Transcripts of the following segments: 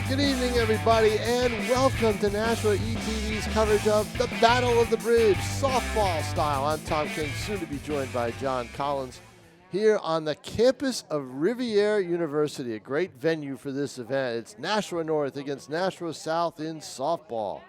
Good evening, everybody, and welcome to Nashua ETV's coverage of the Battle of the Bridge, softball style. I'm Tom King, soon to be joined by John Collins, here on the campus of Rivier University, a great venue for this event. It's Nashua North against Nashua South in softball.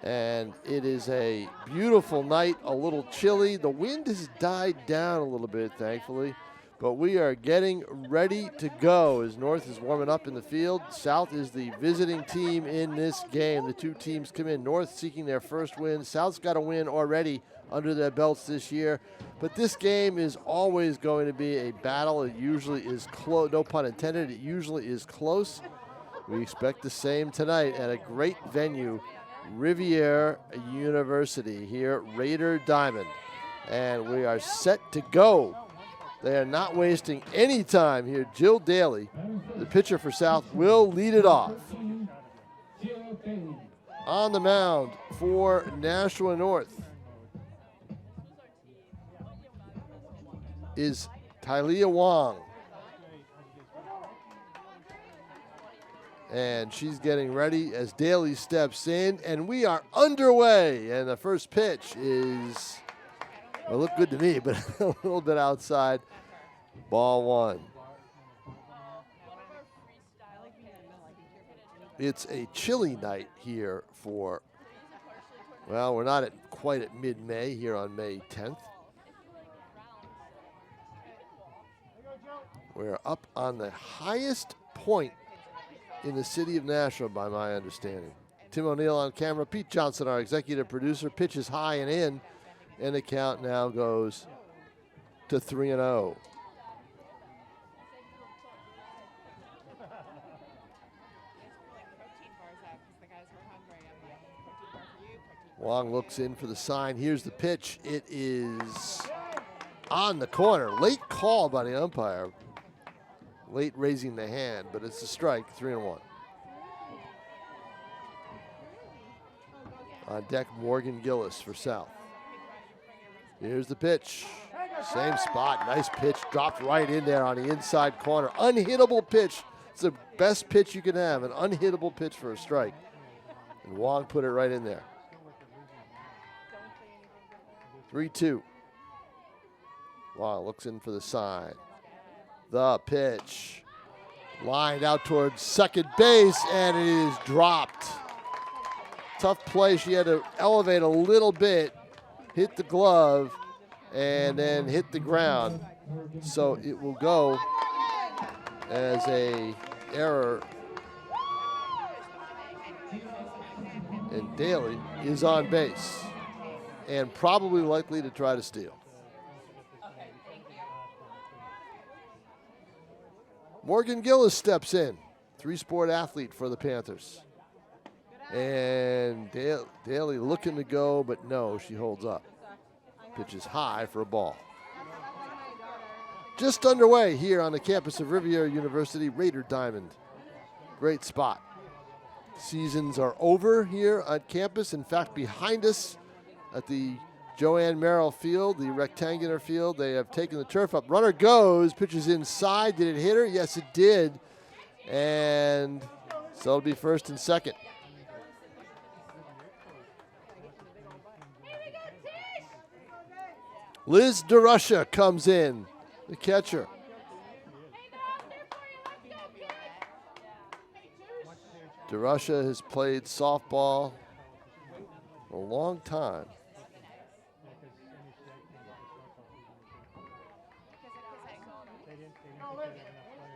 And it is a beautiful night, a little chilly. The wind has died down a little bit, thankfully. But we are getting ready to go as North is warming up in the field. South is the visiting team in this game. The two teams come in. North seeking their first win. South's got a win already under their belts this year. But this game is always going to be a battle. It usually is close, no pun intended. It usually is close. We expect the same tonight at a great venue, Rivier University here at Raider Diamond. And we are set to go. They are not wasting any time here. Jill Daly, the pitcher for South, will lead it off. On the mound for Nashua North is Tylea Wong. And she's getting ready as Daly steps in, and we are underway. And the first pitch is, well, looked good to me, but a little bit outside. Ball one. It's a chilly night here for, well, we're not quite at mid-May here on May 10th. We're up on the highest point in the city of Nashua, by my understanding. Tim O'Neill on camera. Pete Johnson, our executive producer, pitches high and in. And the count now goes to 3-0. Wong looks in for the sign. Here's the pitch. It is on the corner. Late call by the umpire. Late raising the hand, but it's a strike, 3-1. On deck, Morgan Gillis for South. Here's the pitch. Same spot. Nice pitch. Dropped right in there on the inside corner. Unhittable pitch. It's the best pitch you can have. An unhittable pitch for a strike. And Wong put it right in there. 3-2. Wong looks in for the sign. The pitch. Lined out towards second base, and it is dropped. Tough play. She had to elevate a little bit. Hit the glove, and then hit the ground. So it will go as a error. And Daly is on base and probably likely to try to steal. Morgan Gillis steps in, three-sport athlete for the Panthers. And Daly looking to go, but no, she holds up. Pitches high for a ball. Just underway here on the campus of Rivier University, Raider Diamond. Great spot. Seasons are over here on campus. In fact, behind us at the Joanne Merrill Field, the rectangular field, they have taken the turf up. Runner goes, pitches inside. Did it hit her? Yes, it did. And so it'll be first and second. Liz DeRusha comes in, the catcher. DeRusha has played softball a long time.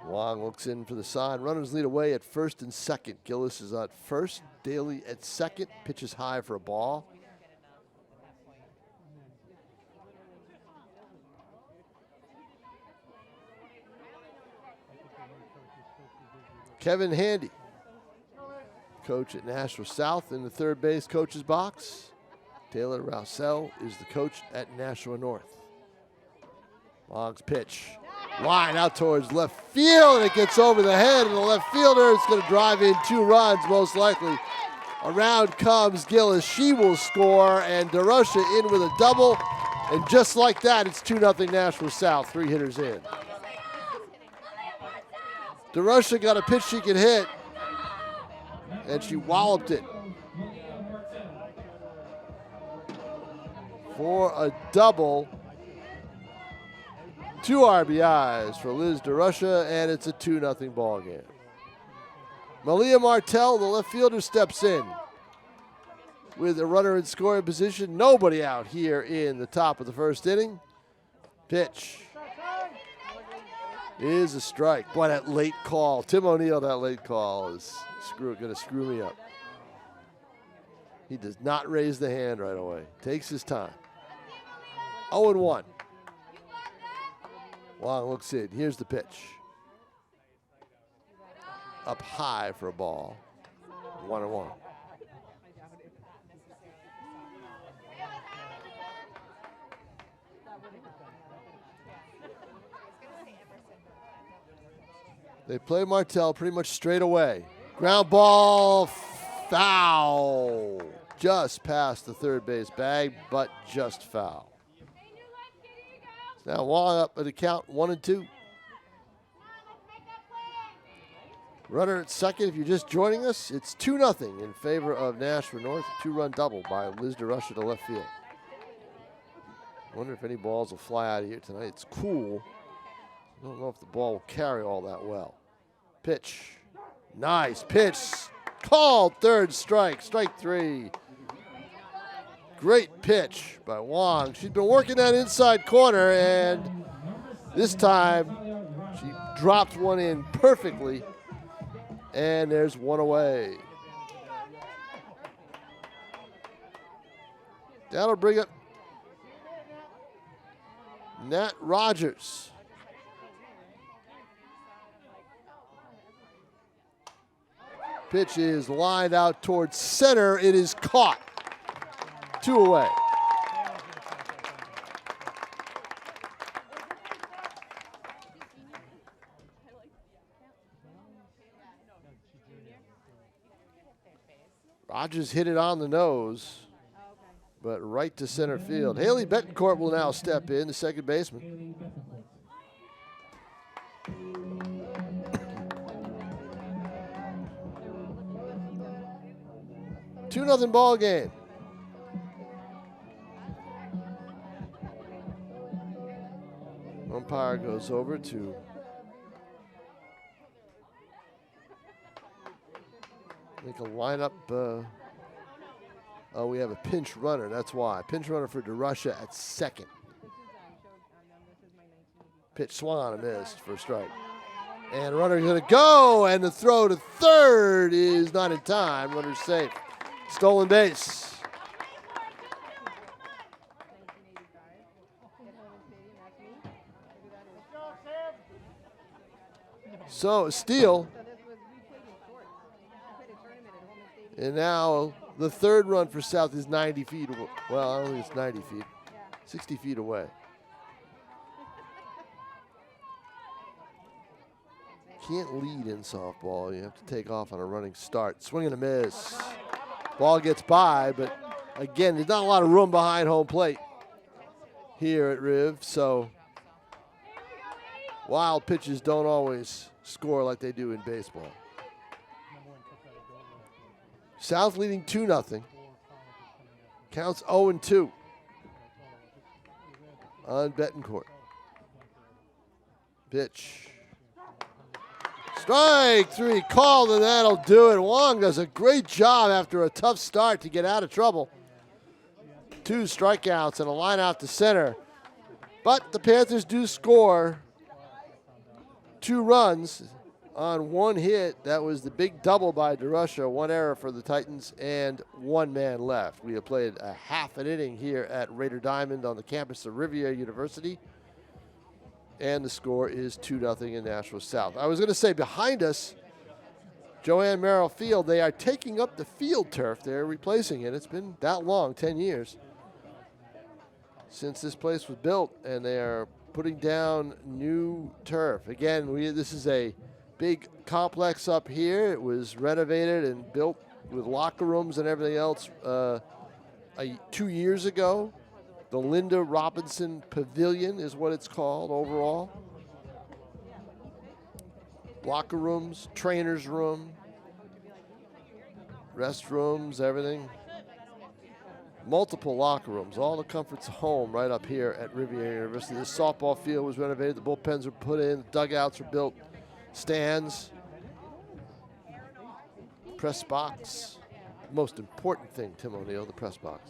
Wong looks in for the sign. Runners lead away at first and second. Gillis is at first. Daly at second. Pitches high for a ball. Kevin Handy, coach at Nashua South in the third base coach's box. Taylor Rousseau is the coach at Nashua North. Wong's pitch. Line out towards left field, and it gets over the head of the left fielder. It's going to drive in 2 runs, most likely. Around comes Gillis. She will score, and DeRusha in with a double. And just like that, it's 2-0 Nashua South. 3 hitters in. DeRusha got a pitch she could hit. and she walloped it for a double. 2 RBIs for Liz DeRusha, and it's a 2-0 ball game. Malia Martell, the left fielder, steps in with a runner in scoring position. Nobody out here in the top of the first inning. Pitch is a strike. Boy, that late call. Tim O'Neill, that late call is going to screw me up. He does not raise the hand right away. Takes his time. 0-1. Wong looks in. Here's the pitch. Up high for a ball. 1-1. They play Martell pretty much straight away. Ground ball, foul. Just past the third base bag, but just foul. Now Wong up at the count, 1-2. Runner at second, if you're just joining us, it's 2-0 in favor of Nashua North. A 2-run double by Liz DeRusha to left field. Wonder if any balls will fly out of here tonight. It's cool. I don't know if the ball will carry all that well. Pitch. Nice pitch. Called third strike. Strike 3. Great pitch by Wong. She's been working that inside corner, and this time she dropped one in perfectly, and there's one away. That'll bring up Nat Rogers. Pitch is lined out towards center. It is caught. 2 away. Rogers hit it on the nose, but right to center field. Haley Betancourt will now step in, the second baseman. Two nothing ball game. Umpire goes over to make a lineup. Oh, we have a pinch runner. That's why. Pinch runner for DeRusha at second. Pitch swung on and missed for a strike. And runner's going to go, and the throw to third is not in time. Runner's safe. Stolen base. So, a steal. And now the third run for South is 90 feet away. Well, I don't think it's 90 feet. 60 feet away. Can't lead in softball. You have to take off on a running start. Swing and a miss. Ball gets by, but again, there's not a lot of room behind home plate here at Riv, so wild pitches don't always score like they do in baseball. South leading 2-0. Counts 0-2 on Betancourt. Pitch. Strike 3 called, and that'll do it. Wong does a great job after a tough start to get out of trouble. 2 strikeouts and a line out to center. But the Panthers do score 2 runs on 1 hit. That was the big double by DeRusha, 1 error for the Titans, and 1 man left. We have played a half an inning here at Raider Diamond on the campus of Rivier University. And the score is 2-0 in Nashua South. I was going to say, behind us, Joanne Merrill Field, they are taking up the field turf. They're replacing it. It's been that long, 10 years, since this place was built, and they are putting down new turf. Again, this is a big complex up here. It was renovated and built with locker rooms and everything else 2 years ago. The Linda Robinson Pavilion is what it's called overall. Locker rooms, trainer's room. restrooms, everything. Multiple locker rooms, all the comforts of home right up here at Rivier University. The softball field was renovated, the bullpens were put in, the dugouts were built, stands, press box. Most important thing, Tim O'Neill, the press box.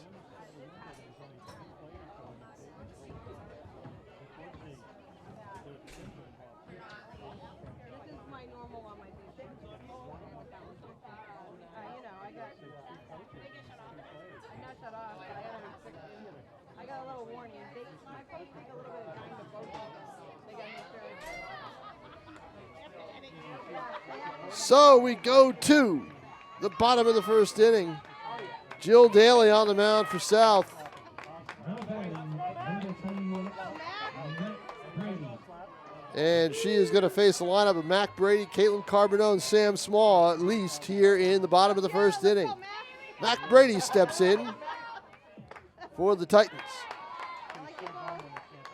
So we go to the bottom of the first inning. Jill Daly on the mound for South. And she is going to face a lineup of Mac Brady, Caitlin Carbonneau, and Sam Small, at least here in the bottom of the first inning. Mac Brady steps in for the Titans.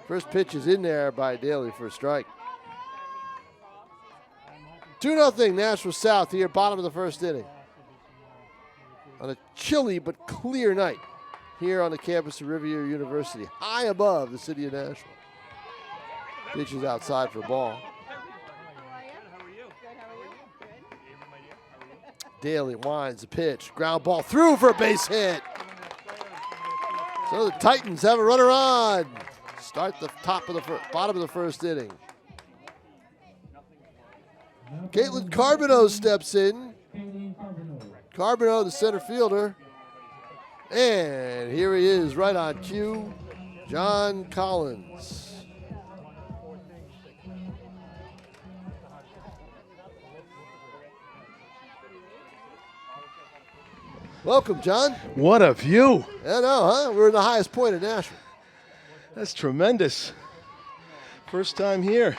First pitch is in there by Daly for a strike. 2-0 Nashua South here, bottom of the first inning. On a chilly but clear night here on the campus of Rivier University, high above the city of Nashua. Pitch is outside for a ball. Daly winds the pitch. Ground ball through for a base hit. So the Titans have a runner on. Start the bottom of the first inning. Caitlin Carbonneau steps in. Carbonneau, the center fielder. And here he is right on cue, John Collins. Welcome, John. What a view. I know, huh? We're in the highest point in Nashua. That's tremendous. First time here.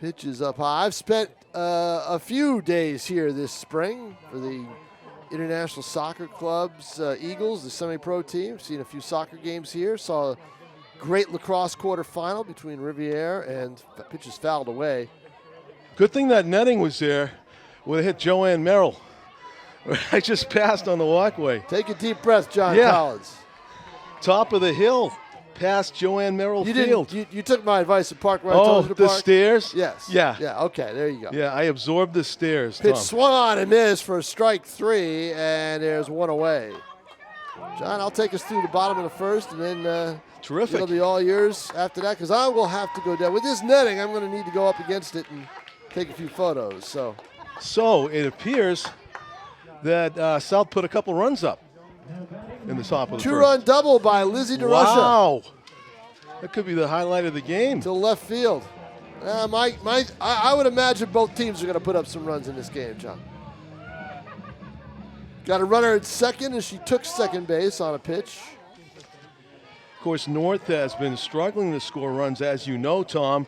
Pitch is up high. I've spent a few days here this spring for the International Soccer Club's Eagles, the semi-pro team. Seen a few soccer games here. Saw a great lacrosse quarterfinal between Rivier, and pitch is fouled away. Good thing that netting was there. Would have hit Joanne Merrill. I just passed on the walkway. Take a deep breath, John Collins. Top of the hill, past Joanne Merrill Field. You took my advice at Park where I told you to the park? stairs? Yes. Yeah. Yeah, okay, there you go. Yeah, I absorbed the stairs, Pitch Tom. swung on and missed for strike 3, and there's one away. John, I'll take us through the bottom of the first, and then Terrific. It'll be all yours after that, because I will have to go down. With this netting, I'm going to need to go up against it and take a few photos. So it appears that South put a couple runs up in the top of the first. Two-run double by Lizzie DeRusha. Wow. That could be the highlight of the game. To left field. I would imagine both teams are going to put up some runs in this game, John. Got a runner at second, and she took second base on a pitch. Of course, North has been struggling to score runs, as you know, Tom.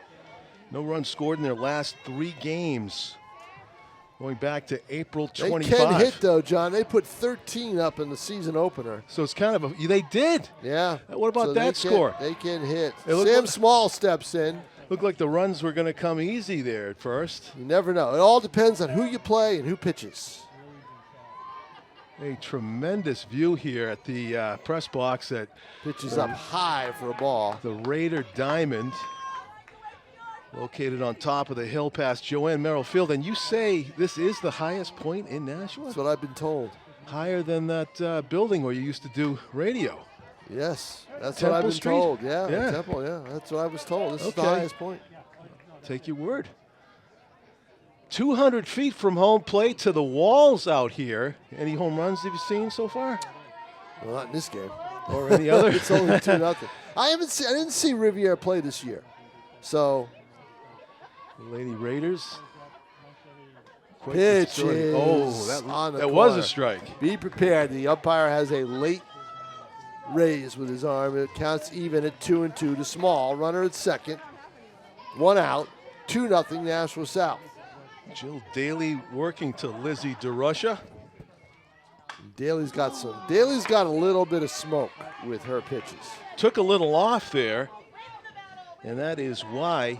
No runs scored in their last 3 games, going back to April 25. They can hit, though, John. They put 13 up in the season opener. So it's kind of they did. Yeah. What about that score? They can hit. Sam Small steps in. Looked like the runs were going to come easy there at first. You never know. It all depends on who you play and who pitches. A tremendous view here at the press box. That pitches up high for a ball. The Raider Diamond, located on top of the hill past Joanne Merrill Field. And you say this is the highest point in Nashua? That's what I've been told. Higher than that building where you used to do radio. Yes, that's Temple what I've been Street? told. Yeah, Temple, that's what I was told. This is the highest point. Take your word. 200 feet from home plate to the walls out here. Any home runs have you seen so far? Well, not in this game. Or any other? It's only 2-0. I didn't see Rivier play this year. So. The Lady Raiders. Pitch is on the that was a strike. Be prepared. The umpire has a late raise with his arm. It counts even at 2-2 to Small. Runner at second. 1 out. 2-0 Nashua South. Jill Daly working to Lizzie DeRusha. Daly's got a little bit of smoke with her pitches. Took a little off there, and that is why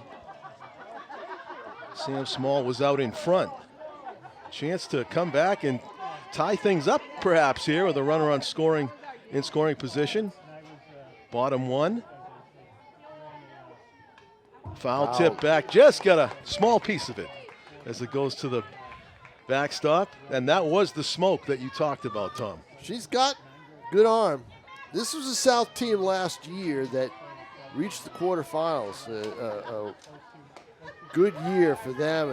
Sam Small was out in front. Chance to come back and tie things up perhaps here with a runner on scoring position. Bottom one. Foul tip back, just got a small piece of it as it goes to the backstop. And that was the smoke that you talked about, Tom. She's got good arm. This was a South team last year that reached the quarterfinals. A good year for them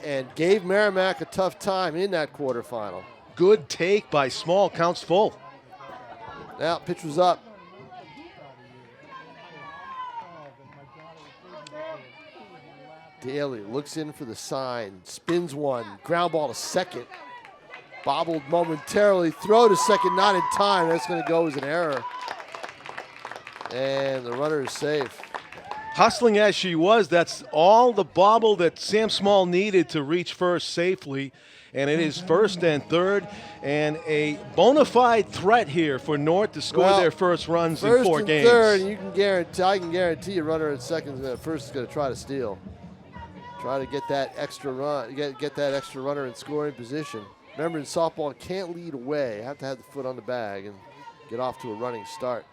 and gave Merrimack a tough time in that quarterfinal. Good take by Small, counts full. Now, pitch was up. Daly looks in for the sign, spins one, ground ball to second. Bobbled momentarily, throw to second, not in time. That's going to go as an error. And the runner is safe. Hustling as she was, that's all the bobble that Sam Small needed to reach first safely. And it is first and third, and a bona fide threat here for North to score their first runs in 4 games. Third, you can guarantee, I can guarantee a runner at second, first is going to try to steal. Try to get that extra run, get that extra runner in scoring position. Remember, in softball, you can't lead away. You have to have the foot on the bag and get off to a running start.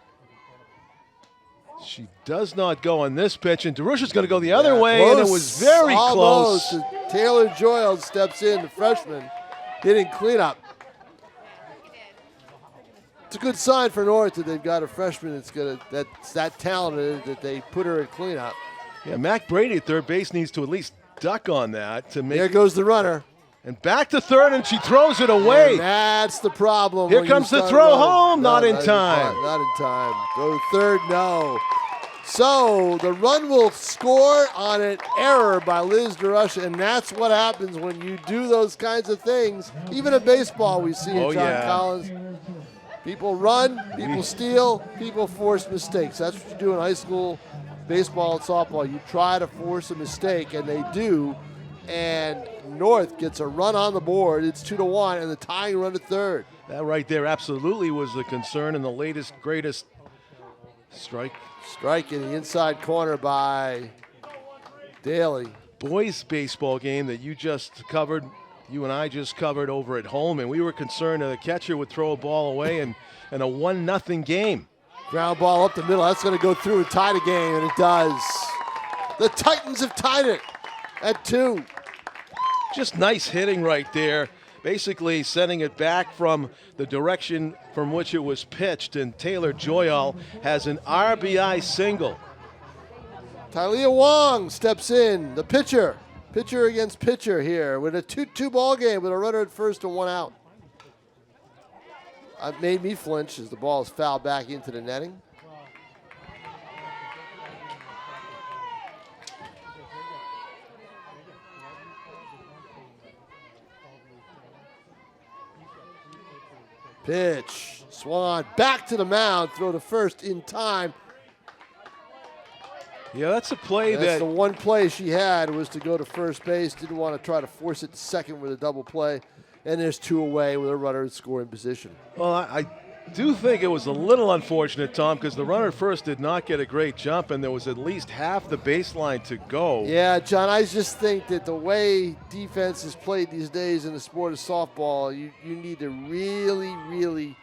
She does not go on this pitch, and DeRusha's going to go the other way, and it was very close. Taylor Joyle steps in, the freshman, hitting cleanup. It's a good sign for North that they've got a freshman that's that talented that they put her at cleanup. Yeah, Mac Brady at third base needs to at least duck on that to make. There goes the runner. And back to third, and she throws it away. And that's the problem. Here comes the throw home, not in time. Not in time. Go to third, no. So the run will score on an error by Liz DeRusha, and that's what happens when you do those kinds of things. Even in baseball, we see it, John Collins. People run, people steal, people force mistakes. That's what you do in high school baseball and softball. You try to force a mistake, and they do. And North gets a run on the board. It's 2-1, and the tying run at third. That right there absolutely was the concern in the latest, greatest strike. Strike in the inside corner by Daly. Boys baseball game that you just covered, you and I just covered over at home, and we were concerned that the catcher would throw a ball away in a 1-0 game. Ground ball up the middle. That's going to go through and tie the game, and it does. The Titans have tied it at 2. Just nice hitting right there, basically sending it back from the direction from which it was pitched, and Taylor Joyle has an RBI single. Tylea Wong steps in, the pitcher against pitcher here with a 2-2 ball game with a runner at first and 1 out. It made me flinch as the ball is fouled back into the netting. Pitch, Swan back to the mound, throw to first in time. Yeah, that's a play That's the one play she had was to go to first base. Didn't want to try to force it to second with a double play. And there's 2 away with a runner in scoring position. Well, I do think it was a little unfortunate, Tom, because the runner first did not get a great jump, and there was at least half the baseline to go. Yeah, John, I just think that the way defense is played these days in the sport of softball, you need to really, really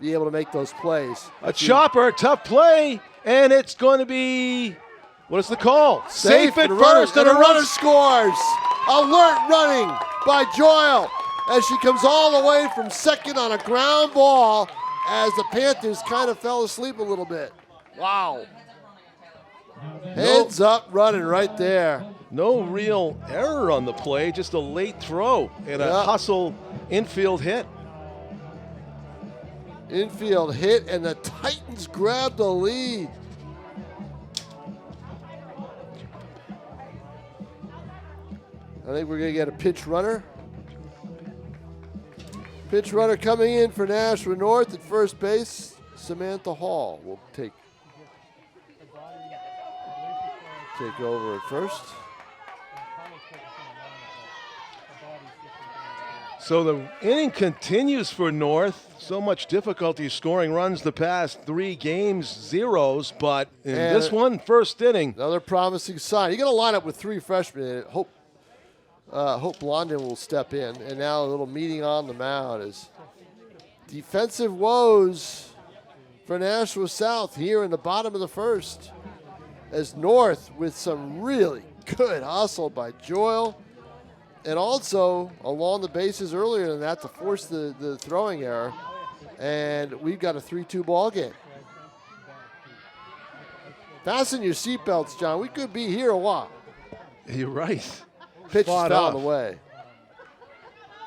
be able to make those plays. A chopper, tough play, and it's going to be, what is the call? Safe at first, and a runner scores. Alert running by Joyle as she comes all the way from second on a ground ball as the Panthers kind of fell asleep a little bit. Wow. Heads up running right there. No real error on the play, just a late throw and a hustle infield hit. Infield hit, and the Titans grab the lead. I think we're going to get a pitch runner. Pitch runner coming in for Nashua North at first base. Samantha Hall will take over at first. So the inning continues for North. So much difficulty scoring runs the past 3 games, zeros, but in this one, first inning. Another promising sign. You're going to line up with 3 freshmen. Hope Blondin will step in. And now a little meeting on the mound is defensive woes for Nashua South here in the bottom of the first. As North with some really good hustle by Joyle. And also along the bases earlier than that to force the throwing error. And we've got a 3-2 ball game. Fasten your seatbelts, John. We could be here a while. You're right. Pitch is Spot fouled off. away.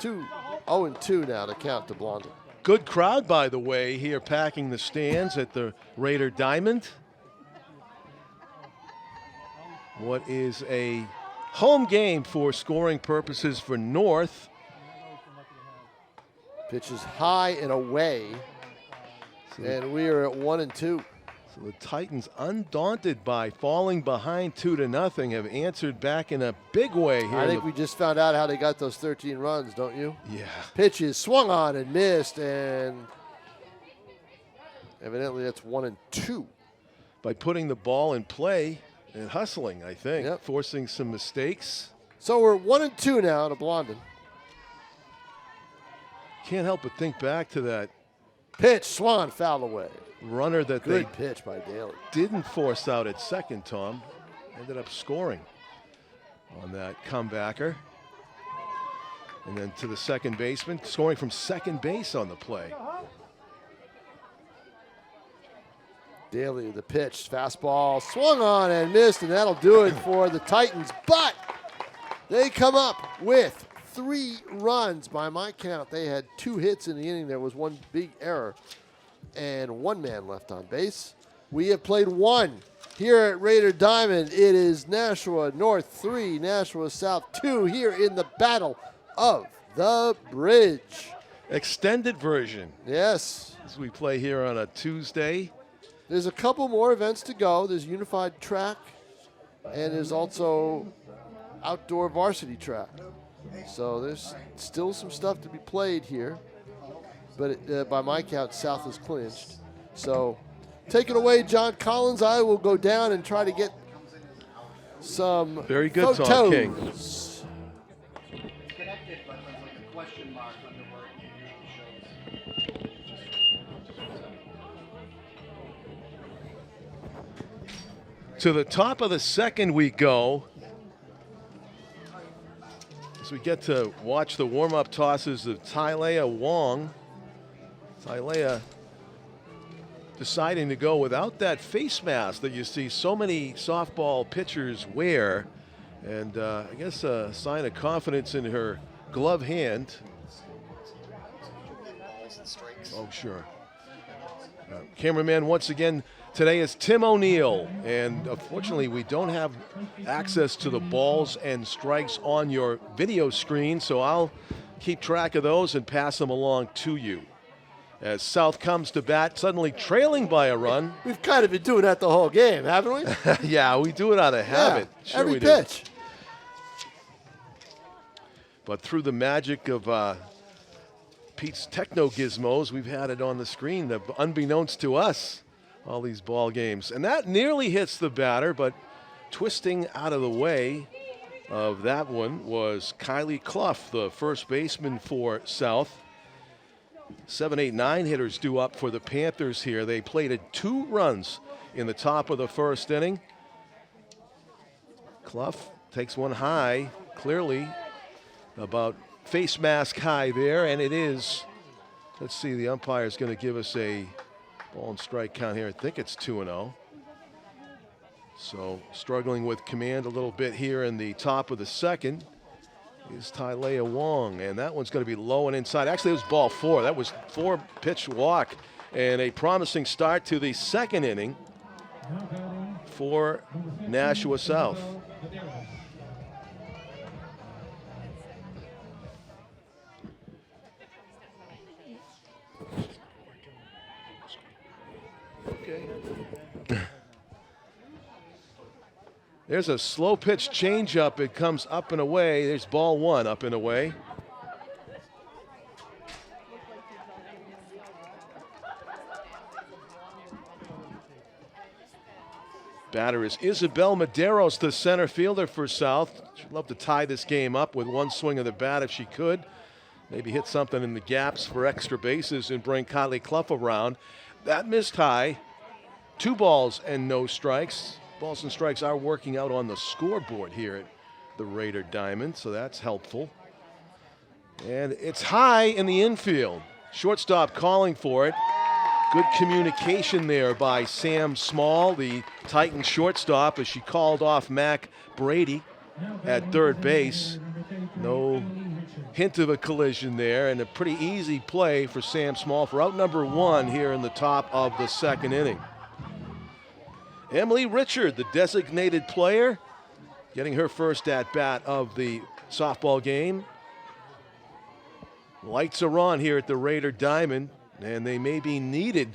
0-2 now to count to Blondin. Good crowd, by the way, here packing the stands at the Raider Diamond. What is a home game for scoring purposes for North. Pitch is high and away, and we are at 1-2. So the Titans, undaunted by falling behind 2-0, have answered back in a big way here. I think we just found out how they got those 13 runs, don't you? Yeah. Pitch is swung on and missed, and evidently that's 1-2. By putting the ball in play and hustling, I think, Yep. forcing some mistakes. So we're 1-2 now to Blondin. Can't help but think back to that Pitch swung on, fouled away. runner that Good they pitch by Daly. didn't force out at second, Tom. Ended up scoring on that comebacker. And then to the second baseman, scoring from second base on the play. Daly, the pitch, fastball, swung on and missed, and that'll do it for the Titans. But they come up with 3 runs. By my count, they had 2 hits in the inning. There was one big error and 1 man left on base. We have played 1 here at Raider Diamond. It is Nashua North 3, Nashua South 2 here in the Battle of the Bridge. Extended version Yes. as we play here on a Tuesday. There's a couple more events to go. There's unified track, and there's also outdoor varsity track. So there's still some stuff to be played here. But by my count, South is clinched. So take it away, John Collins. I will go down and try to get some Very good, photos. Tom King. Connected, but there's like a question mark under where it usually shows. To the top of the second we go. As we get to watch the warm-up tosses of Tylea Wong. Tylea deciding to go without that face mask that you see so many softball pitchers wear. And I guess a sign of confidence in her glove hand. Oh, sure. Cameraman once again today is Tim O'Neill, and unfortunately we don't have access to the balls and strikes on your video screen, so I'll keep track of those and pass them along to you. As South comes to bat, suddenly trailing by a run. We've kind of been doing that the whole game, haven't we? Yeah, we do it out of habit. Yeah, Sure every we do. pitch. But through the magic of Pete's techno gizmos, we've had it on the screen, unbeknownst to us, all these ball games. And that nearly hits the batter, but twisting out of the way of that one was Kylie Clough, the first baseman for South. 7, 8, 9 hitters due up for the Panthers here. They plated 2 runs in the top of the first inning. Clough takes one high, clearly about face mask high there, and it is. Let's see, the umpire's going to give us a ball and strike count here. I think it's 2-0. So struggling with command a little bit here in the top of the second is Tylea Wong, and that one's going to be low and inside. Actually, it was ball 4. That was 4-pitch walk, and a promising start to the second inning for Nashua South. There's a slow pitch changeup. It comes up and away. There's ball 1 up and away. Batter is Isabel Medeiros, the center fielder for South. She'd love to tie this game up with one swing of the bat if she could. Maybe hit something in the gaps for extra bases and bring Kylie Clough around. That missed high. 2 balls and no strikes. Balls and strikes are working out on the scoreboard here at the Raider Diamond, so that's helpful. And it's high in the infield. Shortstop calling for it. Good communication there by Sam Small, the Titan shortstop, as she called off Mac Brady at third base. No hint of a collision there, and a pretty easy play for Sam Small for out number 1 here in the top of the 2nd inning. Emily Richard, the designated player, getting her first at-bat of the softball game. Lights are on here at the Raider Diamond, and they may be needed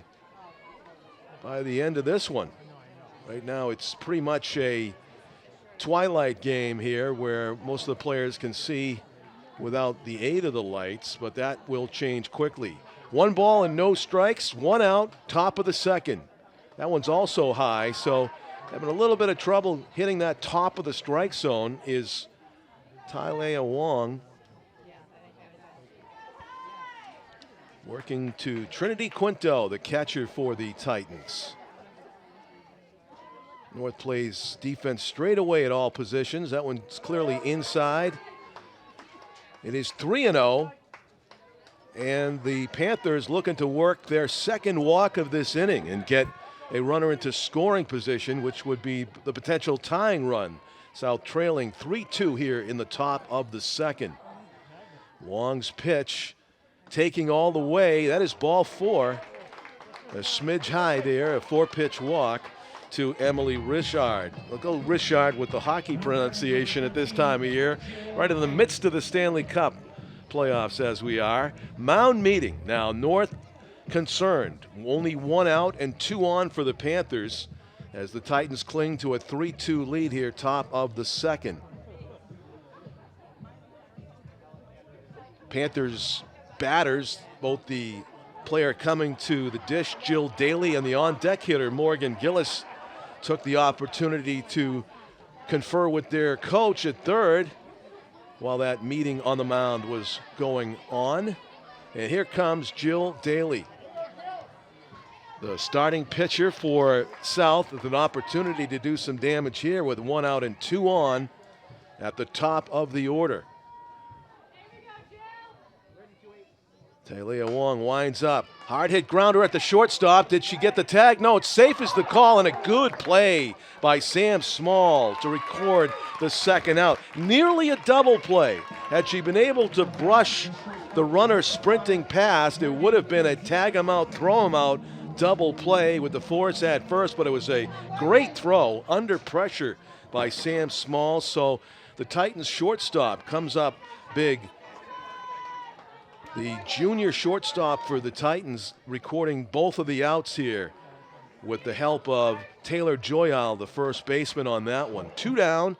by the end of this one. Right now it's pretty much a twilight game here where most of the players can see without the aid of the lights, but that will change quickly. 1 ball and no strikes, 1 out, top of the 2nd. That one's also high, so having a little bit of trouble hitting that top of the strike zone is Tylea Wong. Working to Trinity Quinto, the catcher for the Titans. North plays defense straight away at all positions. That one's clearly inside. It is 3-0. And the Panthers looking to work their 2nd walk of this inning and get a runner into scoring position, which would be the potential tying run. South trailing 3-2 here in the top of the 2nd. Wong's pitch taking all the way. That is ball 4. A smidge high there, a 4-pitch walk to Emily Richard. We'll go Richard with the hockey pronunciation at this time of year, right in the midst of the Stanley Cup playoffs as we are. Mound meeting. Now North concerned. Only 1 out and 2 on for the Panthers as the Titans cling to a 3-2 lead here, top of the 2nd. Panthers batters, both the player coming to the dish, Jill Daly, and the on-deck hitter, Morgan Gillis, took the opportunity to confer with their coach at third while that meeting on the mound was going on. And here comes Jill Daly, the starting pitcher for South, with an opportunity to do some damage here with 1 out and 2 on at the top of the order. Tylea Wong winds up. Hard hit grounder at the shortstop. Did she get the tag? No, it's safe as the call, and a good play by Sam Small to record the 2nd out. Nearly a double play. Had she been able to brush the runner sprinting past, it would have been a tag him out, throw him out double play with the force at first, but it was a great throw under pressure by Sam Small. So the Titans shortstop comes up big. The junior shortstop for the Titans recording both of the outs here with the help of Taylor Joyal, the first baseman on that one. 2 down.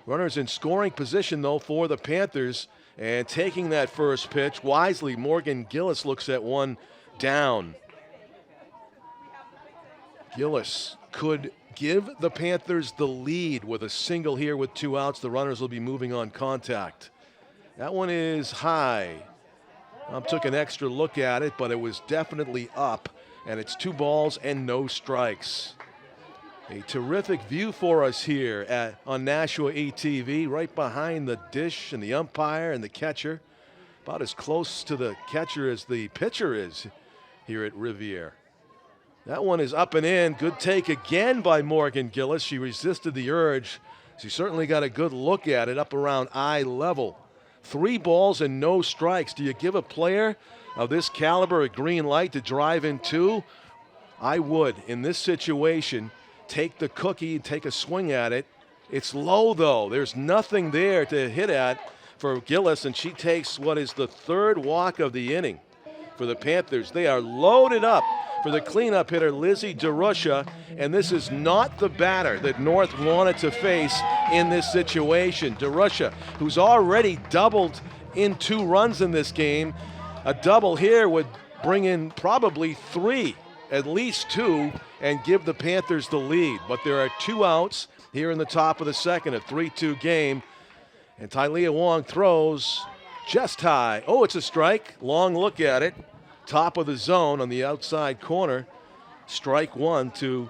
Runners in scoring position, though, for the Panthers. And taking that first pitch wisely, Morgan Gillis looks at 1 down. Gillis could give the Panthers the lead with a single here with 2 outs. The runners will be moving on contact. That one is high. Took an extra look at it, but it was definitely up, and it's 2 balls and no strikes. A terrific view for us here on Nashua ETV, right behind the dish and the umpire and the catcher. About as close to the catcher as the pitcher is here at Rivier. That one is up and in. Good take again by Morgan Gillis. She resisted the urge. She certainly got a good look at it up around eye level. 3 balls and no strikes. Do you give a player of this caliber a green light to drive in 2? I would, in this situation, take the cookie and take a swing at it. It's low, though. There's nothing there to hit at for Gillis, and she takes what is the 3rd walk of the inning for the Panthers. They are loaded up for the cleanup hitter, Lizzie DeRusha, and this is not the batter that North wanted to face in this situation. DeRusha, who's already doubled in 2 runs in this game. A double here would bring in probably 3, at least 2, and give the Panthers the lead. But there are 2 outs here in the top of the 2nd, a 3-2 game. And Tylea Wong throws just high. Oh, it's a strike. Long look at it. Top of the zone on the outside corner. Strike one to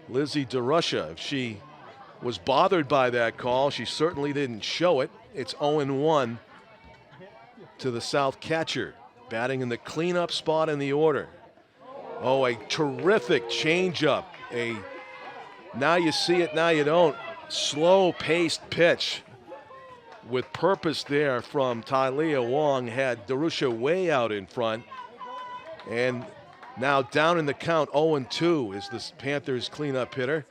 Lizzie DeRusha. If she was bothered by that call, she certainly didn't show it. It's 0-1 to the South catcher, batting in the cleanup spot in the order. Oh, a terrific changeup. A now you see it, now you don't. Slow-paced pitch with purpose there from Tylea Wong. Had DeRusha way out in front. And now down in the count, 0-2 is the Panthers cleanup hitter.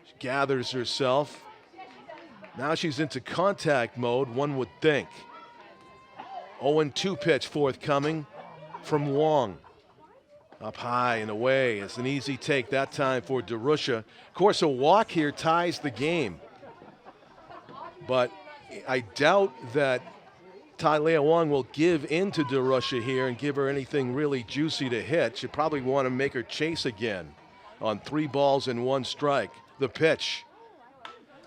She gathers herself. Now she's into contact mode, one would think. 0-2 pitch forthcoming from Wong. Up high and away. It's an easy take that time for DeRusha. Of course, a walk here ties the game. But I doubt that Tylea Wong will give in to DeRusha here and give her anything really juicy to hit. She'll probably want to make her chase again on 3 balls and 1 strike. The pitch.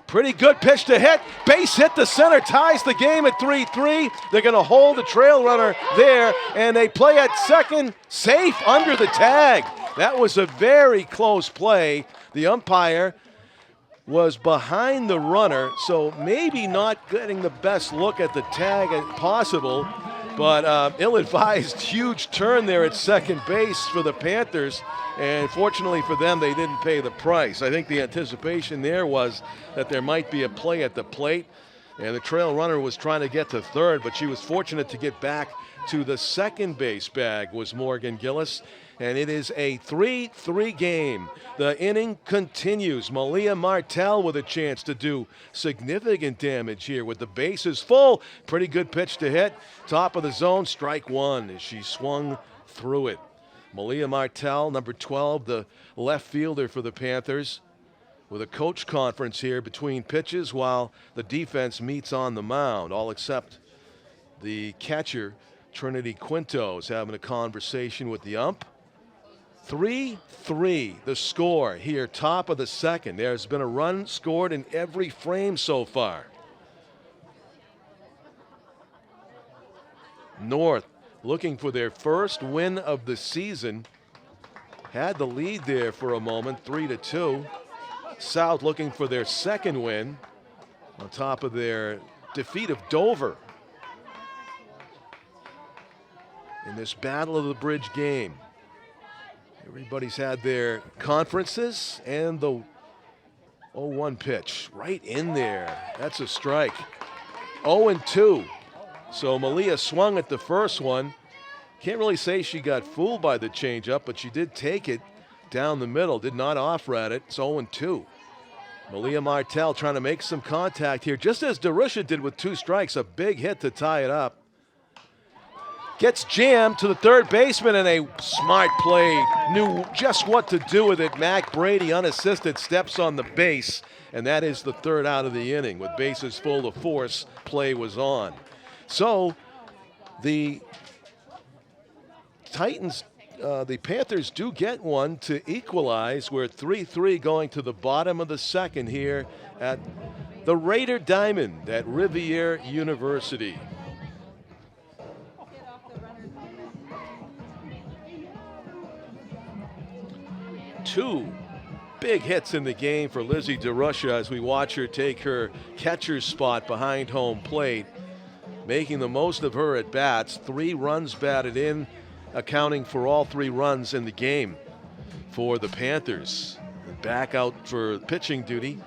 Pretty good pitch to hit. Base hit to center, ties the game at 3-3. They're going to hold the trail runner there, and they play at second, safe under the tag. That was a very close play. The umpire was behind the runner, so maybe not getting the best look at the tag as possible, but ill-advised huge turn there at second base for the Panthers. And fortunately for them, they didn't pay the price. I think the anticipation there was that there might be a play at the plate, and the trail runner was trying to get to third, but she was fortunate to get back to the second base bag, was Morgan Gillis. And it is a 3-3 game. The inning continues. Malia Martel with a chance to do significant damage here with the bases full. Pretty good pitch to hit. Top of the zone, strike one as she swung through it. Malia Martel, number 12, the left fielder for the Panthers, with a coach conference here between pitches while the defense meets on the mound, all except the catcher, Trinity Quinto, is having a conversation with the ump. 3-3 the score here, top of the second. There's been a run scored in every frame so far. North looking for their first win of the season. Had the lead there for a moment, 3-2. South looking for their second win on top of their defeat of Dover in this Battle of the Bridge game. Everybody's had their conferences, and the 0-1 pitch right in there. That's a strike. 0-2. So Malia swung at the first one. Can't really say she got fooled by the changeup, but she did take it down the middle, did not off-rat it. It's 0-2. Malia Martel trying to make some contact here, just as DeRusha did with 2 strikes. A big hit to tie it up. Gets jammed to the third baseman, and a smart play. Knew just what to do with it. Mac Brady, unassisted, steps on the base, and that is the third out of the inning. With bases full, the force play was on. So the Titans, the Panthers do get one to equalize. We're 3-3 going to the bottom of the second here at the Raider Diamond at Rivier University. Two big hits in the game for Lizzie DeRusha as we watch her take her catcher's spot behind home plate, making the most of her at bats. 3 runs batted in, accounting for all 3 runs in the game for the Panthers. Back out for pitching duty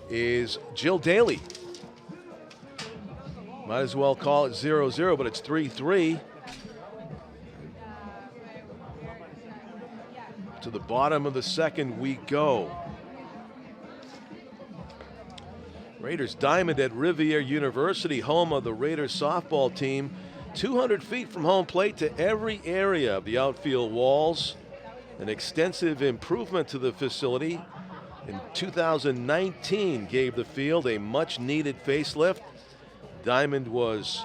is Jill Daly. Might as well call it 0-0, but it's 3-3. To the bottom of the second we go. Raiders Diamond at Rivier University, home of the Raiders softball team. 200 feet from home plate to every area of the outfield walls. An extensive improvement to the facility in 2019 gave the field a much needed facelift. Diamond was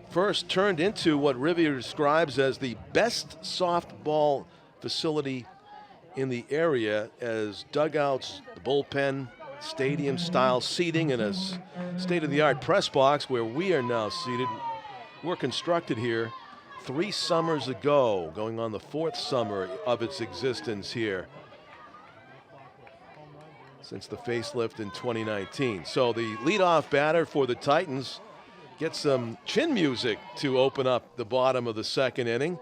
first turned into what Rivier describes as the best softball facility in the area as dugouts, the bullpen, stadium-style seating, and a state-of-the-art press box where we are now seated. Were constructed here 3 summers ago, going on the 4th summer of its existence here since the facelift in 2019. So the leadoff batter for the Titans gets some chin music to open up the bottom of the 2nd inning.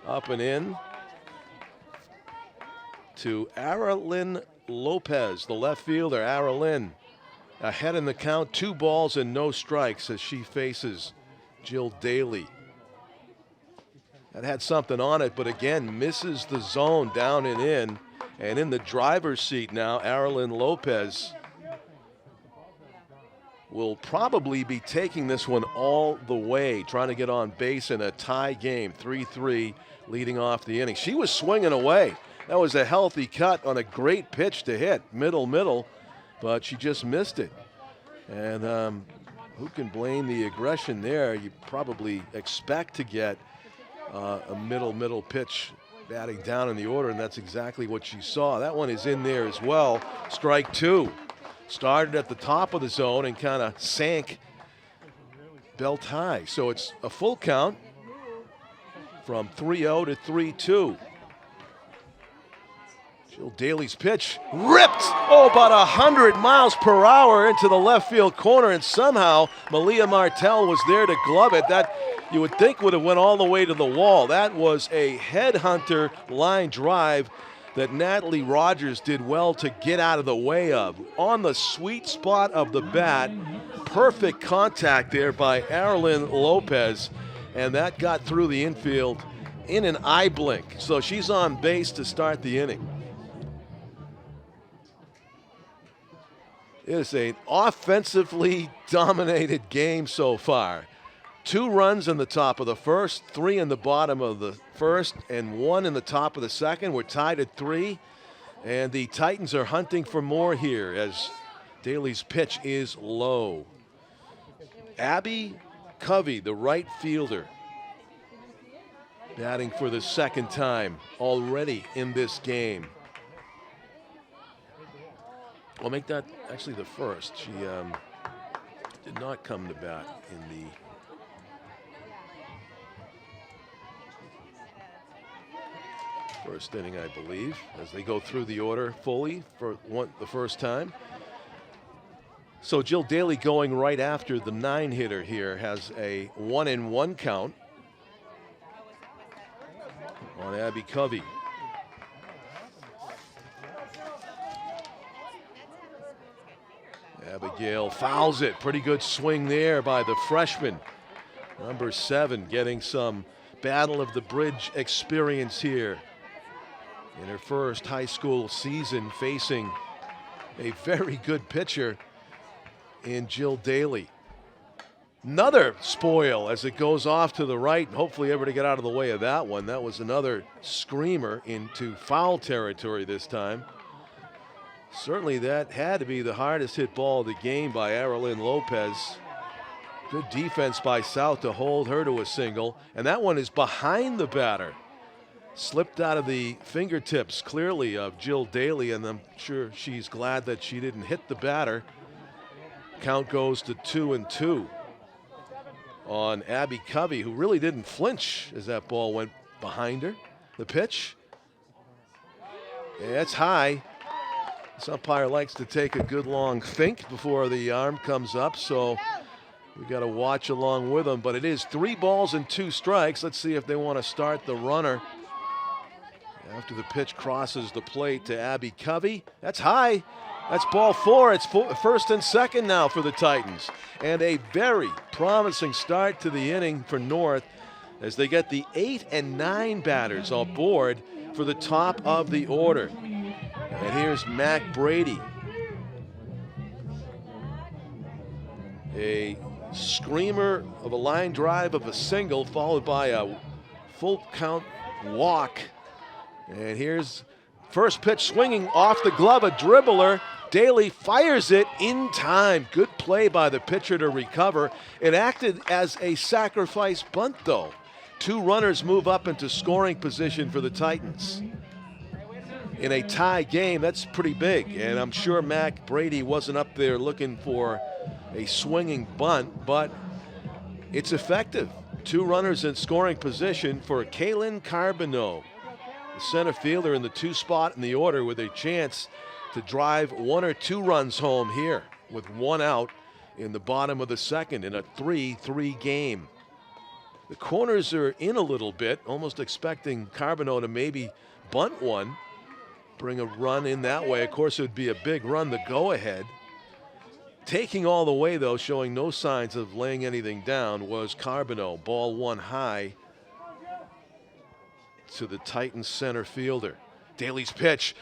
Up and in to Aralyn Lopez, the left fielder. Aralyn ahead in the count, 2 balls and no strikes as she faces Jill Daly. That had something on it, but again misses the zone down and in. And in the driver's seat now, Aralyn Lopez will probably be taking this one all the way, trying to get on base in a tie game, 3-3, leading off the inning. She was swinging away. That was a healthy cut on a great pitch to hit, middle, but she just missed it. And who can blame the aggression there? You probably expect to get a middle pitch batting down in the order, and that's exactly what she saw. That one is in there as well. Strike 2. Started at the top of the zone and kind of sank belt high. So it's a full count from 3-0 to 3-2. Jill Daly's pitch ripped, about 100 miles per hour into the left field corner, and somehow Malia Martel was there to glove it. That you would think would have went all the way to the wall. That was a headhunter line drive that Natalie Rogers did well to get out of the way of. On the sweet spot of the bat, perfect contact there by Aralyn Lopez, and that got through the infield in an eye blink. So she's on base to start the inning. It is an offensively dominated game so far. 2 runs in the top of the 1st, 3 in the bottom of the 1st, and 1 in the top of the 2nd. We're tied at 3, and the Titans are hunting for more here as Daly's pitch is low. Abby Covey, the right fielder, batting for the 2nd time already in this game. I'll make that actually the 1st. She did not come to bat in the first inning, I believe, as they go through the order fully for the first time. So Jill Daly going right after the 9-hitter here has a 1-1 count on Abby Covey. Abigail fouls it. Pretty good swing there by the freshman. Number 7 getting some Battle of the Bridge experience here in her first high school season, facing a very good pitcher in Jill Daly. Another spoil as it goes off to the right, and hopefully able to get out of the way of that one. That was another screamer into foul territory this time. Certainly that had to be the hardest hit ball of the game by Aralyn Lopez. Good defense by South to hold her to a single, and that one is behind the batter. Slipped out of the fingertips clearly of Jill Daly, and I'm sure she's glad that she didn't hit the batter. Count goes to 2-2 on Abby Covey, who really didn't flinch as that ball went behind her. The pitch, yeah, it's high. This umpire likes to take a good long think before the arm comes up, so we got to watch along with him. But it is 3 balls and 2 strikes. Let's see if they want to start the runner after the pitch crosses the plate to Abby Covey. That's high. That's ball 4. It's 1st and 2nd now for the Titans. And a very promising start to the inning for North as they get the 8 and 9 batters on board for the top of the order. And here's Mac Brady. A screamer of a line drive of a single followed by a full count walk. And here's first pitch swinging off the glove, a dribbler. Daly fires it in time. Good play by the pitcher to recover. It acted as a sacrifice bunt, though. 2 runners move up into scoring position for the Titans. in a tie game, that's pretty big. And I'm sure Mac Brady wasn't up there looking for a swinging bunt, but it's effective. 2 runners in scoring position for Kaylin Carbonneau, the center fielder in the 2 spot in the order, with a chance to drive 1 or 2 runs home here with 1 out in the bottom of the second in a 3-3 game. The corners are in a little bit, almost expecting Carbonneau to maybe bunt one, bring a run in that way. Of course, it would be a big run, the go-ahead. Taking all the way, though, showing no signs of laying anything down, was Carbonneau. Ball 1 high to the Titans center fielder. Daly's pitch,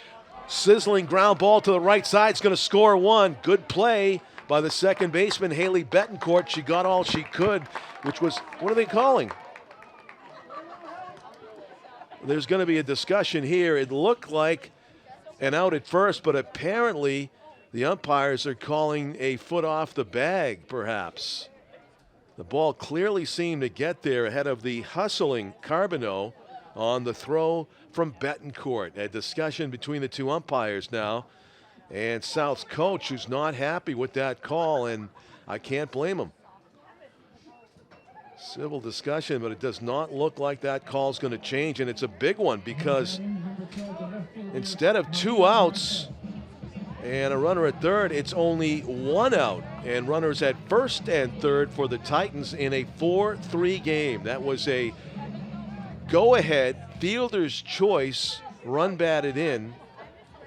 sizzling ground ball to the right side. Is going to score 1. Good play by the second baseman, Haley Betancourt. She got all she could, which was, what are they calling? There's going to be a discussion here. It looked like an out at first, but apparently the umpires are calling a foot off the bag, perhaps. The ball clearly seemed to get there ahead of the hustling Carbonneau on the throw from Betancourt. A discussion between the 2 umpires now, and South's coach, who's not happy with that call, and I can't blame him. Civil discussion, but it does not look like that call's going to change, and it's a big one because instead of 2 outs and a runner at third, it's only 1 out, and runners at first and third for the Titans in a 4-3 game. That was a go-ahead fielder's choice run batted in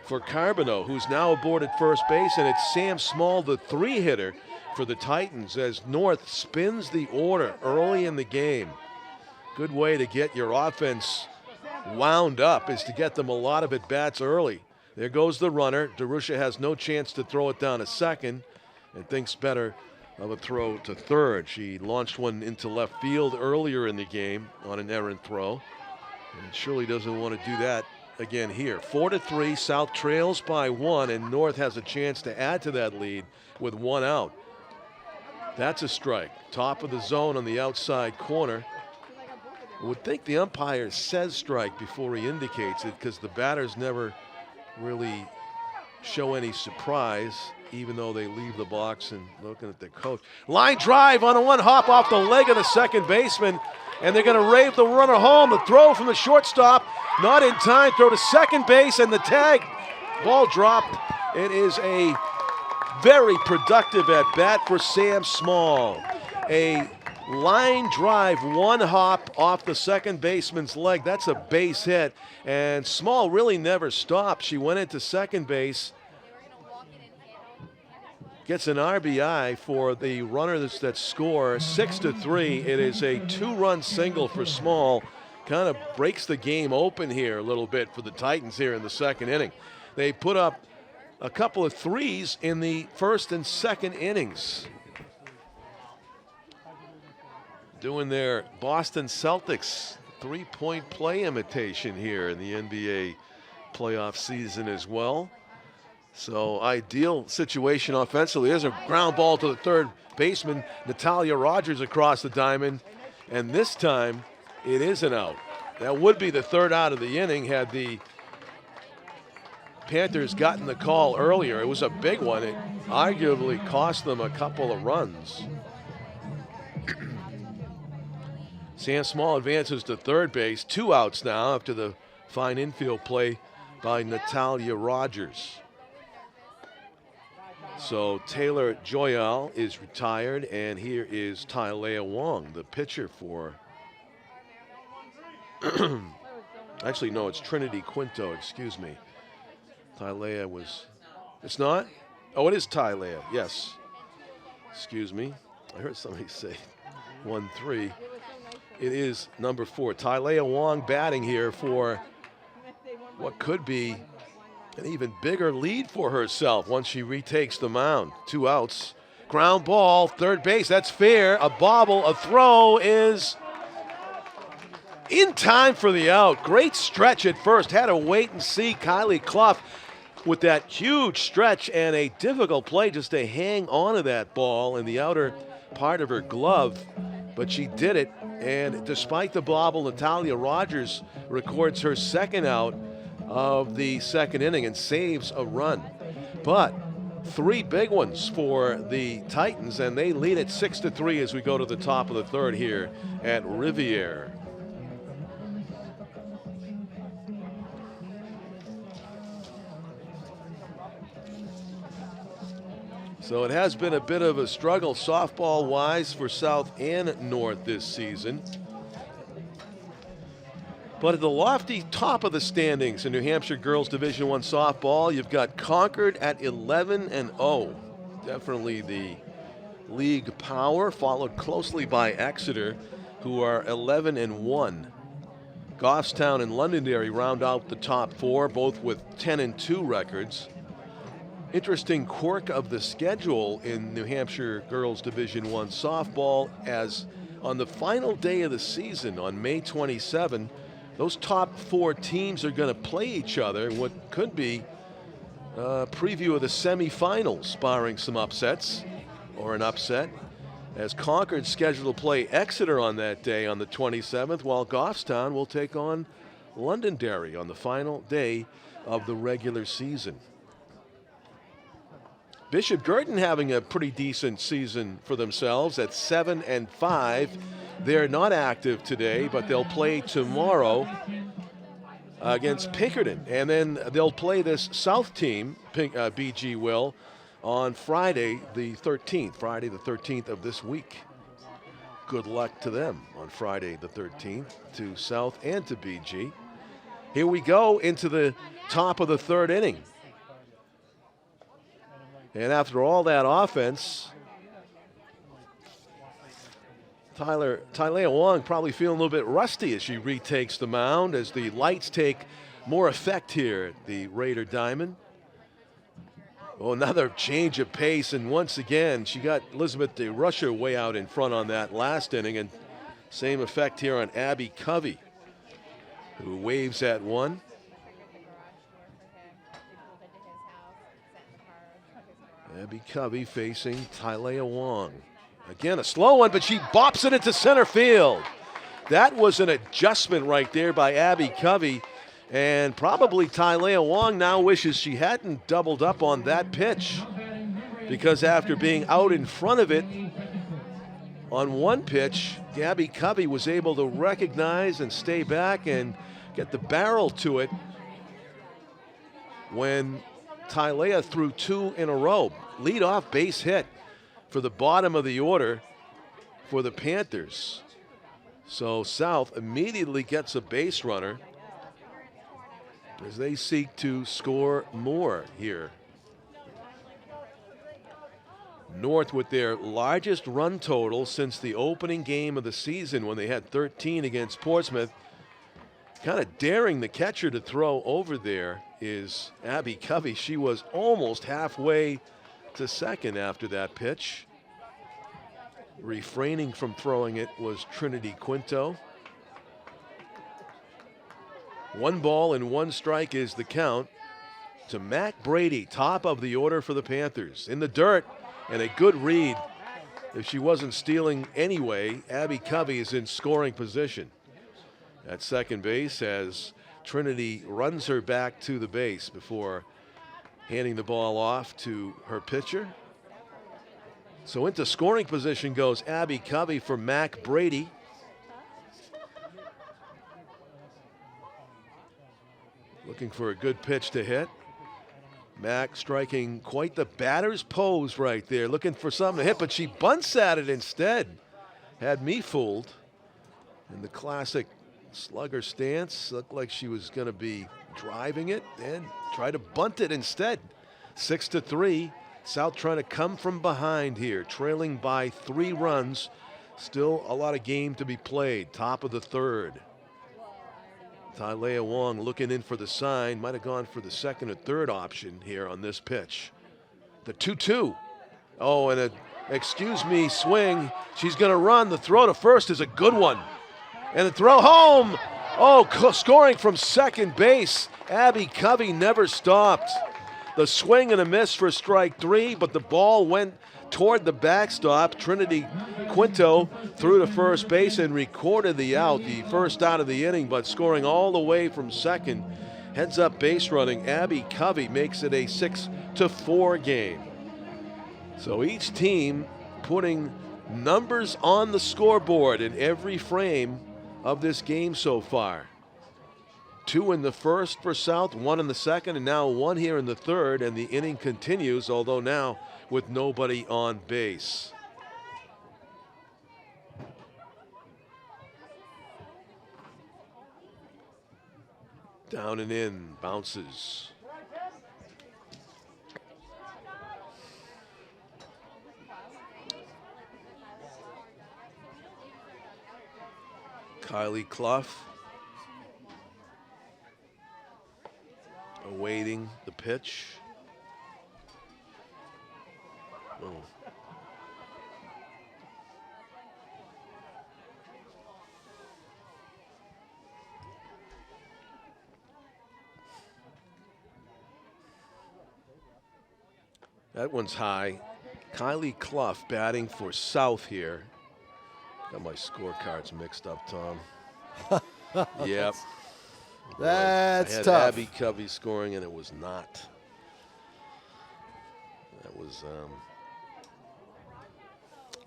for Carbonneau, who's now aboard at first base, and it's Sam Small, the 3-hitter for the Titans, as North spins the order early in the game. Good way to get your offense wound up is to get them a lot of at-bats early. There goes the runner. DeRusha has no chance to throw it down to second and thinks better of a throw to third. She launched one into left field earlier in the game on an errant throw, and surely doesn't want to do that again here. 4-3, South trails by 1, and North has a chance to add to that lead with 1 out. That's a strike. Top of the zone on the outside corner. I would think the umpire says strike before he indicates it, because the batters never really show any surprise, even though they leave the box and looking at their coach. Line drive on a 1 hop off the leg of the second baseman, and they're going to rave the runner home. The throw from the shortstop, not in time. Throw to second base, and the tag. Ball dropped. It is a very productive at bat for Sam Small. A line drive, 1 hop off the second baseman's leg. That's a base hit, and Small really never stopped. She went into second base, gets an RBI for the runners that score. 6-3. It is a 2-run single for Small. Kind of breaks the game open here a little bit for the Titans here in the second inning. They put up a couple of threes in the first and second innings. Doing their Boston Celtics 3-point play imitation here in the NBA playoff season as well. So ideal situation offensively. There's a ground ball to the third baseman, Natalia Rogers, across the diamond, and this time it is an out. That would be the 3rd out of the inning had the Panthers gotten the call earlier. It was a big one. It arguably cost them a couple of runs. Sam Small advances to third base. 2 outs now after the fine infield play by Natalia Rogers. So Taylor Joyal is retired, and here is Tylea Wong, the pitcher for actually, no, it's Trinity Quinto, excuse me. Tylea was, it's not? Oh, it is Tylea, yes. Excuse me. I heard somebody say 1-3. It is number 4. Tylea Wong batting here for what could be an even bigger lead for herself once she retakes the mound. 2 outs. Ground ball, third base, that's fair. A bobble, a throw is in time for the out. Great stretch at first. Had to wait and see. Kylie Clough with that huge stretch and a difficult play just to hang onto that ball in the outer part of her glove. But she did it, and despite the bobble, Natalia Rogers records her 2nd out. of the second inning and saves a run. But 3 big ones for the Titans, and they lead it 6-3 as we go to the top of the third here at Rivier. So it has been a bit of a struggle softball-wise for South and North this season. But at the lofty top of the standings in New Hampshire Girls Division I softball, you've got Concord at 11-0. Definitely the league power, followed closely by Exeter, who are 11-1. Goffstown and Londonderry round out the top 4, both with 10-2 records. Interesting quirk of the schedule in New Hampshire Girls Division I softball, as on the final day of the season on May 27, those top 4 teams are going to play each other in what could be a preview of the semifinals, barring some upsets or an upset, as Concord's scheduled to play Exeter on that day on the 27th, while Goffstown will take on Londonderry on the final day of the regular season. Bishop Girton having a pretty decent season for themselves at 7-5. They're not active today, but they'll play tomorrow against Pinkerton. And then they'll play this South team, BG will, on Friday the 13th of this week. Good luck to them on Friday the 13th, to South and to BG. Here we go into the top of the third inning. And after all that offense, Tylea Wong probably feeling a little bit rusty as she retakes the mound, as the lights take more effect here at the Raider Diamond. Oh, another change of pace, and once again, she got Elizabeth DeRusher way out in front on that last inning, and same effect here on Abby Covey, who waves at one. Abby Covey facing Tylea Wong. Again, a slow one, but she bops it into center field. That was an adjustment right there by Abby Covey, and probably Tylea Wong now wishes she hadn't doubled up on that pitch, because after being out in front of it on one pitch, Abby Covey was able to recognize and stay back and get the barrel to it when Tylea threw 2 in a row. Lead-off base hit for the bottom of the order for the Panthers. So South immediately gets a base runner as they seek to score more here. North with their largest run total since the opening game of the season when they had 13 against Portsmouth. Kind of daring the catcher to throw over there is Abby Covey. She was almost halfway to second after that pitch. Refraining from throwing it was Trinity Quinto. 1 ball and 1 strike is the count to Mac Brady, top of the order for the Panthers. In the dirt, and a good read. If she wasn't stealing anyway, Abby Covey is in scoring position at second base as Trinity runs her back to the base before handing the ball off to her pitcher. So into scoring position goes Abby Covey for Mac Brady. Looking for a good pitch to hit. Mac striking quite the batter's pose right there, looking for something to hit, but she bunts at it instead. Had me fooled. In the classic slugger stance, looked like she was going to be driving it and try to bunt it instead. 6-3. South trying to come from behind here, trailing by 3 runs. Still a lot of game to be played. Top of the third. Tylea Wong looking in for the sign. Might have gone for the second or third option here on this pitch. The 2-2. Oh, and a excuse me swing. She's going to run. The throw to first is a good one. And the throw home. Oh, scoring from second base. Abby Covey never stopped. The swing and a miss for strike 3, but the ball went toward the backstop. Trinity Quinto threw to first base and recorded the out, the first out of the inning, but scoring all the way from second Heads up base running, Abby Covey makes it a 6-4 game. So each team putting numbers on the scoreboard in every frame of this game so far. 2 in the first for South, 1 in the second, and now 1 here in the third, and the inning continues, although now with nobody on base. Down and in, bounces. Kylie Clough awaiting the pitch. Oh. That one's high. Kylie Clough batting for South here. Got my scorecards mixed up, Tom. Yep. That's I had tough. Abby Covey scoring, and it was not. That was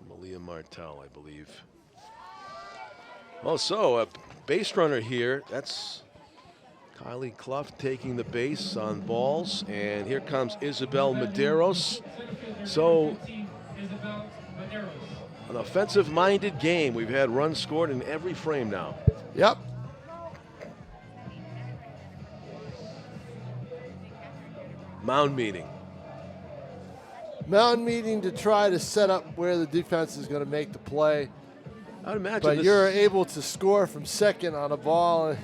Malia Martel, I believe. Oh, so a base runner here. That's Kylie Clough taking the base on balls, and here comes Isabel Medeiros. So an offensive-minded game. We've had runs scored in every frame now. Yep. Mound meeting. Mound meeting to try to set up where the defense is going to make the play. I'd imagine But this you're able to score from second on a ball.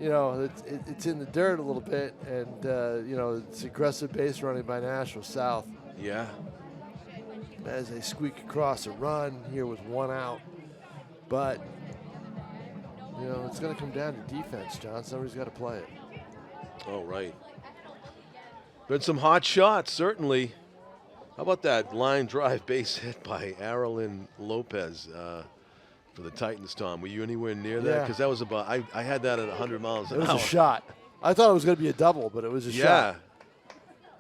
You know, it's in the dirt a little bit, and, you know, it's aggressive base running by Nashua South. Yeah. As they squeak across a run here with 1 out. But, you know, it's going to come down to defense, John. Somebody's got to play it. Oh, right. Been some hot shots, certainly. How about that line drive base hit by Aralyn Lopez for the Titans, Tom? Were you anywhere near that? Yeah. Because that was about, I had that at 100 miles an hour. It was a shot. I thought it was going to be a double, but it was a shot.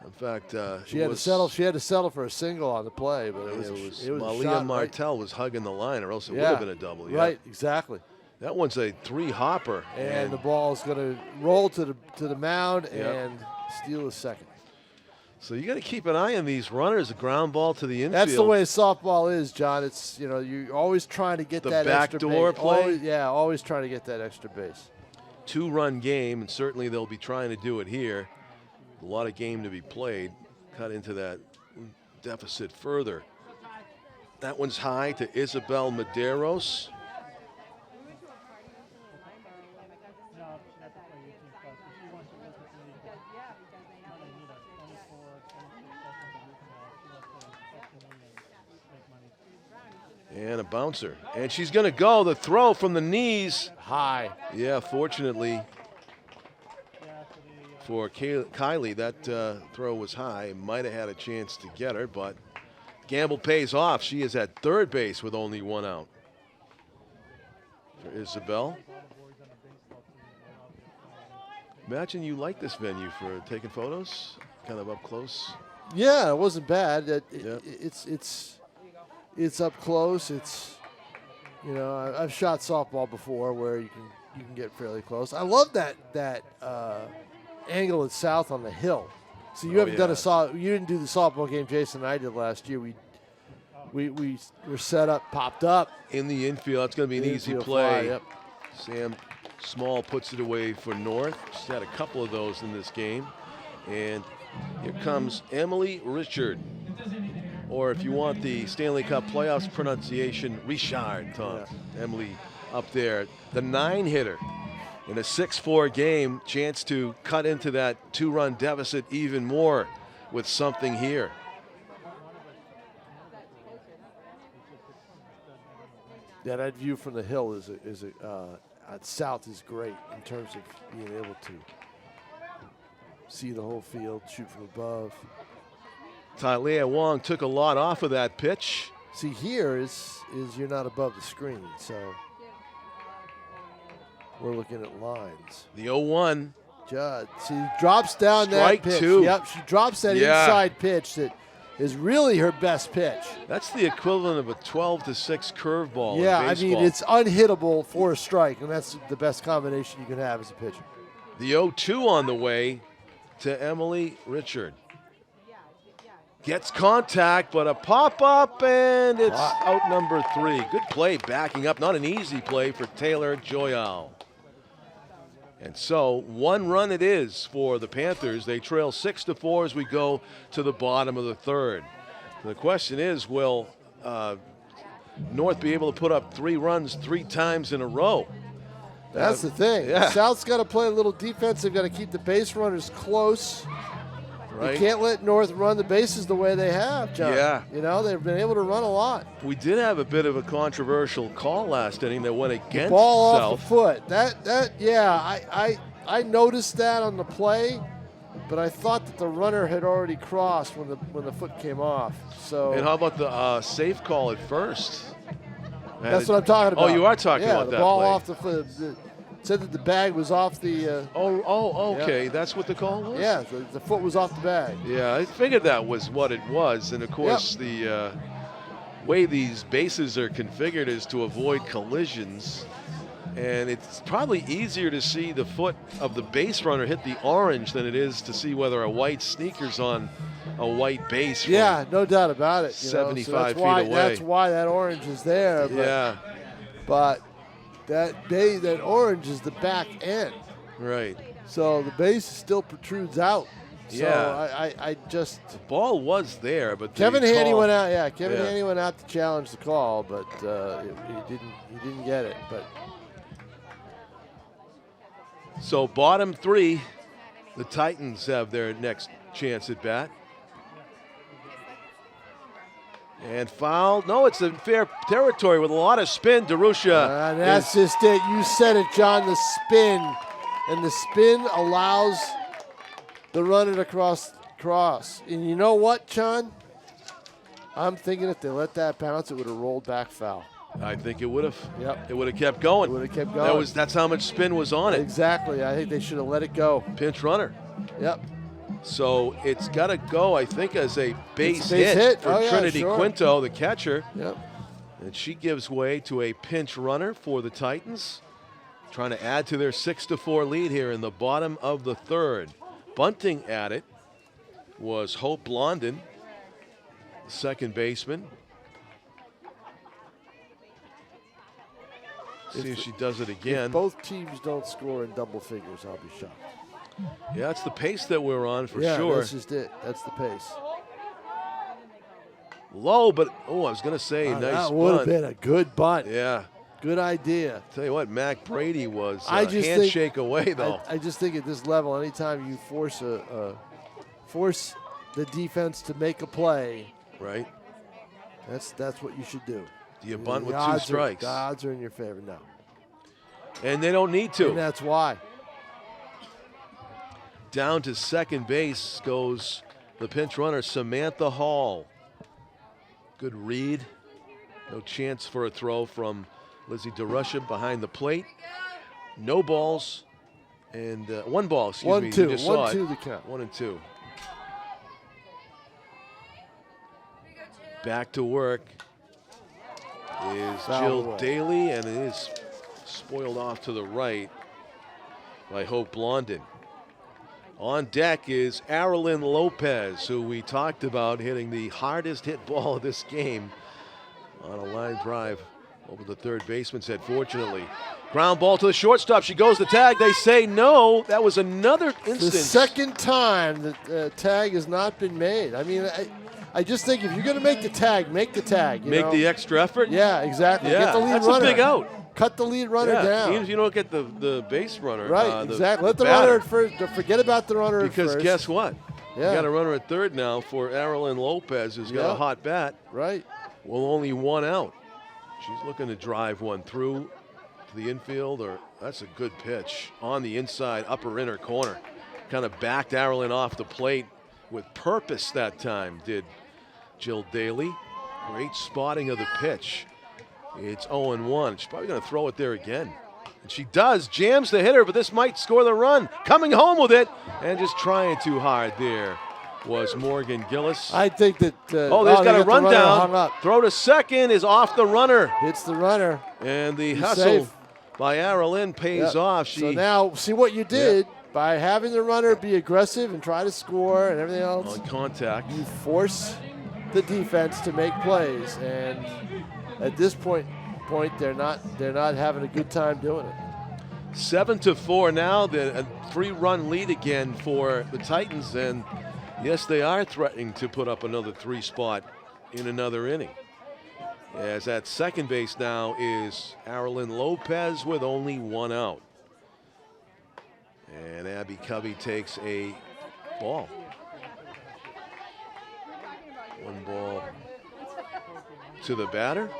In fact, She had to settle. She had to settle for a single on the play, but it was Malia shot, Martel was hugging the line, or else it would Yeah. have been a double. Yeah. Right, exactly. That one's a 3-hopper. And the ball's going to roll to the mound Yep. and steal a second. So you got to keep an eye on these runners. A ground ball to the infield. That's the way softball is, John. It's, you know, you're always trying to get The that extra backdoor base. play? Always trying to get that extra base. 2-run game, and certainly they'll be trying to do it here. A lot of game to be played. Cut into that deficit further. That one's high to Isabel Medeiros. And a bouncer. And she's going to go. The throw from the knees. High. Yeah, fortunately for Kylie, that throw was high. Might have had a chance to get her, but gamble pays off. She is at third base with only 1 out. For Isabel. Imagine you like this venue for taking photos, kind of up close. Yeah, it wasn't bad. Yep. It's up close. It's, you know, I've shot softball before where you can get fairly close. I love that angle at South on the hill. So you haven't done you didn't do the softball game Jason and I did last year. We were set up, popped up in the infield. That's going to be an easy Infield play. fly, yep. Sam Small puts it away for North. She's had a couple of those in this game. And here comes Emily Richard. Or if you want the Stanley Cup playoffs pronunciation, Richard, Tom. Yeah. Emily up there. The 9-hitter in a 6-4 game. Chance to cut into that 2-run deficit even more with something here. Yeah, that view from the hill at South is great in terms of being able to see the whole field, shoot from above. Tylea Wong took a lot off of that pitch. See, here is you're not above the screen, so we're looking at lines. The 0-1 She drops down Strike that pitch. two. Yep, she drops that inside pitch that is really her best pitch. That's the equivalent of a 12-6 curveball. Yeah, in I baseball. mean, it's unhittable for a strike, and that's the best combination you can have as a pitcher. The 0-2 on the way to Emily Richard. Gets contact, but a pop-up, and it's out number 3. Good play backing up. Not an easy play for Taylor Joyal. And so 1 run it is for the Panthers. They trail 6-4 as we go to the bottom of the 3rd. The question is, will North be able to put up 3 runs 3 times in a row? That's the thing. Yeah. South's got to play a little defense. They've got to keep the base runners close. Right. You can't let North run the bases the way they have, John. Yeah. You know, they've been able to run a lot. We did have a bit of a controversial call last inning that went against Ball South. off the foot. I noticed that on the play, but I thought that the runner had already crossed when the foot came off. So And how about the safe call at first? that's what I'm talking about. Oh, you are talking about the that ball play. off the foot. Said that the bag was off the. Okay. That's what the call was? Yeah, the foot was off the bag. Yeah, I figured that was what it was. And, of course, the way these bases are configured is to avoid collisions. And it's probably easier to see the foot of the base runner hit the orange than it is to see whether a white sneaker's on a white base. Yeah, no doubt about it. 75 so that's feet why, away. That's why that orange is there. But, Yeah, But that orange is the back end. right. So the base still protrudes out. So Yeah. I just The ball was there, but Kevin the Haney call- went out. Yeah, Kevin Yeah. Haney went out to challenge the call, but he didn't get it. But So bottom 3, the Titans have their next chance at bat. And foul. No, it's in fair territory with a lot of spin. DeRusha. that's just it. You said it, John. The spin, and the spin allows the runner to cross. And you know what, John? I'm thinking if they let that bounce, it would have rolled back foul. I think it would have. Yep. It would have kept going. It would have kept going. That's how much spin was on it. Exactly. I think they should have let it go. Pinch runner. Yep. So it's got to go, I think, as a base, It's a base hit. for Oh, yeah, Trinity sure. Quinto, the catcher. Yep. And she gives way to a pinch runner for the Titans, trying to add to their 6-4 lead here in the bottom of the 3rd. Bunting at it was Hope Blondin, the second baseman. See if she does it again. If both teams don't score in double figures, I'll be shocked. Yeah, that's the pace that we're on for Yeah, sure. that's just it. That's the pace. Low, but I was going to say nice That would have bunt. been a good bunt. Yeah. Good idea. Tell you what, Mac Brady was I a just handshake away, though. I just think at this level, anytime you force the defense to make a play, Right? that's what you should do. Do you bunt with The 2 odds strikes? The odds are in your favor now. And they don't need to. And that's why. Down to second base goes the pinch runner, Samantha Hall. Good read. No chance for a throw from Lizzie DeRusha behind the plate. No balls. And 1 ball, excuse me. 1-2. You just saw 1-2 it. the count. 1-2. Back to work is Foul Jill away. Daly, and it is spoiled off to the right by Hope Blondin. On deck is Arilyn Lopez, who we talked about hitting the hardest hit ball of this game on a line drive over the third baseman's head, fortunately. Ground ball to the shortstop. She goes to tag. They say no. That was another instance. The second time that tag has not been made. I mean, I just think if you're going to make the tag, make the tag. Make the extra effort? Yeah, exactly. Yeah, Get the lead that's runner. a big out. Cut the lead runner Yeah, down. even if you don't get the base runner. Right, exactly. Let the batter. runner at first. Forget about the runner Because at first. guess what? Yeah. You got a runner at third now for Arilyn Lopez, who's got a Yep. hot bat. Right. Well, only 1 out. She's looking to drive one through to the infield, or that's a good pitch on the inside upper inner corner. Kind of backed Arilyn off the plate with purpose that time, did Jill Daly. Great spotting of the pitch. It's 0-1. She's probably going to throw it there again. And she does, jams the hitter, but this might score the run. Coming home with it, and just trying too hard there was Morgan Gillis. I think that. There's they got a the run runner down. hung up. Throw to second is off the runner. Hits the runner. And the He's hustle safe. by Aralyn pays off. So now, see what you did by having the runner be aggressive and try to score and everything else. On contact. You force the defense to make plays, and at this point they're not having a good time doing it. 7-4 now, a 3-run lead again for the Titans, and yes, they are threatening to put up another 3 spot in another inning. As at second base now is Aralyn Lopez with only 1 out. And Abby Covey takes a ball. 1 ball to the batter.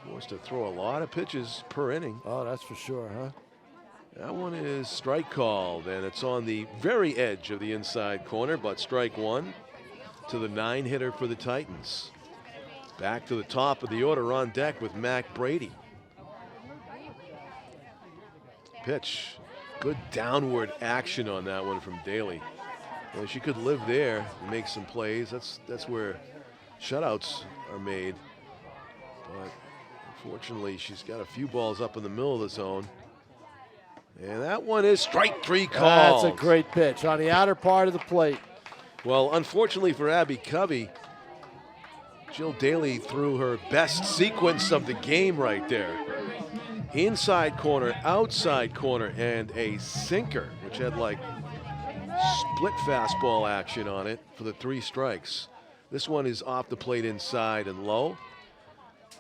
Forced to throw a lot of pitches per inning. Oh, that's for sure, huh? That one is strike called, and it's on the very edge of the inside corner, but strike 1 to the 9-hitter for the Titans. Back to the top of the order on deck with Mac Brady. Pitch. Good downward action on that one from Daly. Well, she could live there and make some plays. That's where shutouts are made. But unfortunately, she's got a few balls up in the middle of the zone. And that one is strike 3 called. That's a great pitch on the outer part of the plate. Well, unfortunately for Abby Covey, Jill Daly threw her best sequence of the game right there. Inside corner, outside corner, and a sinker, which had like split fastball action on it for the 3 strikes. This one is off the plate inside and low.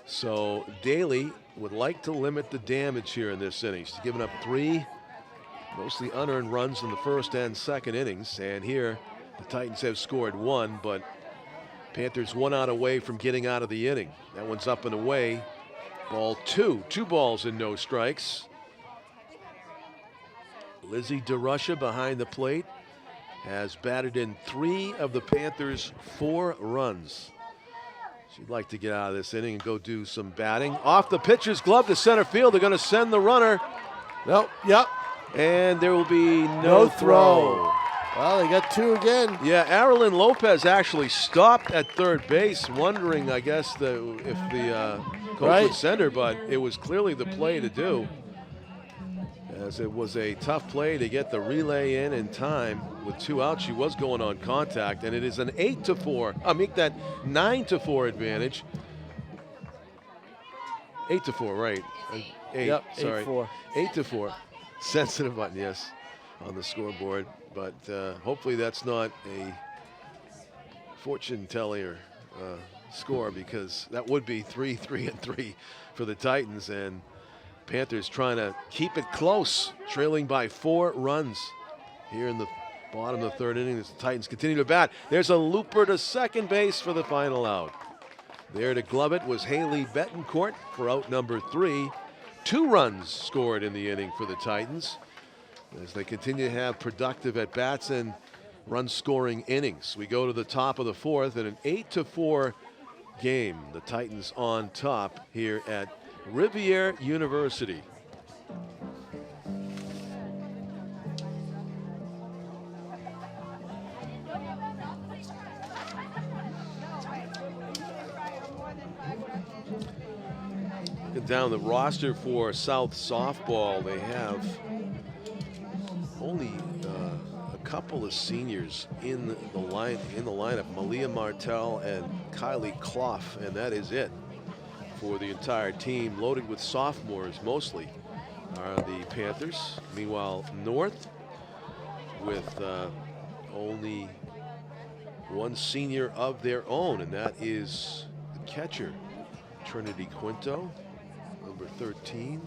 So Daly would like to limit the damage here in this inning. She's given up 3 mostly unearned runs in the first and second innings. And here the Titans have scored 1, but Panthers 1 out away from getting out of the inning. That one's up and away. Ball 2. 2 balls and no strikes. Lizzie DeRusha behind the plate has batted in 3 of the Panthers' 4 runs. She'd like to get out of this inning and go do some batting. Off the pitcher's glove to center field. They're going to send the runner. Nope. Yep. And there will be no throw. Well, they got 2 again. Yeah, Aralyn Lopez actually stopped at third base, wondering, I guess, if the coach would send her, but it was clearly the play to do, as it was a tough play to get the relay in time. With 2 outs, she was going on contact, and it is an 8-4. I make that 9-4 advantage. 8-4, right? 8. Yep, sorry. 8-4. 8-4. Sensitive button, yes, on the scoreboard. But hopefully that's not a fortune teller score, because that would be 3-3 for the Titans, and Panthers trying to keep it close, trailing by 4 runs here in the bottom of the 3rd inning. The Titans continue to bat. There's a looper to second base for the final out. There to glove it was Haley Betancourt for out number 3. 2 runs scored in the inning for the Titans, as they continue to have productive at-bats and run-scoring innings. We go to the top of the 4th in an 8-4 game. The Titans on top here at Rivier University. Down the roster for South Softball, they have only a couple of seniors in the lineup. Malia Martel and Kylie Clough, and that is it for the entire team. Loaded with sophomores mostly are the Panthers. Meanwhile, North with only 1 senior of their own, and that is the catcher, Trinity Quinto, number 13.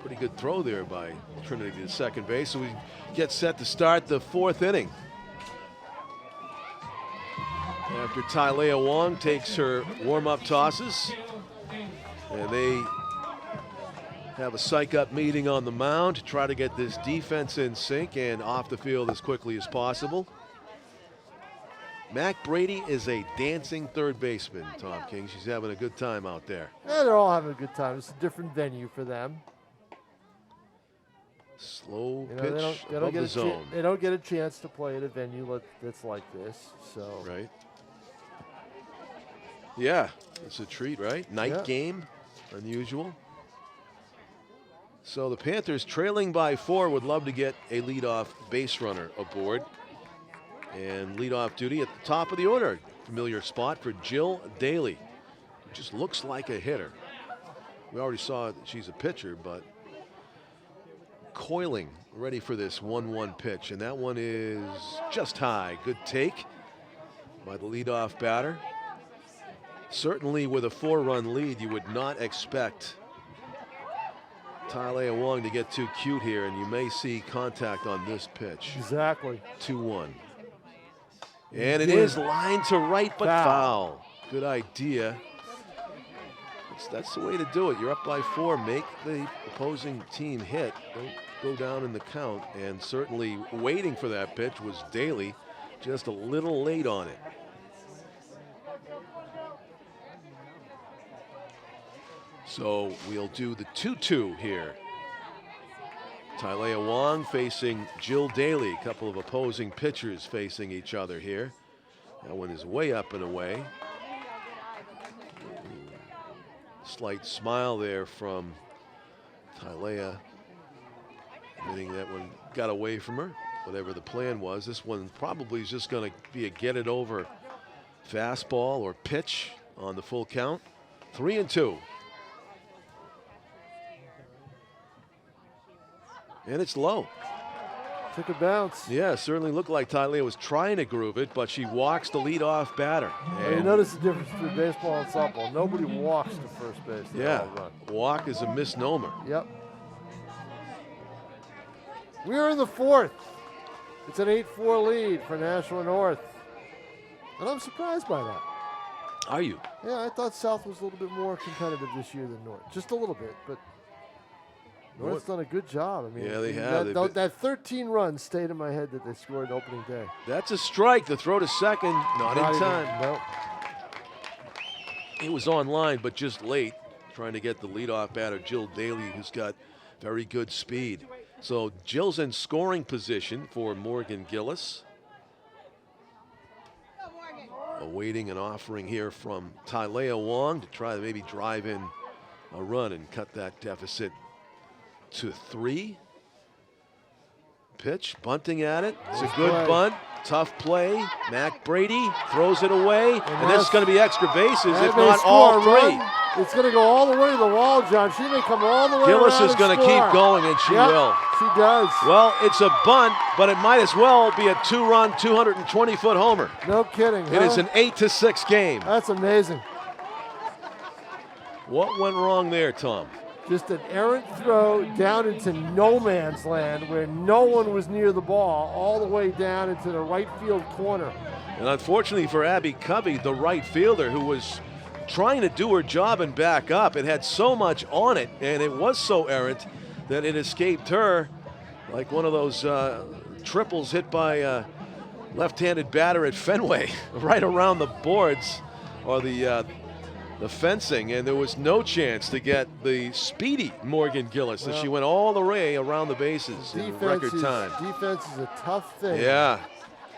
Pretty good throw there by Trinity to second base. So we get set to start the 4th inning. After Tylea Wong takes her warm-up tosses, and they have a psych-up meeting on the mound to try to get this defense in sync and off the field as quickly as possible. Mac Brady is a dancing third baseman, Tom King. She's having a good time out there. Yeah, they're all having a good time. It's a different venue for them. Slow You know, pitch above the zone. They don't get a chance to play at a venue that's like this. So Right. Yeah, it's a treat, right? Night game, unusual. So the Panthers, trailing by 4, would love to get a leadoff base runner aboard. And leadoff duty at the top of the order. Familiar spot for Jill Daly, who just looks like a hitter. We already saw that she's a pitcher, but coiling, ready for this 1-1 pitch. And that one is just high. Good take by the leadoff batter. Certainly with a 4-run lead, you would not expect Tylea Wong to get too cute here, and you may see contact on this pitch. exactly. 2-1. And it is lined to right, but foul. Good idea. That's the way to do it. You're up by 4. Make the opposing team hit. Don't go down in the count. And certainly waiting for that pitch was Daly. Just a little late on it. So we'll do the 2-2 here. Tylea Wong facing Jill Daly. A couple of opposing pitchers facing each other here. That one is way up and away. Slight smile there from Tylea, admitting that one got away from her, whatever the plan was. This one probably is just going to be a get it over fastball or pitch on the full count. 3-2. And it's low. Took a bounce. Yeah, certainly looked like Tylea was trying to groove it, but she walks the leadoff batter. And you notice the difference between baseball and softball. Nobody walks to first base. They all run. Walk is a misnomer. Yep. We're in the 4th. It's an 8-4 lead for Nashua North. And I'm surprised by that. Are you? Yeah, I thought South was a little bit more competitive this year than North. Just a little bit, but North's done a good job. I mean, yeah, they have. That 13 runs stayed in my head that they scored opening day. That's a strike. The throw to second, not in time. No. It was on line, but just late, trying to get the leadoff batter, Jill Daly, who's got very good speed. So Jill's in scoring position for Morgan Gillis. Awaiting an offering here from Tylea Wong to try to maybe drive in a run and cut that deficit to 3. Pitch, bunting at it. It's a good bunt. Tough play. Mac Brady throws it away. And this is going to be extra bases, if not all 3. It's going to go all the way to the wall, John. She may come all the way Gillis around is going to keep going, and she will. She does. Well, it's a bunt, but it might as well be a 2-run, 220-foot homer. No kidding. It is an 8-6 game. That's amazing. What went wrong there, Tom? Just an errant throw down into no man's land where no one was near the ball, all the way down into the right field corner. And unfortunately for Abby Covey, the right fielder, who was trying to do her job and back up, it had so much on it, and it was so errant that it escaped her like one of those triples hit by a left-handed batter at Fenway, right around the boards or the fencing, and there was no chance to get the speedy Morgan Gillis as she went all the way around the bases in record time. Defense is a tough thing. Yeah.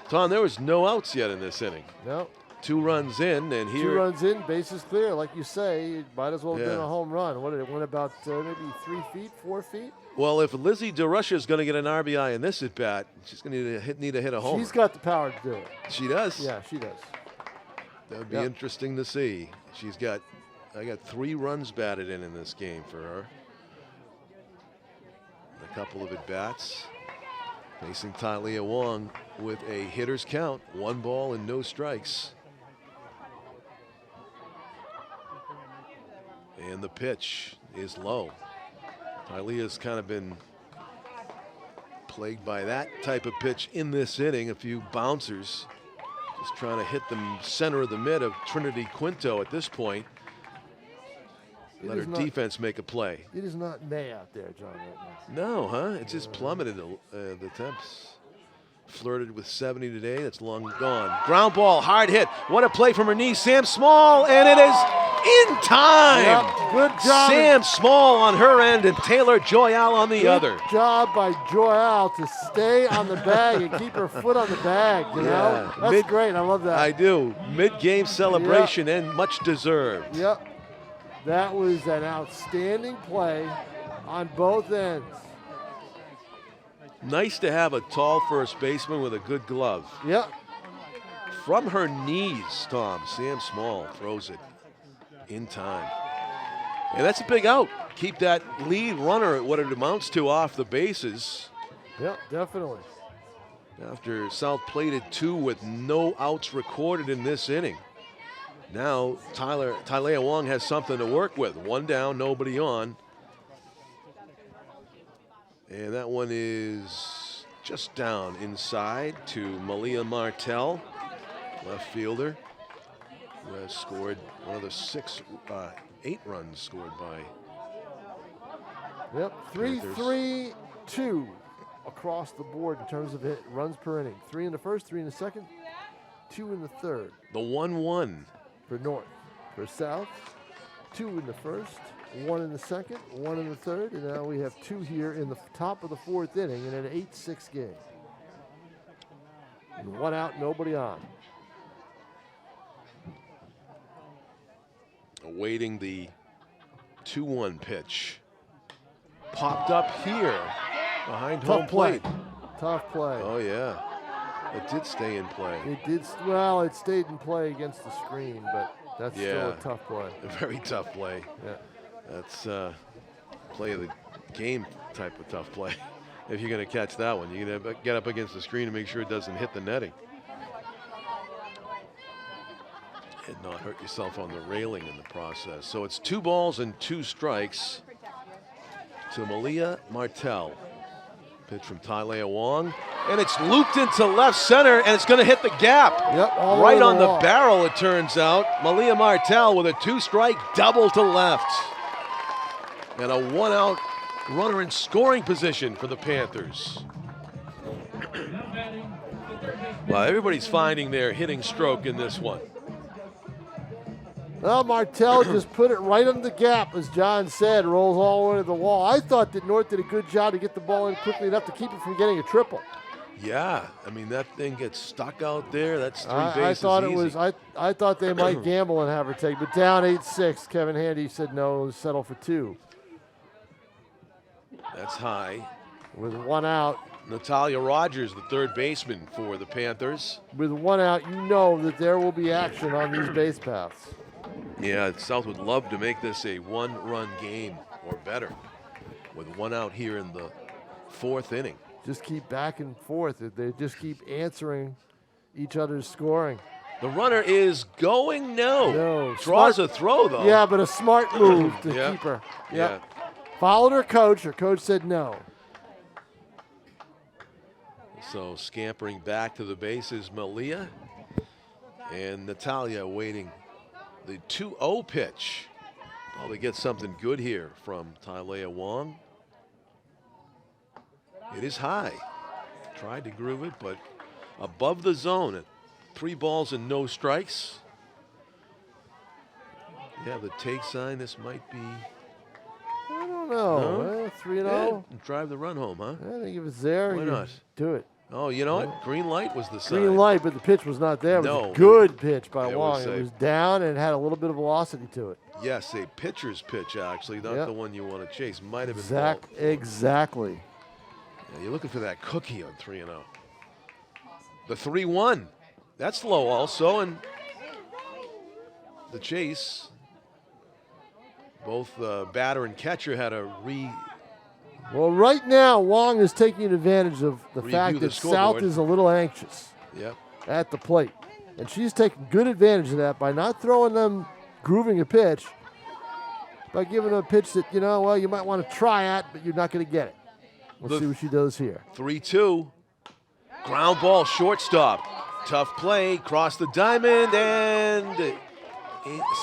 Tom, there was no outs yet in this inning. No. 2 runs in, and here. 2 runs in, bases clear. Like you say, it might as well have been a home run. What did it went about maybe 3 feet, 4 feet? Well, if Lizzie DeRusha is going to get an RBI in this at bat, she's going to need to hit a homer. She's got the power to do it. She does? Yeah, she does. That would be interesting to see. I got 3 runs batted in this game for her. A couple of at-bats. Facing Tylea Wong with a hitter's count. 1 ball and no strikes. And the pitch is low. Tylea's kind of been plagued by that type of pitch in this inning. A few bouncers. Just trying to hit the center of the mid of Trinity Quinto at this point. Let her defense make a play. It is not May out there, John. Right now. No, huh? It just plummeted the temps. flirted with 70 today. That's long gone. Ground ball, hard hit. What a play from her knee. Sam Small, and it is in time. Yep, good job. Sam Small on her end and Taylor Joyal on the other. Good job by Joyal to stay on the bag and keep her foot on the bag, you know? That's great. I love that. I do. Mid-game celebration and much deserved. Yep. That was an outstanding play on both ends. Nice to have a tall first baseman with a good glove. Yep. From her knees, Tom, Sam Small throws it in time. And that's a big out. Keep that lead runner at what it amounts to off the bases. Yep, definitely. After South plated 2 with no outs recorded in this inning. Now Tylea Wong has something to work with. 1 down, nobody on. And that one is just down inside to Malia Martel, left fielder, who has scored one of the 8 runs scored by. Yep, 3-3-2 across the board in terms of runs per inning. 3 in the first, 3 in the second, 2 in the third. The 1-1. For North. For South, 2 in the first, 1 in the second, 1 in the third, and now we have 2 here in the top of the 4th inning in an 8-6 game. And 1 out, nobody on. Awaiting the 2-1 pitch. Popped up here behind home plate. Tough play. Oh, yeah. It did stay in play. It did, well, it stayed in play against the screen, but that's still a tough play. A very tough play. Yeah. That's play of the game type of tough play. If you're going to catch that one, you're going to get up against the screen and make sure it doesn't hit the netting. And not hurt yourself on the railing in the process. So it's 2 balls and 2 strikes to Malia Martel. Pitch from Tylea Wong. And it's looped into left center, and it's going to hit the gap. Yep, right on the barrel, it turns out. Malia Martel with a 2-strike double to left. And a 1-out runner in scoring position for the Panthers. Well, everybody's finding their hitting stroke in this one. Well, Martel just put it right on the gap, as John said, rolls all the way to the wall. I thought that North did a good job to get the ball in quickly enough to keep it from getting a triple. Yeah, I mean, that thing gets stuck out there. That's 3 bases I thought easy. it was. I thought they might gamble and have her take, but down 8-6. Kevin Handy said no, settle for 2. That's high. With 1 out. Natalia Rogers, the third baseman for the Panthers. With 1 out, you know that there will be action on these base paths. Yeah, South would love to make this a 1-run game or better with 1 out here in the 4th inning. Just keep back and forth. They just keep answering each other's scoring. The runner is going No. Draws a throw, though. Yeah, but a smart move to keep her. Yep. Yeah. Followed her coach. Her coach said no. So scampering back to the bases, Malia. And Natalia waiting the 2-0 pitch. Probably get something good here from Tylea Wong. It is high. Tried to groove it, but above the zone at 3 balls and no strikes. Yeah, the take sign. This might be. I don't know. 3-0. Drive the run home, huh? I think if it's there, Why not? Do it. Oh, you know what? Green light was the sign. Green light, but the pitch was not there. It was a good pitch by Wong. It was down and had a little bit of velocity to it. Yes, a pitcher's pitch, actually, not the one you want to chase. Might have been ball. Exactly. Yeah, you're looking for that cookie on 3-0. The 3-1. That's low also, and the chase. Both batter and catcher had a Well, right now, Wong is taking advantage of the fact that South is a little anxious at the plate. And she's taking good advantage of that by not throwing them grooving a pitch, by giving them a pitch that, you might want to try at, but you're not going to get it. Let's see what she does here. 3-2. Ground ball, shortstop. Tough play, cross the diamond, and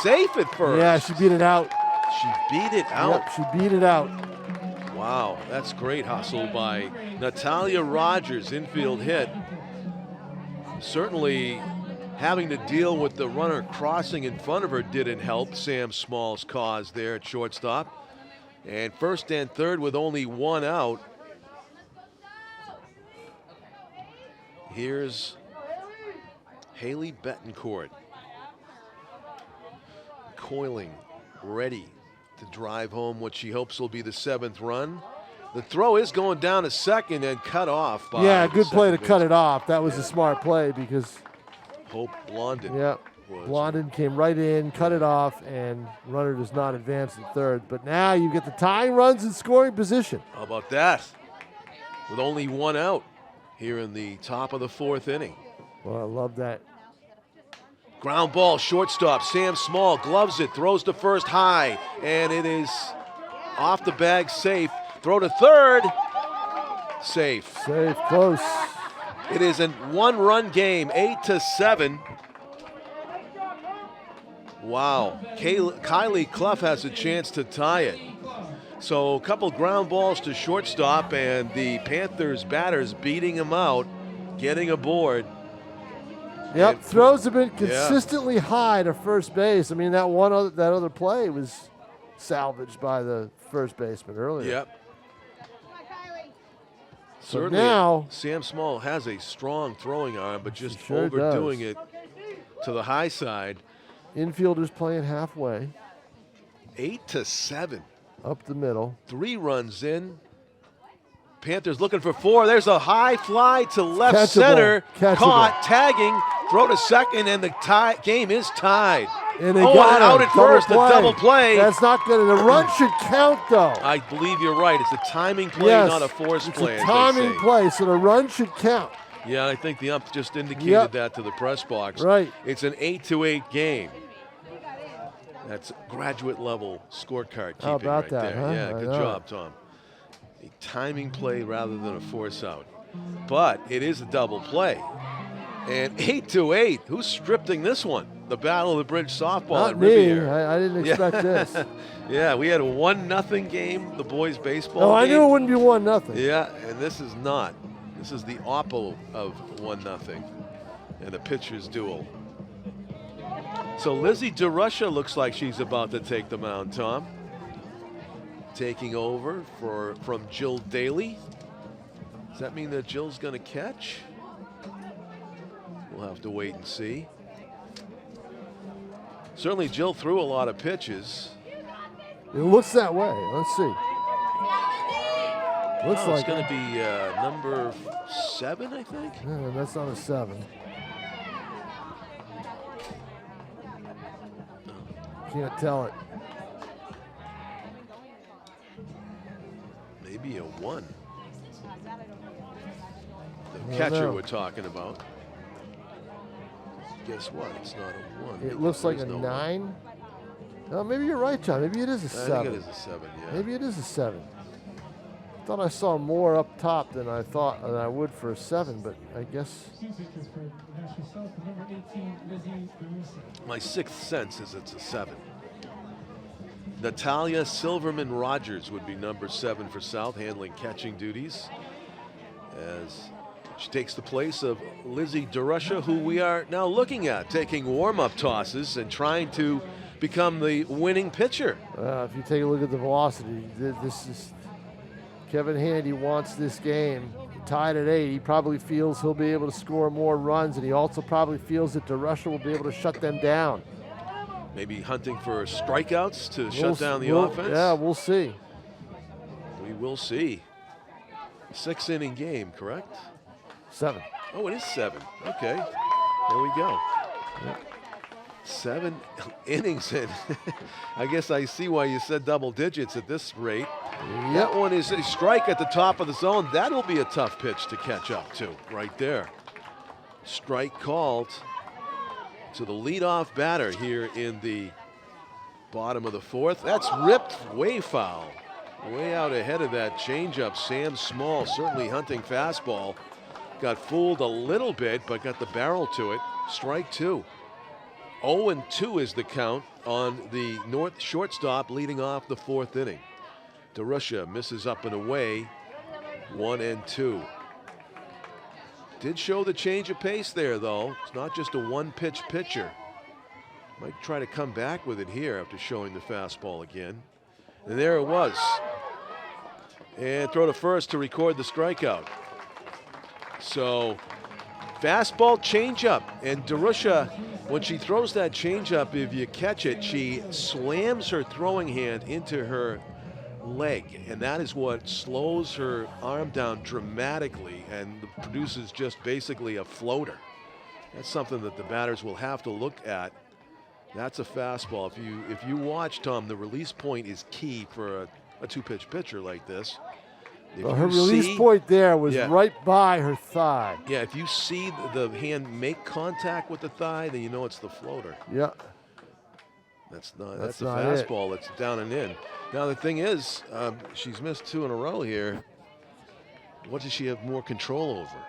safe at first. Yeah, she beat it out. She beat it out. Yep, she beat it out. Wow, that's great hustle by Natalia Rogers, infield hit. Certainly having to deal with the runner crossing in front of her didn't help Sam Small's cause there at shortstop. And first and third with only one out. Here's Haley Betancourt, coiling, ready to drive home what she hopes will be the 7th run. The throw is going down to second and cut off by Yeah, good play to base. cut it off. That was a smart play because Hope Blondin. yeah, was. Blondin came right in, cut it off, and runner does not advance to third. But now you get the tying runs in scoring position. How about that? With only one out here in the top of the 4th inning. Well, I love that. Ground ball, shortstop, Sam Small gloves it, throws to first high, and it is off the bag, safe. Throw to third, safe. Safe, close. It is a one-run game, 8-7. Wow, Kylie Clough has a chance to tie it. So a couple ground balls to shortstop, and the Panthers batters beating him out, getting aboard. Yep, And throws have been consistently high to first base. I mean, that other play was salvaged by the first baseman earlier. Yep. So Certainly, now Sam Small has a strong throwing arm, but just sure overdoing does. it to the high side. Infielders playing halfway, 8-7. up the middle. 3 runs in. Panthers looking for 4. There's a high fly to left Catchable. center. Catchable. Caught, tagging, throw to second, and the game is tied. And they Oh, got and him. out at first, a double play. That's not good. The run should count, though. I believe you're right. It's a timing play, Yes, not a force it's play. a as they timing say. play, so the run should count. Yeah, I think the ump just indicated Yep. that to the press box. Right. It's an 8-8 game. That's graduate level scorecard keeping How about right that, there. huh? Yeah, I good know. job, Tom. A timing play rather than a force out. But it is a double play. And 8-8, who's scripting this one? The Battle of the Bridge softball Not at me. Rivier. I didn't expect this. Yeah, we had a 1-0 game, the boys' baseball Oh, I game. knew it wouldn't be 1-0. Yeah, and this is not. This is the oppo of 1-0 and a pitcher's duel. So Lizzie DeRusha looks like she's about to take the mound, Tom. Taking over from Jill Daly. Does that mean that Jill's going to catch? We'll have to wait and see. Certainly Jill threw a lot of pitches. It looks that way. Let's see. Looks Oh, like it's going to be number 7, I think. Yeah, that's not a 7. Can't tell it. Maybe a 1. The I catcher know. we're talking about. Guess what? It's not a 1. It looks like a There's no 9. No, maybe you're right, John. Maybe it is a one. 7. I think it is a 7, yeah. Maybe it is a 7. I thought I saw more up top than I would for a 7, but I guess. My sixth sense is it's a 7. Natalia Silverman Rogers would be number 7 for South, handling catching duties, as she takes the place of Lizzie DeRusha, who we are now looking at, taking warm-up tosses and trying to become the winning pitcher. If you take a look at the velocity, this is Kevin Handy wants this game tied at 8. He probably feels he'll be able to score more runs, and he also probably feels that DeRusha will be able to shut them down. Maybe hunting for strikeouts to shut down the offense. Yeah, we'll see. We will see. 6-inning game, correct? 7. Oh, it is 7. Okay, there we go. 7 innings in. I guess I see why you said double digits at this rate. That one is a strike at the top of the zone. That'll be a tough pitch to catch up to right there. Strike called to the leadoff batter here in the bottom of the 4th. That's ripped way foul. Way out ahead of that changeup. Sam Small certainly hunting fastball. Got fooled a little bit, but got the barrel to it. Strike 2. 0-2 is the count on the North shortstop leading off the 4th inning. DeRusha misses up and away. 1-2. Did show the change of pace there, though. It's not just a one-pitch pitcher. Might try to come back with it here after showing the fastball again. And there it was. And throw to first to record the strikeout. So, fastball changeup. And DeRusha, when she throws that changeup, if you catch it, she slams her throwing hand into her leg, and that is what slows her arm down dramatically and produces just basically a floater. That's something that the batters will have to look at. That's a fastball. If you watch, Tom, the release point is key for a two-pitch pitcher like this. Well, her release point there was right by her thigh. Yeah, if you see the hand make contact with the thigh, then you know it's the floater. Yeah. That's a fastball. It's down and in. Now the thing is, she's missed 2 in a row here. What does she have more control over?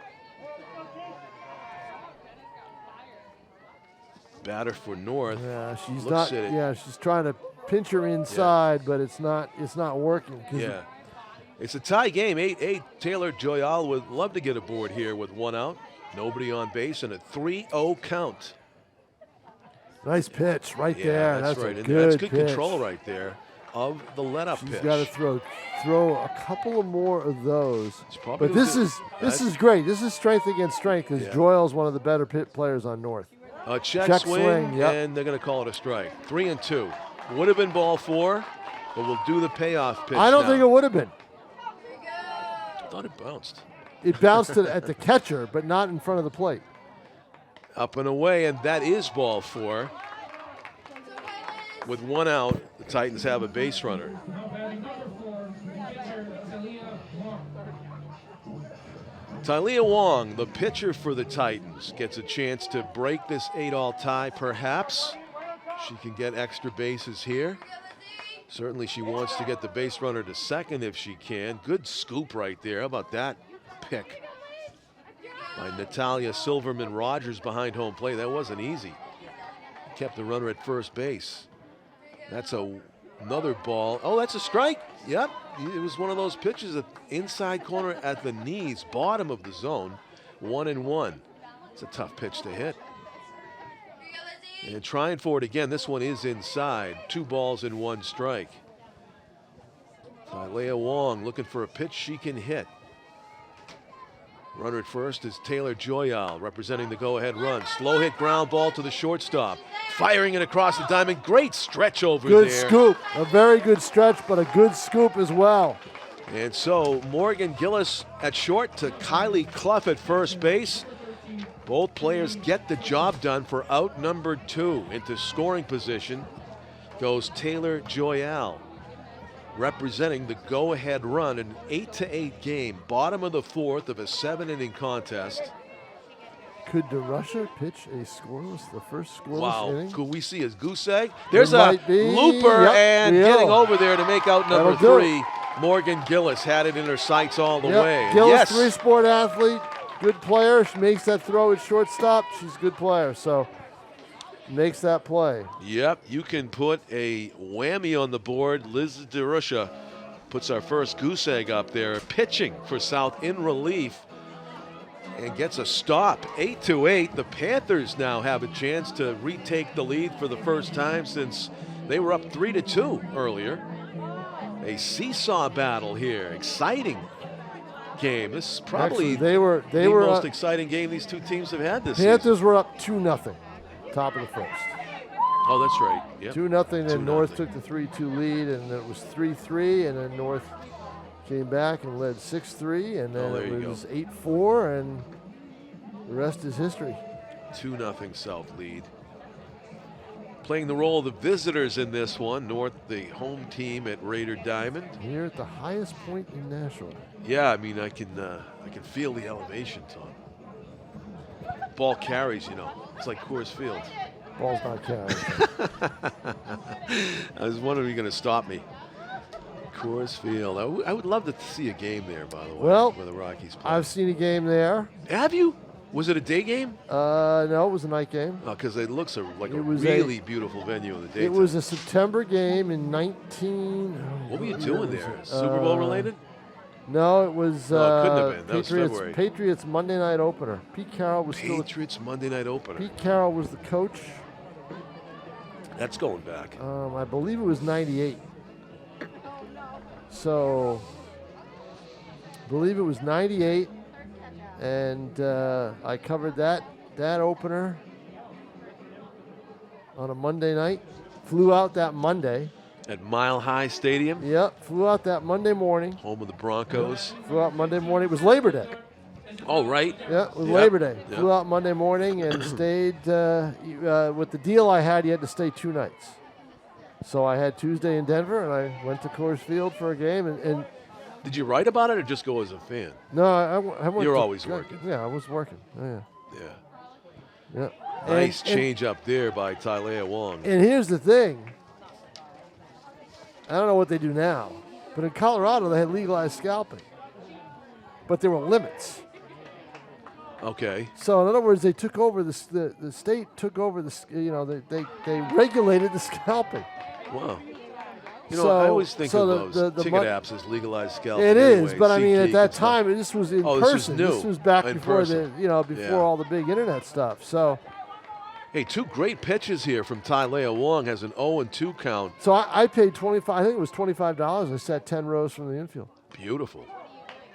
Batter for North. Yeah, she's not. Yeah, she's trying to pinch her inside, but it's not working. Yeah, it's a tie game. 8-8. Taylor Joyal would love to get aboard here with 1 out, nobody on base, and a 3-0 count. Nice pitch right there. That's right. A And good that's good pitch. Control right there of the let-up pitch. She's got to throw a couple of more of those. But this is great. This is strength against strength because Joyal's one of the better players on North. Check swing, and they're going to call it a strike. 3-2. Would have been ball 4, but we'll do the payoff pitch. I don't think it would have been. I thought it bounced. It bounced at the catcher, but not in front of the plate. Up and away, and that is ball 4. With 1 out, the Titans have a base runner. Tylea Wong, the pitcher for the Titans, gets a chance to break this 8-all tie, perhaps. She can get extra bases here. Certainly she wants to get the base runner to second if she can. Good scoop right there. How about that pick by Natalia Silverman Rogers behind home plate? That wasn't easy. Kept the runner at first base. That's another ball. Oh, that's a strike. Yep. It was one of those pitches at inside corner at the knees, bottom of the zone. 1-1. It's a tough pitch to hit. And trying for it again. This one is inside. 2 balls and 1 strike. Tylea Wong looking for a pitch she can hit. Runner at first is Taylor Joyal, representing the go-ahead run. Slow hit ground ball to the shortstop. Firing it across the diamond. Great stretch over there. Good scoop. A very good stretch, but a good scoop as well. And so Morgan Gillis at short to Kylie Clough at first base. Both players get the job done for out number 2. Into scoring position goes Taylor Joyal, representing the go-ahead run in an 8-8 game. Bottom of the 4th of a 7-inning contest. Could DeRusha pitch a scoreless, the first scoreless inning? Could we see a goose egg? There's a looper and getting over there to make out number 3. Morgan Gillis had it in her sights all the way. Gillis, 3-sport athlete, good player. She makes that throw at shortstop. She's a good player, so makes that play. Yep, you can put a whammy on the board. Liz DeRusha puts our first goose egg up there, pitching for South in relief, and gets a stop. 8-8. The Panthers now have a chance to retake the lead for the first time since they were up 3-2 earlier. A seesaw battle here. Exciting game. This is probably the most exciting game these two teams have had this season. Panthers were up 2-0, top of the first. Oh, that's right. Yep. 2-0, then North took the 3-2 lead, and it was 3-3, and then North came back and led 6-3, and then it was 8-4, and the rest is history. 2-0 South lead. Playing the role of the visitors in this one, North, the home team at Raider Diamond. Here at the highest point in Nashua. Yeah, I mean, I can feel the elevation, Tom. Ball carries, you know. It's like Coors Field. Ball's not carrying. I was wondering if you're going to stop me. Coors Field. I would love to see a game there, by the way, well, where the Rockies play. I've seen a game there. Have you? Was it a day game? No, it was a night game. Because it looks like a was really beautiful venue in the daytime. It was a September game in 19. What were you doing there? Super Bowl related? No, it was No, it couldn't have been. That was Patriots. February. Patriots Monday night opener. Pete Carroll was Patriots Monday night opener. Pete Carroll was the coach. That's going back. I believe it was 98. So, I believe it was 98, and I covered that opener on a Monday night. Flew out that Monday. At Mile High Stadium? Yep, flew out that Monday morning. Home of the Broncos. Flew out Monday morning. It was Labor Day. Oh, right. Yeah, it was Labor Day. Yep. Flew out Monday morning and stayed. With the deal I had, you had to stay 2 nights. So I had Tuesday in Denver, and I went to Coors Field for a game. And did you write about it or just go as a fan? no, I went. You're always working. Yeah, I was working. Oh, Yeah. yeah. Nice change up there by Tylea Wong. And here's the thing. I don't know what they do now, but in Colorado they had legalized scalping, but there were limits. Okay. So in other words, they took over the state took over they regulated the scalping. Wow. So- I always think so of those the ticket mon- apps as legalized scalping. It is, anyway, but I mean, at SeatGeek that and stuff. time, this was in Oh, this was person. new. This was back In before person. before Yeah. all the big internet stuff. So, Hey, 2 great pitches here from Tylea Wong. Has an 0-2 count. so I paid $25. I think it was $25. I sat 10 rows from the infield. Beautiful.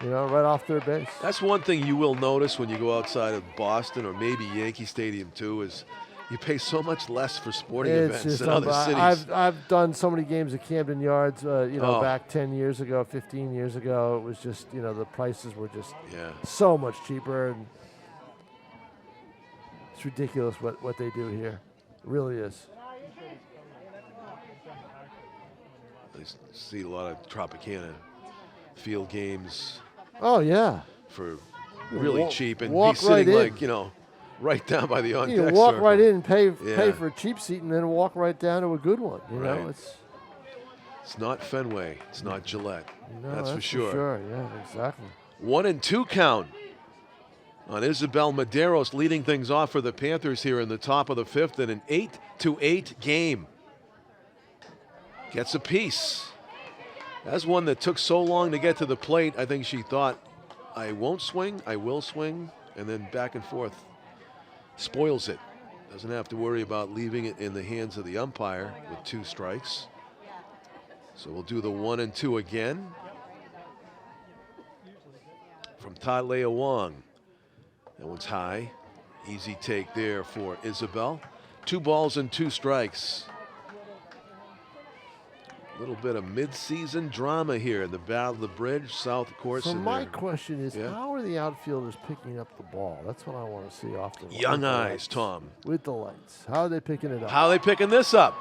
Right off third base. That's one thing you will notice when you go outside of Boston or maybe Yankee Stadium too, is you pay so much less for sporting It's events just in other cities. I've done so many games at Camden Yards. Oh. Back 10 years ago, 15 years ago, it was just the prices were just Yeah. so much cheaper, and it's ridiculous what they do here. It really is. I see a lot of Tropicana field games Oh yeah. for really cheap and be walk sitting right in. right down by the on You deck can walk circle. right in and pay Yeah. for a cheap seat, and then walk right down to a good one. Right. It's not Fenway. It's not Gillette. no, that's for sure. Yeah, exactly. 1-2 count on Isabel Medeiros, leading things off for the Panthers here in the top of the 5th in an 8-8 game. Gets a piece. That's one that took so long to get to the plate. I think she thought, I won't swing, I will swing, and then back and forth. Spoils it. Doesn't have to worry about leaving it in the hands of the umpire with 2 strikes. So we'll do the 1-2 again. From Tylea Wong. That one's high. Easy take there for Isabel. 2 balls and 2 strikes. A little bit of mid-season drama here in the Battle of the Bridge, South, of course. So and my their question is, Yeah. how are the outfielders picking up the ball? That's what I want to see off the young with the eyes, lights. Tom. With the lights, how are they picking it up? How are they picking this up?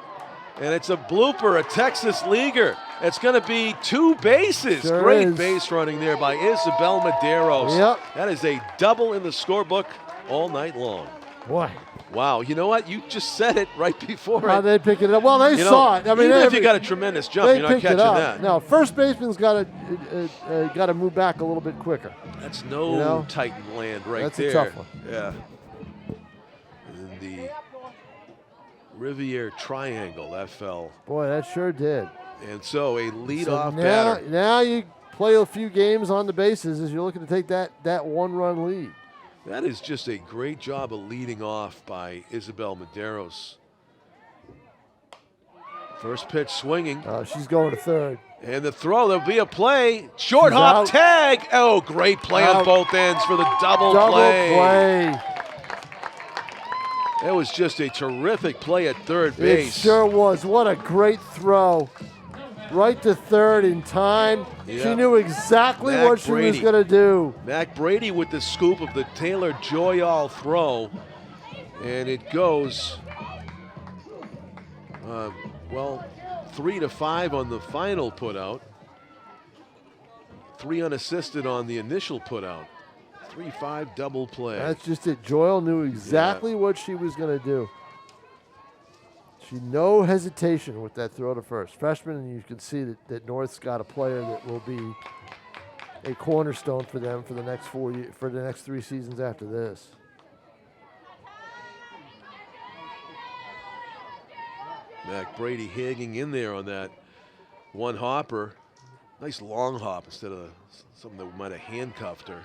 And it's a blooper, a Texas leaguer. It's going to be 2 bases. Sure Great is. base running there by Isabel Medeiros. Yep. That is a double in the scorebook all night long. Boy, Wow, you know what? You just said it right before how it. they picking it up? Well, they You saw know, it. I mean, even if you got a tremendous jump, they you're not picked catching it up. that. No, first baseman's got to move back a little bit quicker. That's no You know? Titan land right That's a there. tough one. Yeah. And the Rivier triangle, that fell. Boy, that sure did. And so a leadoff now, batter. now you play a few games on the bases as you're looking to take that 1-run lead. That is just a great job of leading off by Isabel Medeiros. First pitch swinging. She's going to third. And the throw, there'll be a play. Short She's hop out. tag. Oh, great play on Out. both ends for the double play. That was just a terrific play at third It base. sure was. What a great throw. Right to third in time. Yeah. She knew exactly Mac what she was Brady. going to do. Mac Brady with the scoop of the Taylor Joyal throw. And it goes, 3-5 on the final putout. 3 unassisted on the initial putout. 3-5 double play. That's just it. Joyle knew exactly what she was going to do. She no hesitation with that throw to first. Freshman, and you can see that North's got a player that will be a cornerstone for them for the next 4 years, for the next 3 seasons after this. Mac Brady hanging in there on that one hopper. Nice long hop instead of something that might have handcuffed her.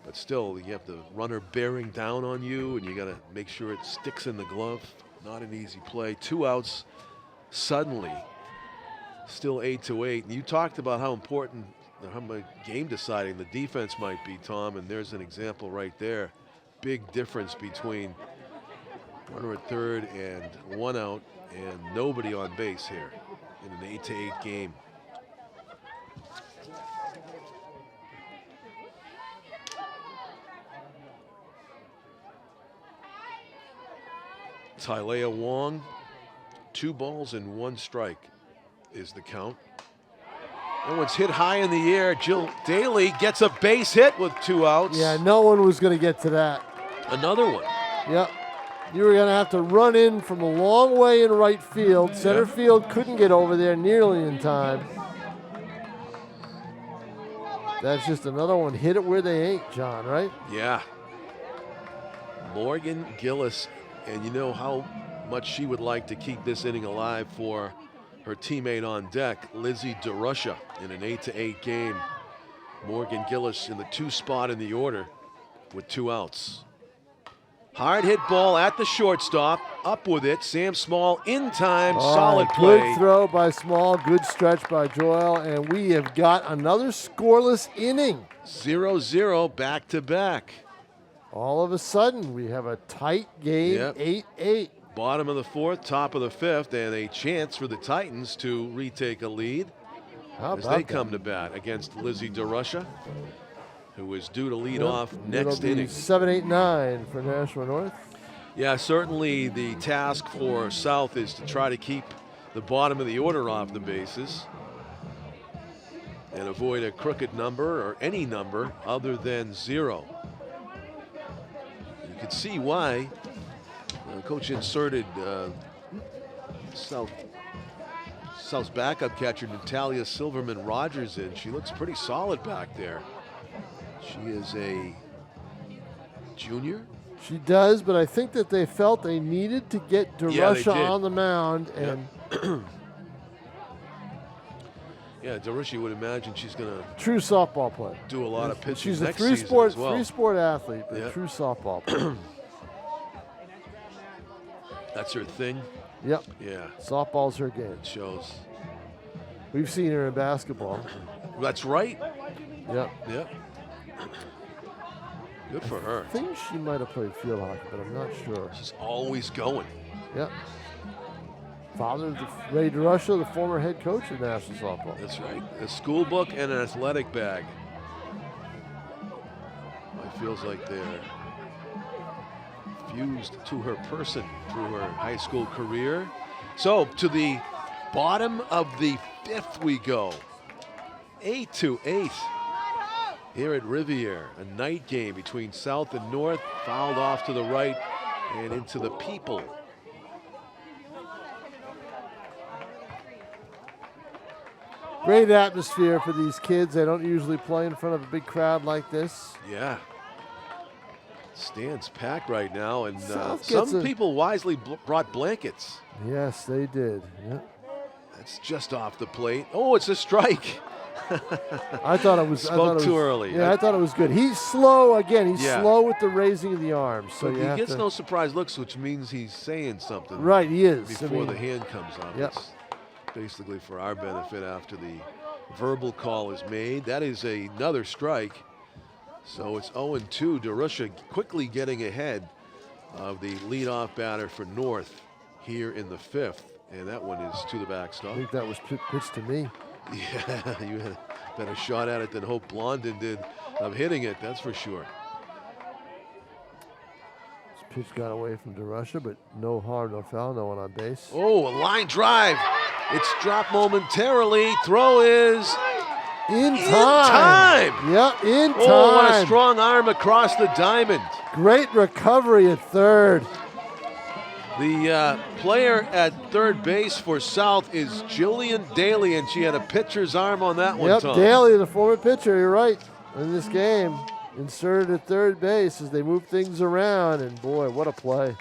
But still, you have the runner bearing down on you, and you got to make sure it sticks in the glove. Not an easy play. 2 outs suddenly. Still 8-8. And you talked about how important, how much game deciding the defense might be, Tom, and there's an example right there. Big difference between runner at third and 1 out and nobody on base here in an 8-8 game. Tylea Wong, 2 balls and 1 strike is the count. That one's hit high in the air. Jill Daly gets a base hit with 2 outs. Yeah, no one was going to get to that. Another one. Yep. You were going to have to run in from a long way in right field. Center field couldn't get over there nearly in time. That's just another one. Hit it where they ain't, John, right? Yeah. Morgan Gillis, and you know how much she would like to keep this inning alive for her teammate on deck, Lizzie DeRusha, in an 8-8 game. Morgan Gillis in the 2 spot in the order with 2 outs. Hard hit ball at the shortstop, up with it. Sam Small in time, solid play. Good throw by Small, good stretch by Joel, and we have got another scoreless inning. 0-0 back to back. All of a sudden, we have a tight game, 8-8. Bottom of the 4th, top of the 5th, and a chance for the Titans to retake a lead as they come to bat against Lizzie DeRusha, who is due to lead off next inning. 7-8-9 for Nashua North. Yeah, certainly the task for South is to try to keep the bottom of the order off the bases and avoid a crooked number or any number other than 0. You can see why Coach inserted South's backup catcher Natalia Silverman Rogers in. She looks pretty solid back there. She is a junior. She does, but I think that they felt they needed to get DeRusha on the mound. And yeah, DeRusha would imagine she's going to true softball player. Do a lot of pitching. She's a next season as well. three-sport athlete, but true softball player. That's her thing? Yep. Yeah. Softball's her game. It shows. We've seen her in basketball. That's right. Yep. Yep. Good for her. I think she might have played field hockey, but I'm not sure. She's always going. Yep. Father of Ray DeRusha, the former head coach of National Softball. That's right. A school book and an athletic bag. It feels like they're fused to her person through her high school career. So to the bottom of the 5th we go. 8-8 here at Rivier. A night game between South and North. Fouled off to the right and into the people. Great atmosphere for these kids. They don't usually play in front of a big crowd like this. Yeah. Stands packed right now, and some people wisely brought blankets. Yes, they did. Yep. That's just off the plate. Oh, it's a strike. I thought it was too early. Yeah, I thought it was good. He's slow again. He's slow with the raising of the arms. So he gets no surprise looks, which means he's saying something. Right, he is. Before the hand comes up. Yep. It's basically for our benefit after the verbal call is made. That is another strike. So it's 0-2. DeRusha quickly getting ahead of the leadoff batter for North here in the 5th. And that one is to the backstop. I think that was pitched to me. Yeah, you had a better shot at it than Hope Blondin did of hitting it, that's for sure. This pitch got away from DeRusha, but no harm, no foul, no one on base. Oh, a line drive. It's dropped momentarily. Throw is in time. Yep, in time. Oh, what a strong arm across the diamond. Great recovery at third. The player at third base for South is Jillian Daly, and she had a pitcher's arm on that one, Tom. Daly, the former pitcher, you're right, in this game. Inserted at third base as they move things around, and boy, what a play.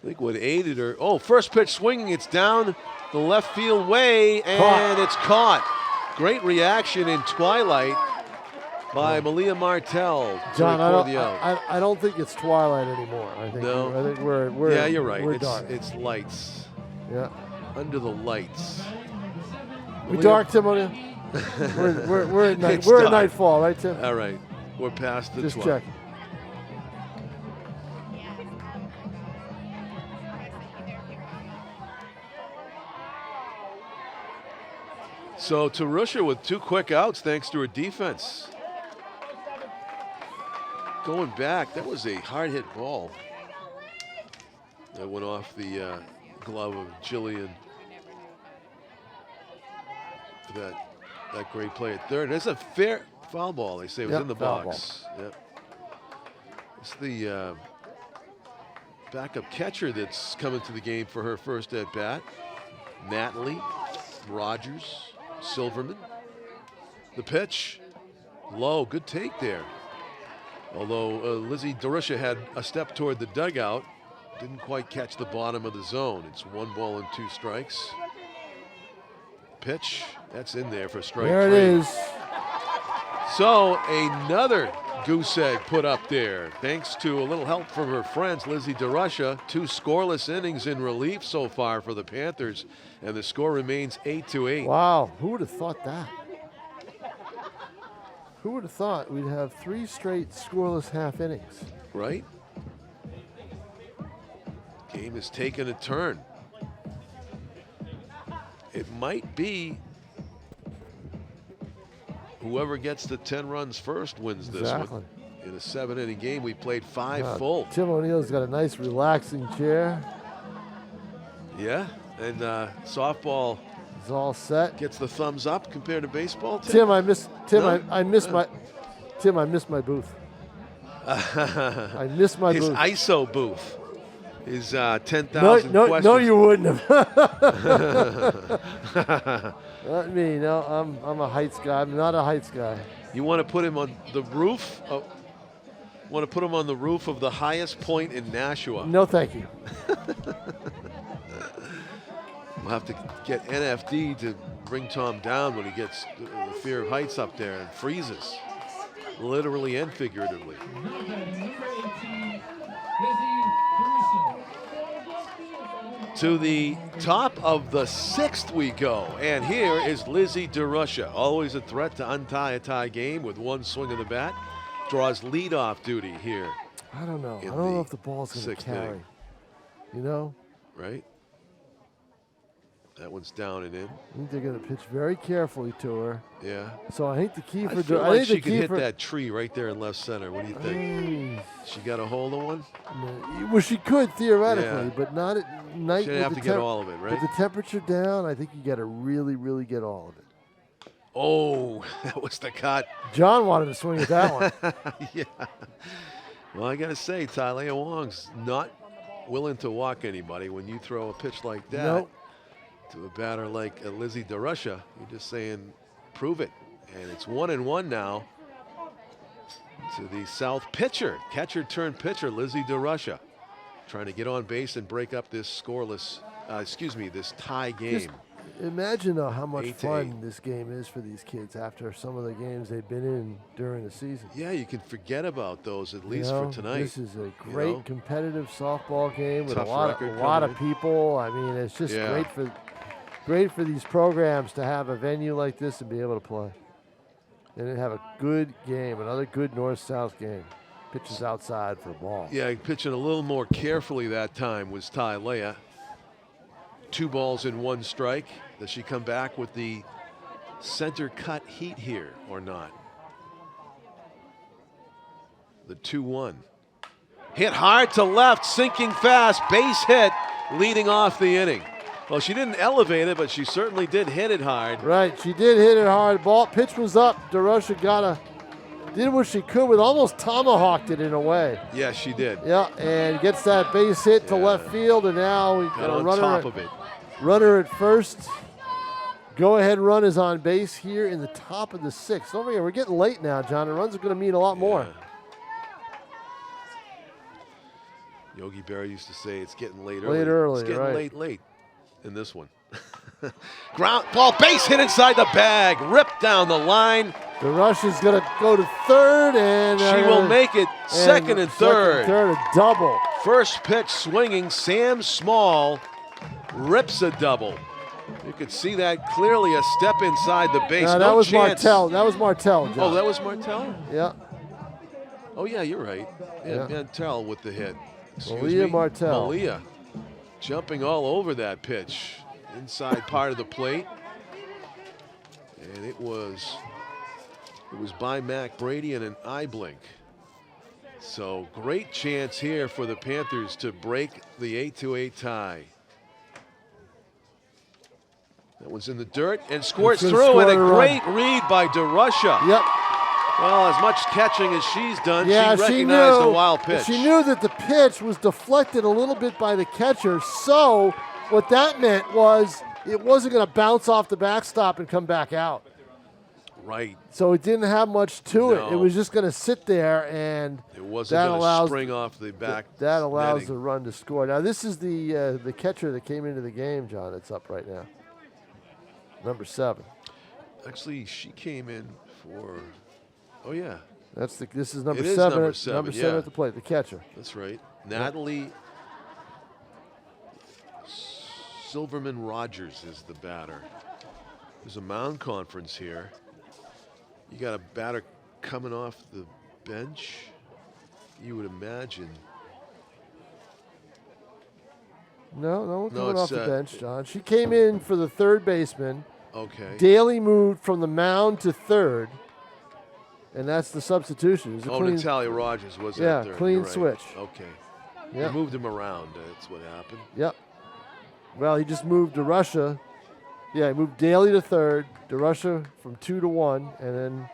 I think what aided her. Oh, first pitch swinging. It's down the left field way, and it's caught. Great reaction in twilight by Malia Martell. John, I I don't think it's twilight anymore. I think we're yeah, you're right. We're dark. It's lights. Yeah. Under the lights. We dark, Tim. We're at night. It's We're dark. at nightfall, right, Tim? All right. We're past the Just 12. check. So Tarusha with 2 quick outs thanks to her defense. Going back, that was a hard hit ball. That went off the glove of Jillian. For that great play at third. It's a fair foul ball, they say. It was in the box. Yep. It's the backup catcher that's coming to the game for her first at bat. Natalie Rogers. Silverman. The pitch. Low. Good take there. Although Lizzie Darusha had a step toward the dugout. Didn't quite catch the bottom of the zone. It's 1 ball and 2 strikes. Pitch. That's in there for strike 3. There it is. So another goose egg put up there. Thanks to a little help from her friends, Lizzie Darusha. 2 scoreless innings in relief so far for the Panthers. And the score remains 8-8. Wow, who would have thought that? Who would have thought we'd have 3 straight scoreless half innings? Right? Game has taken a turn. It might be whoever gets the 10 runs first wins this one. In a 7-inning game, we played 5 full. Tim O'Neill's got a nice relaxing chair. Yeah, and softball is all set. Gets the thumbs up compared to baseball. Tim, I missed my booth. I missed my his booth. ISO booth. His 10,000 questions. No, you wouldn't have. Not me. No, I'm a heights guy. I'm not a heights guy. You want to put him on the roof? Want to put him on the roof of the highest point in Nashua? No, thank you. We'll have to get NFD to bring Tom down when he gets the fear of heights up there and freezes, literally and figuratively. To the top of the 6th we go, and here is Lizzie Darusha, always a threat to untie a tie game with 1 swing of the bat. Draws leadoff duty here. I don't know. I don't know if the ball's going to carry. Inning. You know? Right? That one's down and in. I think they're going to pitch very carefully to her. Yeah. So I think the key for... I feel like she could hit that tree right there in left center. What do you think? She got a hold of one? No, well, she could theoretically, but not at night. She'd have to get all of it, right? With the temperature down, I think you got to really, really get all of it. Oh, that was the cut. John wanted to swing at that one. Yeah. Well, I got to say, Tylea Wong's not willing to walk anybody when you throw a pitch like that. Nope. To a batter like Lizzie Darusha, you're just saying, prove it. And it's 1-1 now to the South pitcher, catcher turned pitcher, Lizzie Darusha, trying to get on base and break up this scoreless, this tie game. Just imagine how much 8-8. fun this game is for these kids after some of the games they've been in during the season. Yeah, you can forget about those at least for tonight. This is a great competitive softball game with a Tough lot of people. I mean, it's just great for these programs to have a venue like this and be able to play. And then have a good game, another good north-south game. Pitches outside for a ball. Yeah, pitching a little more carefully that time was Tylea. 2 balls and 1 strike. Does she come back with the center cut heat here or not? The 2-1. Hit hard to left, sinking fast, base hit, leading off the inning. Well, she didn't elevate it, but she certainly did hit it hard. Right, she did hit it hard. Ball pitch was up. Darusha did what she could with, almost tomahawked it in a way. Yeah, she did. Yeah, and gets that base hit to left field, and now we got a runner at first. Go-ahead run is on base here in the top of the 6th. Don't forget, we're getting late now, John. The runs are going to mean a lot more. Yogi Berra used to say it's getting late Late early. early, It's getting right. late in this one. Ground ball, base hit inside the bag, ripped down the line. DeRush is going to go to third, and She will make it second and third. Third, a double. First pitch swinging, Sam Small rips a double. You could see that clearly, a step inside the base. No, that No was chance. Martell. That was Martell, John. Oh, that was Martell? Yeah. Oh, yeah, you're right. Yeah, Yeah. Martell with the hit. Excuse Malia me. Martell. Malia jumping all over that pitch. Inside part of the plate. And it was by Mac Brady and an eye blink. So great chance here for the Panthers to break the 8-8 tie. That one's in the dirt and scores It's gonna through, and a score a great read by DeRusha. Yep. Well, as much catching as she's done, Yeah, she she recognized knew. the wild pitch. She knew that the pitch was deflected a little bit by the catcher. So what that meant was it wasn't going to bounce off the backstop and come back out. Right. So it didn't have much to it. It No. was just going to sit there, and It wasn't that going to allows spring off the back. that allows netting. the run to score. Now this is the catcher that came into the game, John. That's up right now. Number 7. Actually, she came in for. Oh yeah, This is number It is 7. number 7, Number 7 yeah. at the plate. The catcher. that's right. Natalie Silverman Rogers is the batter. There's a mound conference here. You got a batter coming off the bench. You would imagine. No one No, coming off it's, the bench, John. She came in for the third baseman. Okay. Daly moved from the mound to third, and that's the substitution. It was a clean, Natalia Rogers was Yeah, at third. clean You're right. switch. Okay. Yeah. They moved him around. That's what happened. Yep. Well, he just moved DeRusha. Yeah, he moved Daly to third, DeRusha from 2 to 1, and then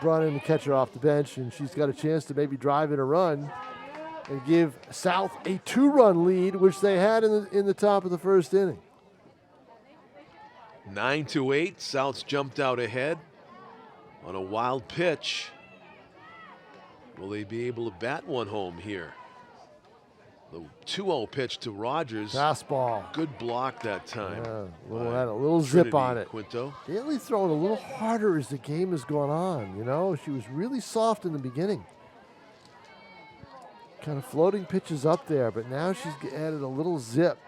brought in the catcher off the bench, and she's got a chance to maybe drive in a run and give South a 2-run lead, which they had in the top of the first inning. 9-8. South's jumped out ahead on a wild pitch. Will they be able to bat one home here? The 2-0 pitch to Rogers. Fastball. Good block that time. Yeah, had a little zip Trinity on it. Quinto. Daly's throwing a little harder as the game has gone on. You know, she was really soft in the beginning. Kind of floating pitches up there, but now she's added a little zip.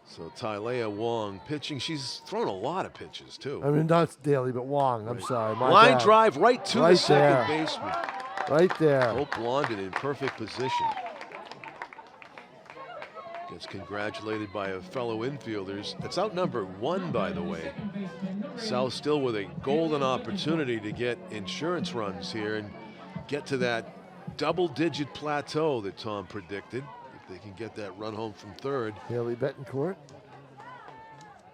So Tylea Wong pitching. She's thrown a lot of pitches too. I mean, not Daly, but Wong. I'm sorry. My Line bad. drive right to the Right second there. baseman. Right there. Hope Blondin in perfect position. Gets congratulated by a fellow infielders. It's out number 1, by the way. South still with a golden opportunity to get insurance runs here and get to that double-digit plateau that Tom predicted. If they can get that run home from third. Haley Betancourt.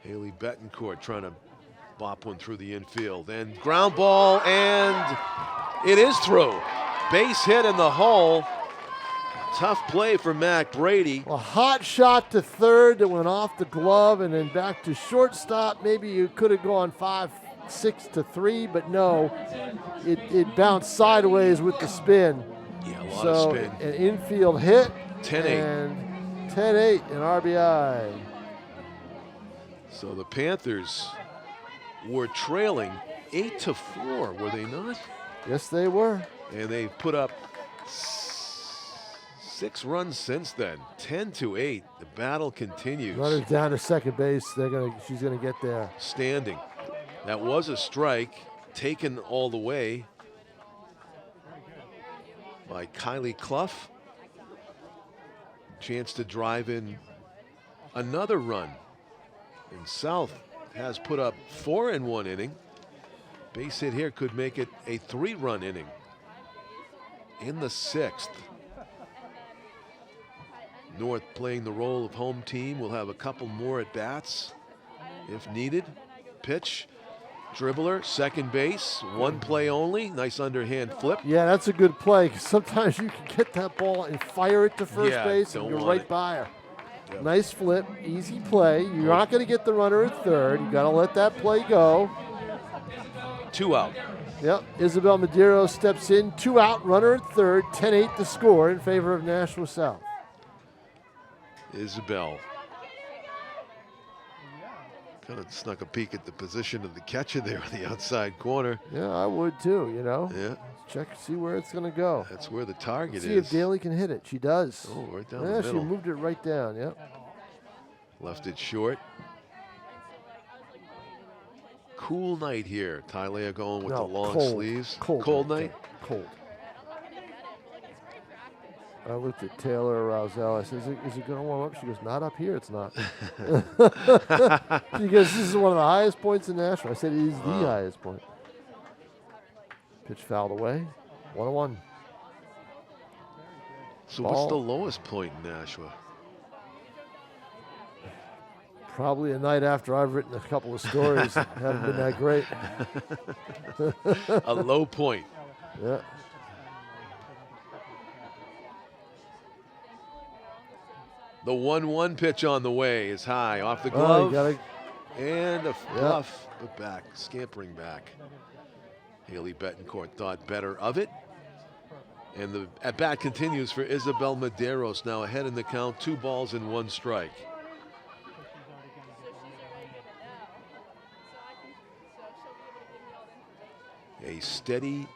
Haley Betancourt trying to bop one through the infield. And ground ball, and it is through. Base hit in the hole. Tough play for Mac Brady. A hot shot to third that went off the glove and then back to shortstop. Maybe you could have gone 5-6 to 3, but no. It bounced sideways with the spin. Yeah, a lot So of spin. an infield hit. 10-8. And 10-8 in RBI. So the Panthers were trailing 8-4, were they not? Yes, they were. And they've put up 6 runs since then. 10-8. The battle continues. Runner down to second base. She's gonna get there. Standing. That was a strike, taken all the way by Kylie Clough. Chance to drive in another run. And South has put up 4 in 1 inning. Base hit here could make it a 3-run inning in the 6th. North playing the role of home team. Will have a couple more at bats if needed. Pitch, dribbler, second base, 1 play only. Nice underhand flip. Yeah, that's a good play, 'cause sometimes you can get that ball and fire it to first Yeah, base and don't you're want right it. by her. Yep. Nice flip, easy play. You're not going to get the runner at third. You got to let that play go. 2 out. Yep, Isabel Madero steps in, 2 out, runner at third, 10-8 the score in favor of Nashua South. Isabel kind of snuck a peek at the position of the catcher there on the outside corner. Yeah, I would too, you know. Yeah. Check, see where it's going to go. That's where the target See is. if Daly can hit it. She does. Oh, right down Yeah, the she middle. moved it right down, yep. Left it short. Cool night here. Tylea going with the long cold, sleeves. Cold night? Cold. I looked at Taylor Rousel. I said, is it going to warm up? She goes, not up here, it's not. She goes, this is one of the highest points in Nashua. I said, it is the highest point. Pitch fouled away. 1-1. So Ball. what's the lowest point in Nashua? Probably a night after I've written a couple of stories. Haven't been that great. A low point. Yeah. The 1-1 pitch on the way is high off the Oh, glove. you gotta, And a fluff, but back, scampering back. Haley Betancourt thought better of it. And the at-bat continues for Isabel Maderos, now ahead in the count, 2 balls and 1 strike. A steady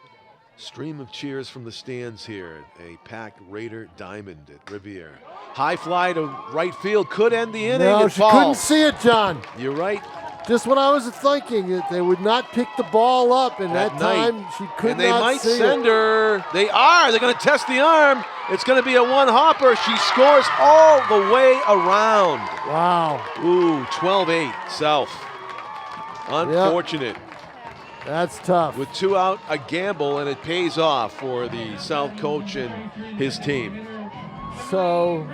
stream of cheers from the stands here. A packed Raider diamond at Rivier. High fly to right field could end the inning. no, It she couldn't falls. see it, John. You're right. Just when I was thinking that they would not pick the ball up, and that At night. time she could And they not might see send it. her. They are. They're going to test the arm. It's going to be a 1-hopper. She scores all the way around. Wow, Ooh, 12-8 South. Unfortunate. that's tough. With 2 out, a gamble, and it pays off for the South coach and his team. So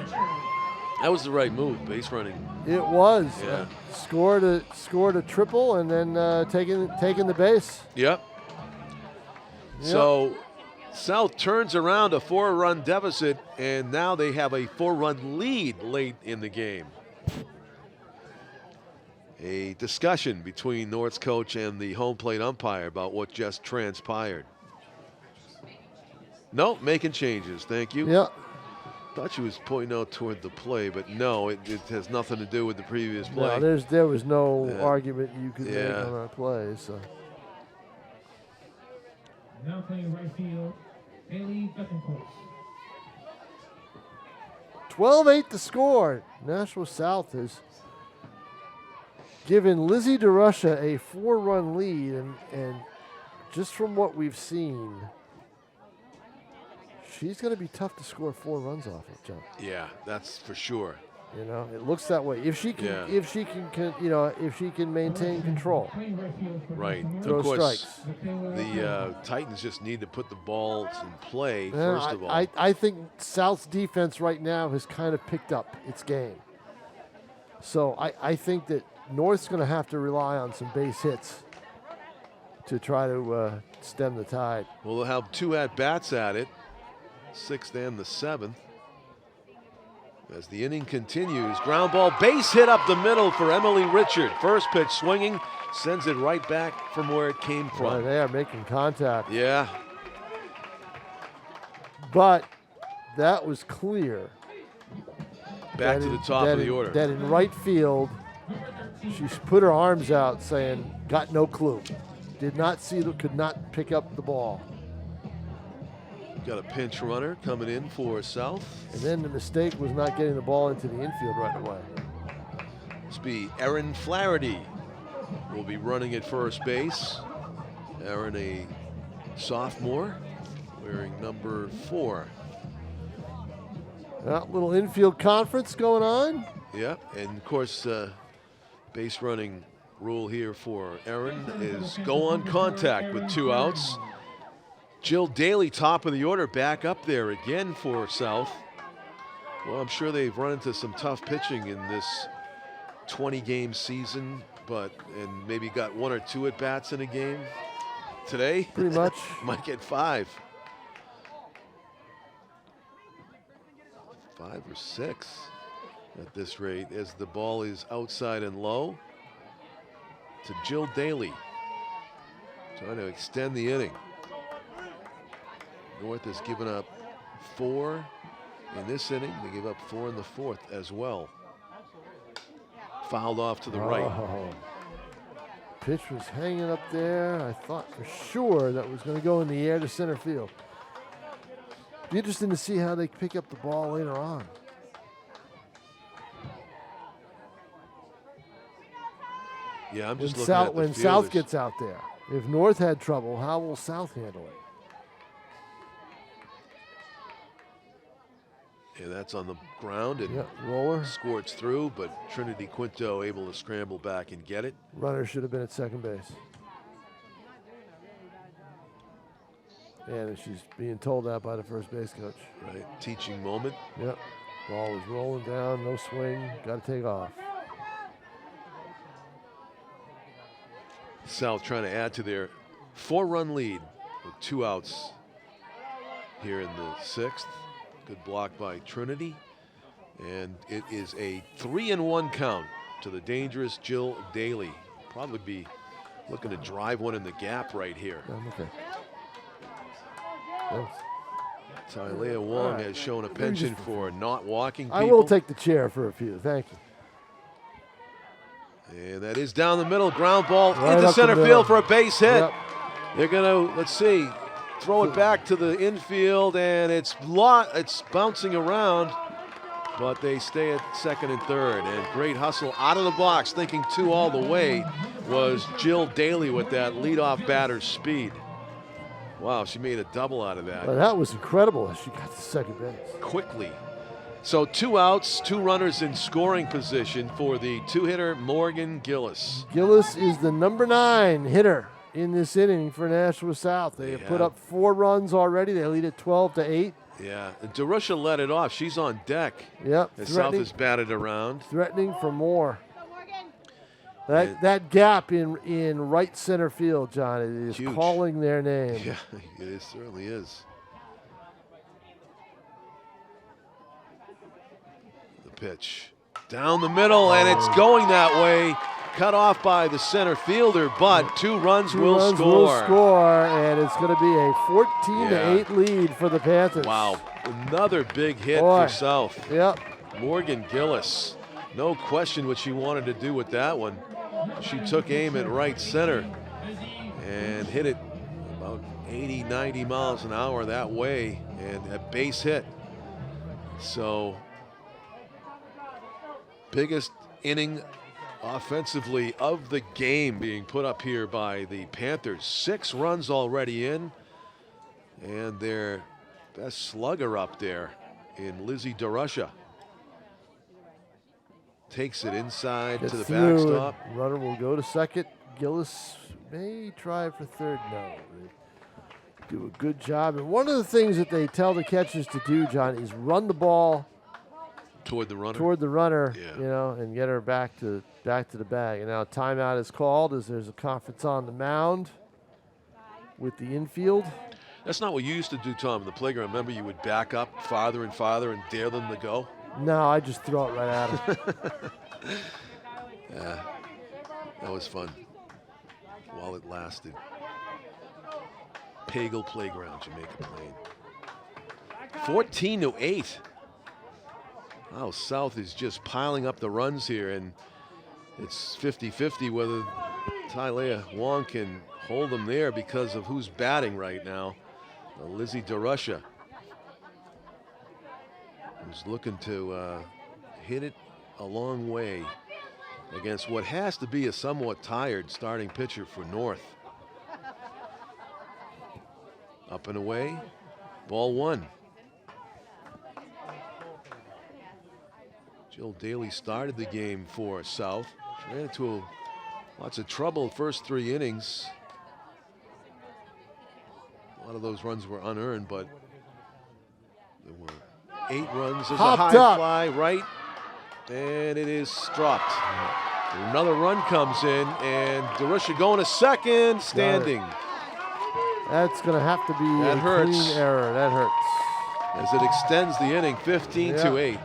That was the right move, base running. it was. Yeah. Scored a triple and then taking the base. Yep. So South turns around a 4-run deficit, and now they have a 4-run lead late in the game. A discussion between North's coach and the home plate umpire about what just transpired. No, making changes. Thank you. Yeah. Thought she was pointing out toward the play, but no, it has nothing to do with the previous play. No, there was no Yeah. argument you could make Yeah. on our play. So Now playing right field, Haley Betancourt. 12-8 the score. Nashua South has given Lizzie DeRusha a 4-run lead, and just from what we've seen, she's going to be tough to score 4 runs off of, John. Yeah, that's for sure. You know, it looks that way. If she can, Yeah. if she can maintain control, Playing right field for Right. throw Of course, strikes. the Titans just need to put the balls in play, Yeah, first of all. I think South's defense right now has kind of picked up its game. So I think that North's going to have to rely on some base hits to try to stem the tide. Well, they'll have 2 at-bats at it, 6th and the 7th. As the inning continues, ground ball, base hit up the middle for Emily Richard. First pitch swinging, sends it right back from where it came Boy, from. they are making contact. Yeah, But that was clear. back that to in- the top that of the in- order. That in right field, she put her arms out saying, got no clue. Did not see, could not pick up the ball. Got a pinch runner coming in for South. And then the mistake was not getting the ball into the infield right away. This be Erin Flaherty will be running at first base. Erin, a sophomore, wearing number 4. Little infield conference going on. Yeah, and of course, base running rule here for Erin is go on contact with 2 outs. Jill Daly, top of the order, back up there again for South. Well, I'm sure they've run into some tough pitching in this 20-game season, and maybe got 1 or 2 at-bats in a game. Today, Pretty much. might get 5. 5 or 6 at this rate as the ball is outside and low to Jill Daly. Trying to extend the inning. North has given up 4 in this inning. They gave up 4 in the 4th as well. Fouled off to the right. Pitch was hanging up there. I thought for sure that was going to go in the air to center field. Be interesting to see how they pick up the ball later on. Yeah, I'm just looking at the when fielders. South gets out there. If North had trouble, how will South handle it? Yeah, that's on the ground and roller. squirts through, but Trinity Quinto able to scramble back and get it. Runner should have been at second base. And she's being told that by the first base coach. Right, teaching moment. Yep, ball was rolling down, no swing, got to take off. South trying to add to their 4-run lead with 2 outs here in the 6th. Good block by Trinity. And it is a 3-1 count to the dangerous Jill Daly. Probably be looking to drive one in the gap right here. Okay. Thanks. Tylea Wong has shown a penchant for not walking people. I will take the chair for a few. Thank you. And that is down the middle. Ground ball Right into up the center middle. field for a base hit. Yep. They're going to, let's see, throw it back to the infield, and it's bouncing around, but they stay at second and third. And great hustle out of the box, thinking 2 all the way, was Jill Daly with that leadoff batter's speed. Wow, she made a double out of that. Well, that was incredible as she got to second base. Quickly. So 2 outs, 2 runners in scoring position for the 2-hitter Morgan Gillis. Gillis is the number 9 hitter in this inning for Nashua South. They have put up 4 runs already. They lead it 12-8. Yeah, DeRusha let it off. She's on deck. Yep. As South is batted around. Threatening for more. That gap in right center field, John, it is huge. Calling their name. Yeah, it certainly is. The pitch down the middle, and it's going that way. Cut off by the center fielder, but 2 runs will score. And it's going to be a 14-8 lead for the Panthers. Wow, another big hit for South. Yep. Morgan Gillis, no question what she wanted to do with that one. She took aim at right center and hit it about 80, 90 miles an hour that way, and a base hit. So, biggest inning offensively of the game being put up here by the Panthers. 6 runs already in, and their best slugger up there in Lizzie DeRusha. Takes it inside to the backstop. Runner will go to second. Gillis may try for third. No. They do a good job. And one of the things that they tell the catchers to do, John, is run the ball toward the runner, you know, and get her back to the bag. And now timeout is called as there's a conference on the mound with the infield. That's not what you used to do, Tom, in the playground. Remember, you would back up farther and farther and dare them to go? No, I just throw it right at him. Yeah, that was fun while it lasted. Pagel Playground, Jamaica Plain. 14-8. Wow, South is just piling up the runs here, and it's 50-50 whether Tylea Wong can hold them there because of who's batting right now. Lizzie DeRusha, who's looking to hit it a long way against what has to be a somewhat tired starting pitcher for North. Up and away, ball 1. Jill Daly started the game for South. She ran into lots of trouble first 3 innings. A lot of those runs were unearned, but there were 8 runs. There's a high fly right, and it is dropped. Another run comes in, and DeRusha going to second, standing. That's going to have to be a clean error. That hurts. As it extends the inning, 15-8.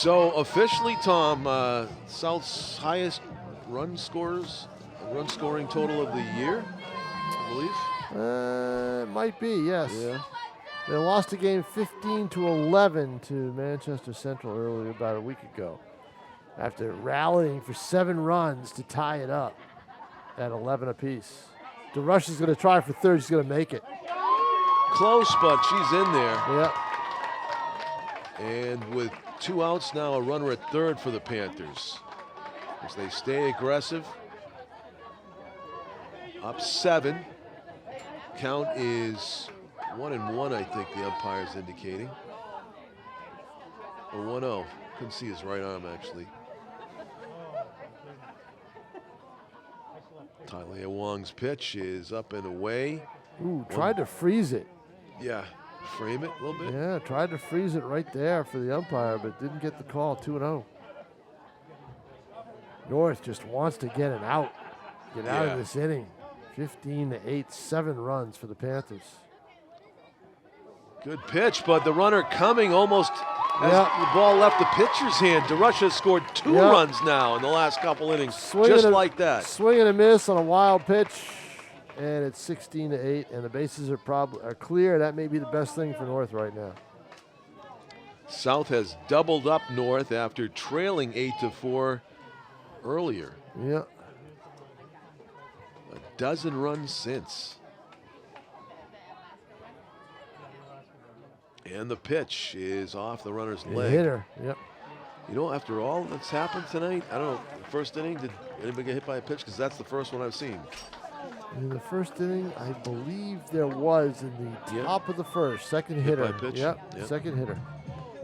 So officially, Tom, South's highest run scoring total of the year, I believe. It might be, yes. Yeah. They lost a game 15-11 to Manchester Central earlier about a week ago after rallying for 7 runs to tie it up at 11 apiece. DeRush going to try for third. She's going to make it. Close, but she's in there. Yep. And with 2 outs now, a runner at third for the Panthers. As they stay aggressive. Up 7. Count is 1-1, I think the umpire's indicating. Or 1-0. Couldn't see his right arm, actually. Tylea Wong's pitch is up and away. Ooh, tried to freeze it. Yeah, frame it a little bit. Yeah, tried to freeze it right there for the umpire, but didn't get the call. 2-0. North just wants to get it out. Get out of this inning. 15-8, 7 runs for the Panthers. Good pitch, but the runner coming almost as the ball left the pitcher's hand. DeRush has scored 2 runs now in the last couple innings, just like that. Swing and a miss on a wild pitch, and it's 16-8, and the bases are clear. That may be the best thing for North right now. South has doubled up North after trailing 8-4 earlier. Yeah. A dozen runs since. And the pitch is off the runner's leg. Hit her. Yep. You know, after all that's happened tonight, I don't know, first inning, did anybody get hit by a pitch? Because that's the first one I've seen. In the first inning, I believe there was in the top of the first. Second hitter. By pitch? Yep. Second hitter.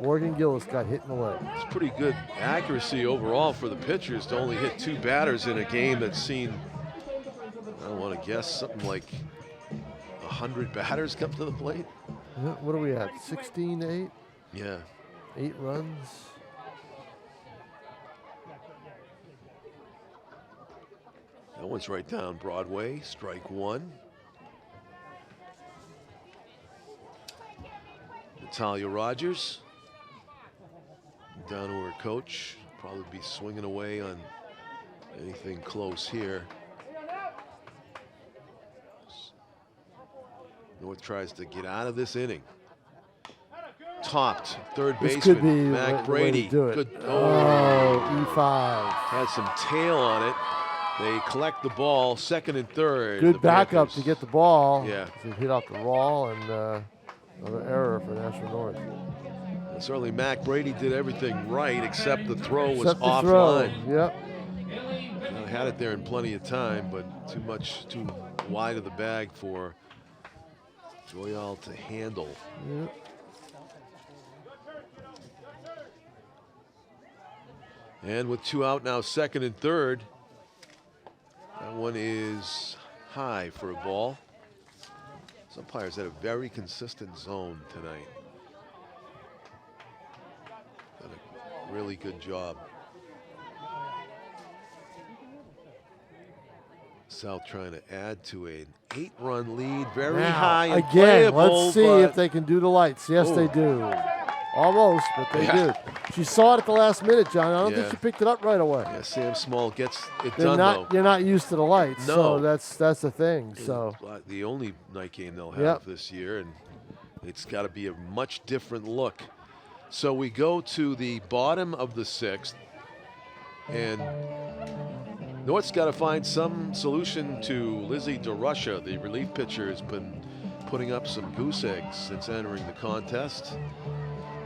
Morgan Gillis got hit in the leg. It's pretty good accuracy overall for the pitchers to only hit 2 batters in a game that's seen, I don't want to guess, something like 100 batters come to the plate. What are we at? 16-8? Yeah. 8 runs. That one's right down Broadway. Strike 1. Natalia Rogers down to her coach. Probably be swinging away on anything close here. North tries to get out of this inning. Topped third This baseman could be Mac the way Brady. to do it. Good. E5. Had some tail on it. They collect the ball, second and third. Good the backup Panthers. to get the ball. Yeah. They hit off the wall and another error for Nashua North. And certainly Mac Brady did everything right except the throw was Except the throw. offline. Yep. Had it there in plenty of time, but too wide of the bag for Joyal to handle. Yep. And with 2 out now, second and third. That one is high for a ball. Some umpires had a very consistent zone tonight. Done a really good job. South trying to add to an 8-run lead. Very high and again, playable, let's see if they can do the lights. Yes, they do. Almost, but they do. She saw it at the last minute, John. I don't think she picked it up right away. Yeah, Sam Small gets it They're done, not, though. You're not used to the lights, No. so that's the thing. So The only night game they'll have this year, and it's got to be a much different look. So we go to the bottom of the 6th, and North's got to find some solution to Lizzie DeRusha. The relief pitcher has been putting up some goose eggs since entering the contest.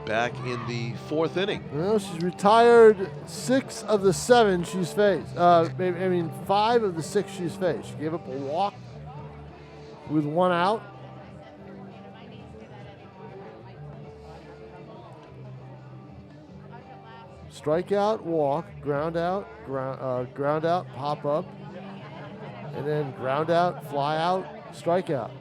Back in the 4th inning. Well, she's retired 6 of the 7 she's faced. 5 of the 6 she's faced. She gave up a walk with 1 out. Strikeout, walk, ground out, pop up, and then ground out, fly out, strikeout.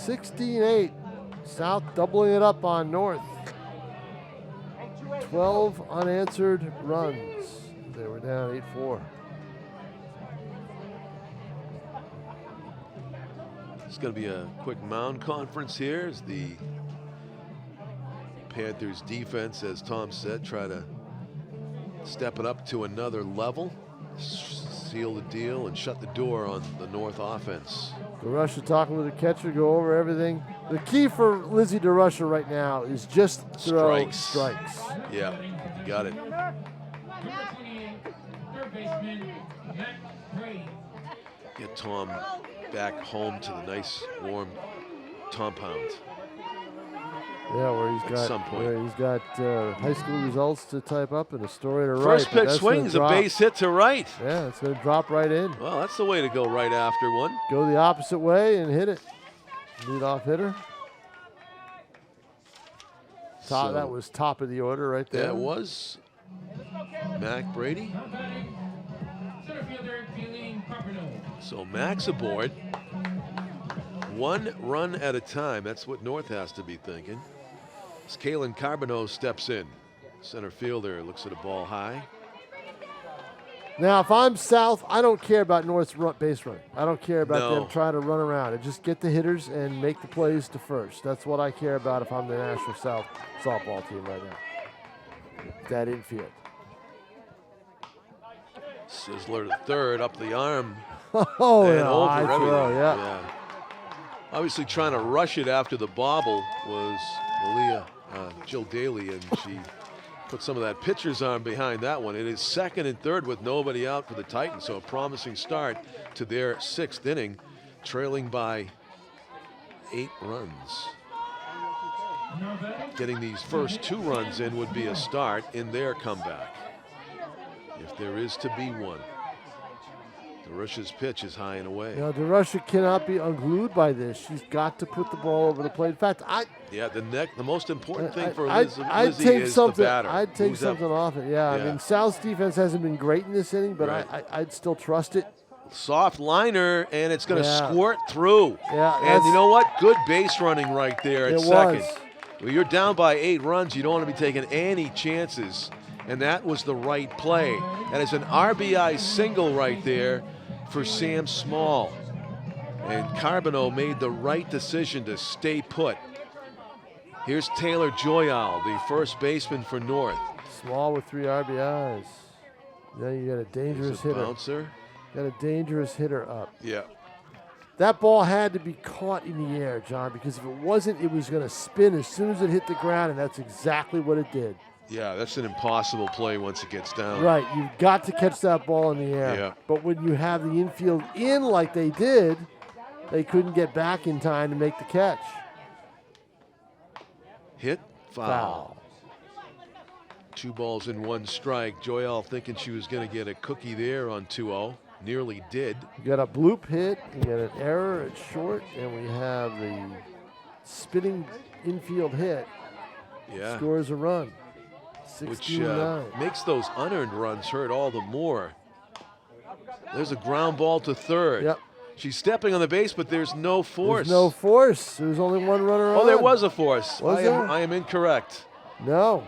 (16-8). South doubling it up on North. 12 unanswered runs. They were down 8-4. It's going to be a quick mound conference here as the Panthers defense, as Tom said, try to step it up to another level, seal the deal, and shut the door on the North offense. DeRusha talking with the catcher, go over everything. The key for Lizzie DeRusha right now is just throw strikes. Yeah, you got it. Number 28, third baseman, Matt Gray. Get Tom back home to the nice, warm compound. Yeah, where he's At got some point. where he's got high school results to type up and a story to write. First but pitch that's gonna swings, a drop. base hit to right. Yeah, it's going to drop right in. Well, that's the way to go right after one. Go the opposite way and hit it. Lead-off hitter. So, That was top of the order right there. that was Mac Brady. Now batting, center fielder, Kayleen Carpino. So Mac's aboard. 1 run at a time. That's what North has to be thinking. As Kalen Carbonneau steps in. Center fielder looks at a ball high. Now, if I'm South, I don't care about North's base running. I don't care about No. them trying to run around. Just get the hitters and make the plays to first. That's what I care about if I'm the Nashua South softball team right now. That infield. Sizzler to third, up the arm. Oh, and yeah, over high everything. throw, yeah. Obviously trying to rush it after the bobble was Malia Jill Daly, and she put some of that pitcher's arm behind that one. It is second and third with nobody out for the Titans, so a promising start to their 6th inning, trailing by 8 runs. Now batting, Getting these first 2 runs in would be a start in their comeback, if there is to be one. DeRusha's pitch is high and away. Now, DeRusha cannot be unglued by this. She's got to put the ball over the plate. In fact, Yeah, the most important thing for I'd Lizzie take is something. the batter. I'd take Who's that? something off it. Yeah, I Yeah. mean, South's defense hasn't been great in this inning, but Right. I'd still trust it. Soft liner, and it's going to Yeah. squirt through. Yeah, And that's- you know what? Good base running right there at It second. was. Well, you're down by 8 runs. You don't want to be taking any chances, and that was the right play. That is an RBI single right there for Sam Small. And Carbonneau made the right decision to stay put. Here's Taylor Joyal, the first baseman for North. Small with 3 RBIs. Now you got a dangerous Here's a hitter. bouncer. Got a dangerous hitter up. Yeah. That ball had to be caught in the air, John, because if it wasn't, it was going to spin as soon as it hit the ground, and that's exactly what it did. Yeah, that's an impossible play once it gets down. Right, you've got to catch that ball in the air. Yeah. But when you have the infield in like they did, they couldn't get back in time to make the catch. Hit, foul. 2 balls and 1 strike. Joyal thinking she was going to get a cookie there on 2-0. Nearly did. You got a bloop hit, you got an error at short, and we have the spinning infield hit. Yeah. Scores a run. Which 16-9. makes those unearned runs hurt all the more. There's a ground ball to third. Yep. She's stepping on the base, but there's no force. There's no force. There's only one runner on. Oh, there was a force. Was there? I am incorrect. No.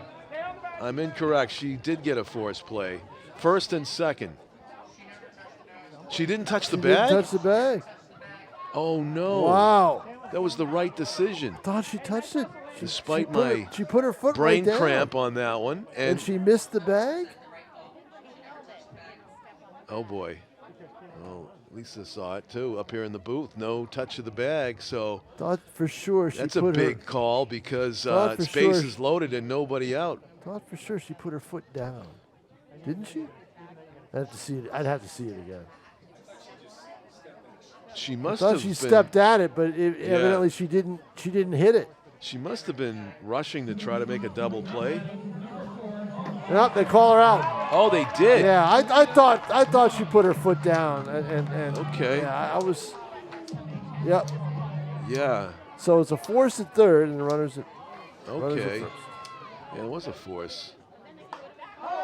I'm incorrect. She did get a force play. First and second. She didn't touch the She bag? didn't touch the bag. Oh, no. Wow. That was the right decision. Thought she touched it. Despite she put her foot brain right down. cramp on that one. And she missed the bag? Oh, boy. Well, Lisa saw it, too, up here in the booth. No touch of the bag, so Thought for sure she that's a put big her, call because Thought for its base sure is loaded and nobody out. Thought for sure she put her foot down. Didn't she? I'd have to see it. I'd have to see it again. She must Thought have she been, stepped at it, but evidently she didn't hit it. She must have been rushing to try to make a double play. Nope, they call her out. Oh, they did. Yeah, I thought she put her foot down and Okay. Yeah, I was. Yep. Yeah. So it's a force at third and the runners at Okay. first. Yeah, it was a force.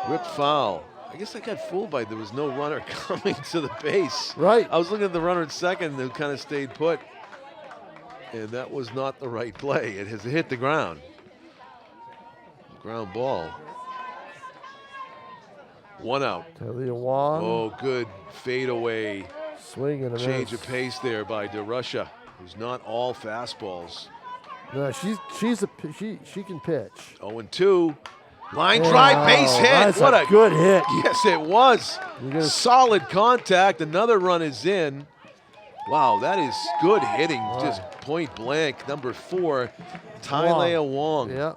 Rip foul. I guess I got fooled by there was no runner coming to the base. Right. I was looking at the runner at second who kind of stayed put. And that was not the right play. It has hit the ground. Ground ball. 1 out. Talia Wan Oh, good fade away. swing and a Change miss. of pace there by DeRusha. who's not all fastballs. No, she can pitch. 0-2. Line drive, base hit. That's What a good hit. Yes, it was. gotta- Solid contact. Another run is in. Wow, that is good hitting, just point blank. Number 4, Tylea Wong. Yeah.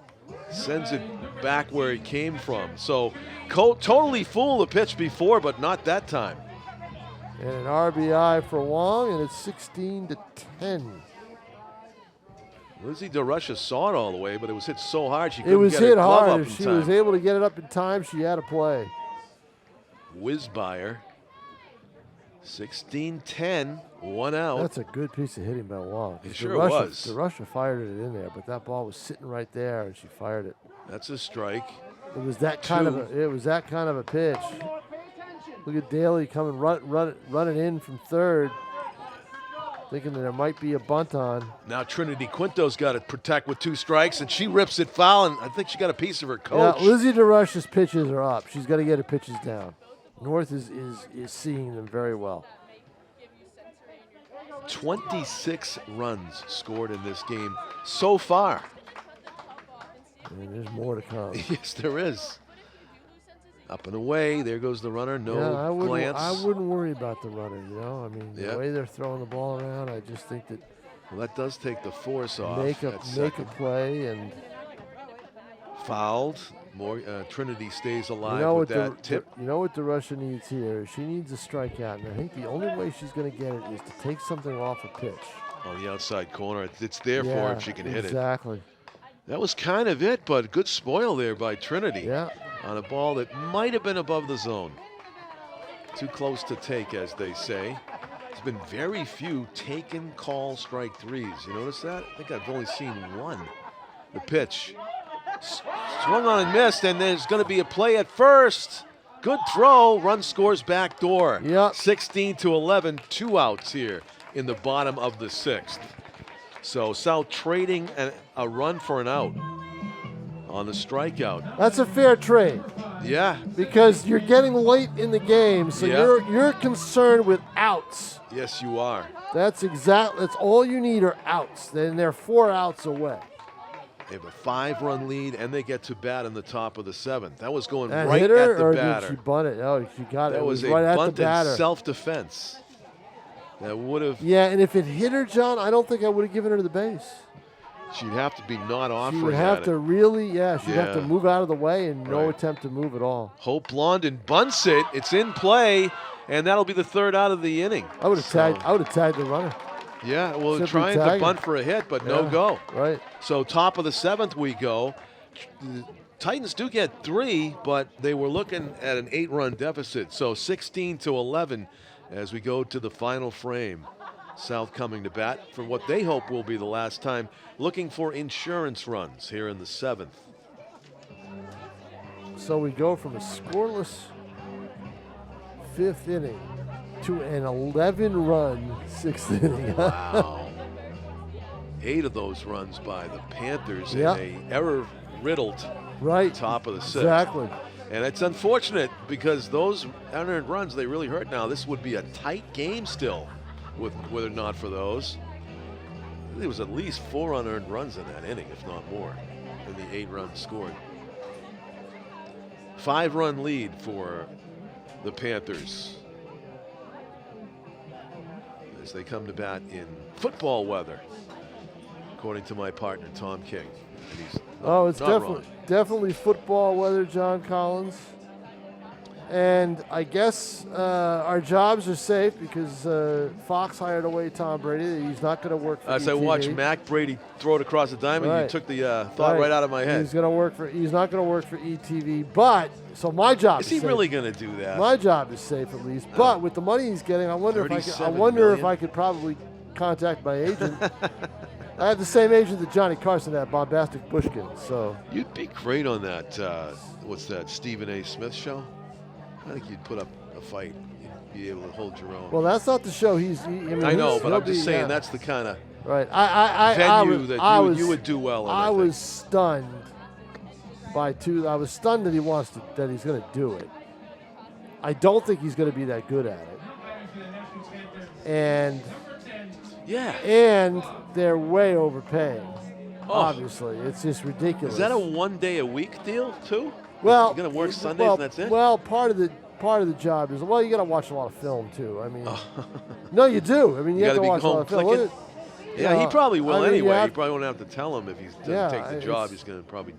Sends it back where it came from. So totally fooled the pitch before, but not that time. And an RBI for Wong, and it's 16-10. Lizzie DeRusha saw it all the way, but it was hit so hard she It couldn't was get her hit glove hard. up If in she time. was able to get it up in time, she had a play. Whizbire. 16-10, 1 out. That's a good piece of hitting by Wong. It sure was. DeRusha fired it in there, but that ball was sitting right there, and she fired it. That's a strike. It was that kind of a pitch. Look at Daly coming running in from third, thinking that there might be a bunt on. Now Trinity Quinto's got to protect with 2 strikes, and she rips it foul, and I think she got a piece of her coach. Yeah, Lizzie DeRusha's pitches are up. She's got to get her pitches down. North is seeing them very well. 26 runs scored in this game so far. And there's more to come. Yes, there is. Up and away. There goes the runner. No glance. I wouldn't worry about the runner, you know. I mean, the way they're throwing the ball around, I just think that Well, that does take the force off. make a at second. play, and Fouled. More Trinity stays alive you know with what that tip. you know what DeRusha needs here? She needs a strikeout, and I think the only way she's going to get it is to take something off a pitch. On the outside corner. It's there for her if she can hit it. Exactly. That was kind of it, but good spoil there by Trinity. Yeah. On a ball that might have been above the zone. Too close to take, as they say. There's been very few taken call strike threes. You notice that? I think I've only seen one. The pitch. Swung on and missed, and there's going to be a play at first. Good throw. Run scores back door. Yep. 16-11. 2 outs here in the bottom of the 6th. So South trading a run for an out on the strikeout. That's a fair trade Yeah. because you're getting late in the game, so you're concerned with outs. Yes, you are. That's all you need are outs. Then they're 4 outs away. They have a 5-run lead, and they get to bat in the top of the 7th. That was going That right hit her, at the or batter. did she bunt it? Oh, she got it. That It was a right at bunt the batter. in self-defense. That would have. Yeah, and if it hit her, John, I don't think I would have given her the base. She'd have to be not offering She would have at to it. really, she'd have to Yeah. move out of the way and no Right. attempt to move at all. Hope Blondin bunts it. It's in play, and that'll be the 3rd out of the inning. I would have tagged the runner. Yeah, well, Simply trying tag to it. bunt for a hit, but no Yeah, go. Right. So top of the 7th we go. The Titans do get 3, but they were looking at an 8-run deficit. So 16-11 as we go to the final frame. South coming to bat for what they hope will be the last time, looking for insurance runs here in the 7th. So we go from a scoreless 5th inning to an 11-run 6th inning. Wow. 8 of those runs by the Panthers Yep. in a error-riddled Right. top of the 6th. Exactly. And it's unfortunate because those unearned runs, they really hurt now. This would be a tight game still, were it not for those. There was at least 4 unearned runs in that inning, if not more, in the 8 runs scored. 5-run lead for the Panthers as they come to bat in football weather, according to my partner, Tom King. And he's It's not wrong. definitely football weather, John Collins. And I guess our jobs are safe because Fox hired away Tom Brady. He's not going to work for As I ETV. watched Mac Brady throw it across the diamond, you Right. took the thought right out of my head. He's not going to work for ETV. But so my job Is is he safe. really going to do that? My job is safe at least. But with the money he's getting, I wonder if $37 I could probably contact my agent. I have the same agent that Johnny Carson had, Bombastic Bushkin. So You'd be great on that. What's that? Stephen A. Smith show? I think you'd put up a fight. You'd be able to hold your own. well, that's not the show I know, but I'm just saying that's the kind of right. I venue was, you would do well in. I think. was stunned by I was stunned that that he's going to do it. I don't think he's going to be that good at it. And Yeah. And they're way overpaying. Oh. Obviously, it's just ridiculous. Is that a 1 day a week deal too? Well, you're gonna work Sundays well, and that's it. Well, part of the job is, well, you got to watch a lot of film too. I mean, no, you do. I mean, you have to gotta be watch a lot home of film. clicking. Yeah, he probably will I mean, anyway. you He probably won't have to tell him if he doesn't take the job. He's going to probably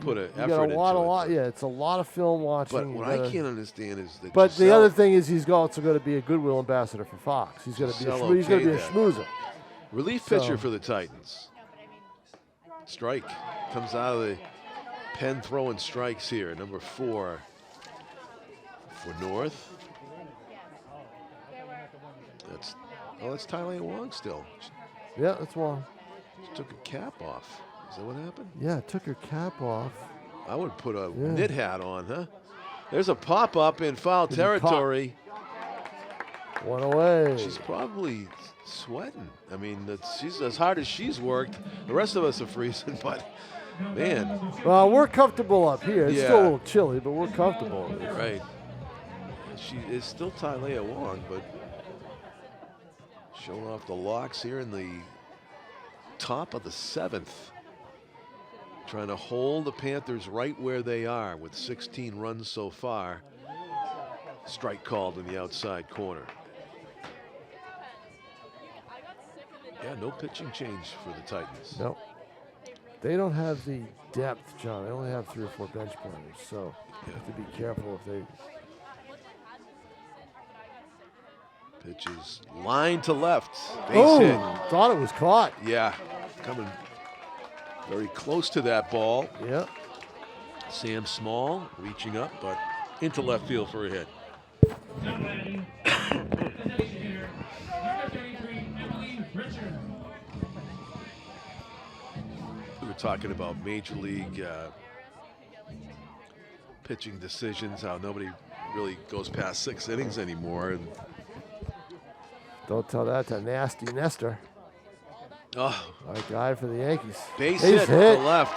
put an effort into it. Yeah, it's a lot of film watching. But what I can't understand is that. But the other thing is, he's also going to be a goodwill ambassador for Fox. He's going to be a schmoozer. Relief pitcher for the Titans. Strike comes out of the pen throwing strikes here. Number 4 for North. That's Tylea Wong still. Yeah, that's Wong. She took her cap off. Is that what happened? Yeah, took her cap off. I would put a knit hat on, huh? There's a pop-up in foul territory. One away. She's probably sweating. I mean, she's as hard as she's worked. The rest of us are freezing, but man. Well, we're comfortable up here. It's still a little chilly, but we're comfortable. Right. She is still Tylea Wong, but showing off the locks here in the top of the 7th. Trying to hold the Panthers right where they are with 16 runs so far. Strike called in the outside corner. Yeah, no pitching change for the Titans. No. They don't have the depth, John. They only have 3 or 4 bench players, so you have to be careful if they... Pitches line to left. Base hit. Thought it was caught. Yeah, coming very close to that ball. Yeah. Sam Small reaching up, but into left field for a hit. We were talking about Major League pitching decisions, how nobody really goes past 6 innings anymore. And don't tell that to Nasty Nestor. Oh, our guy for the Yankees. Base hit to the left.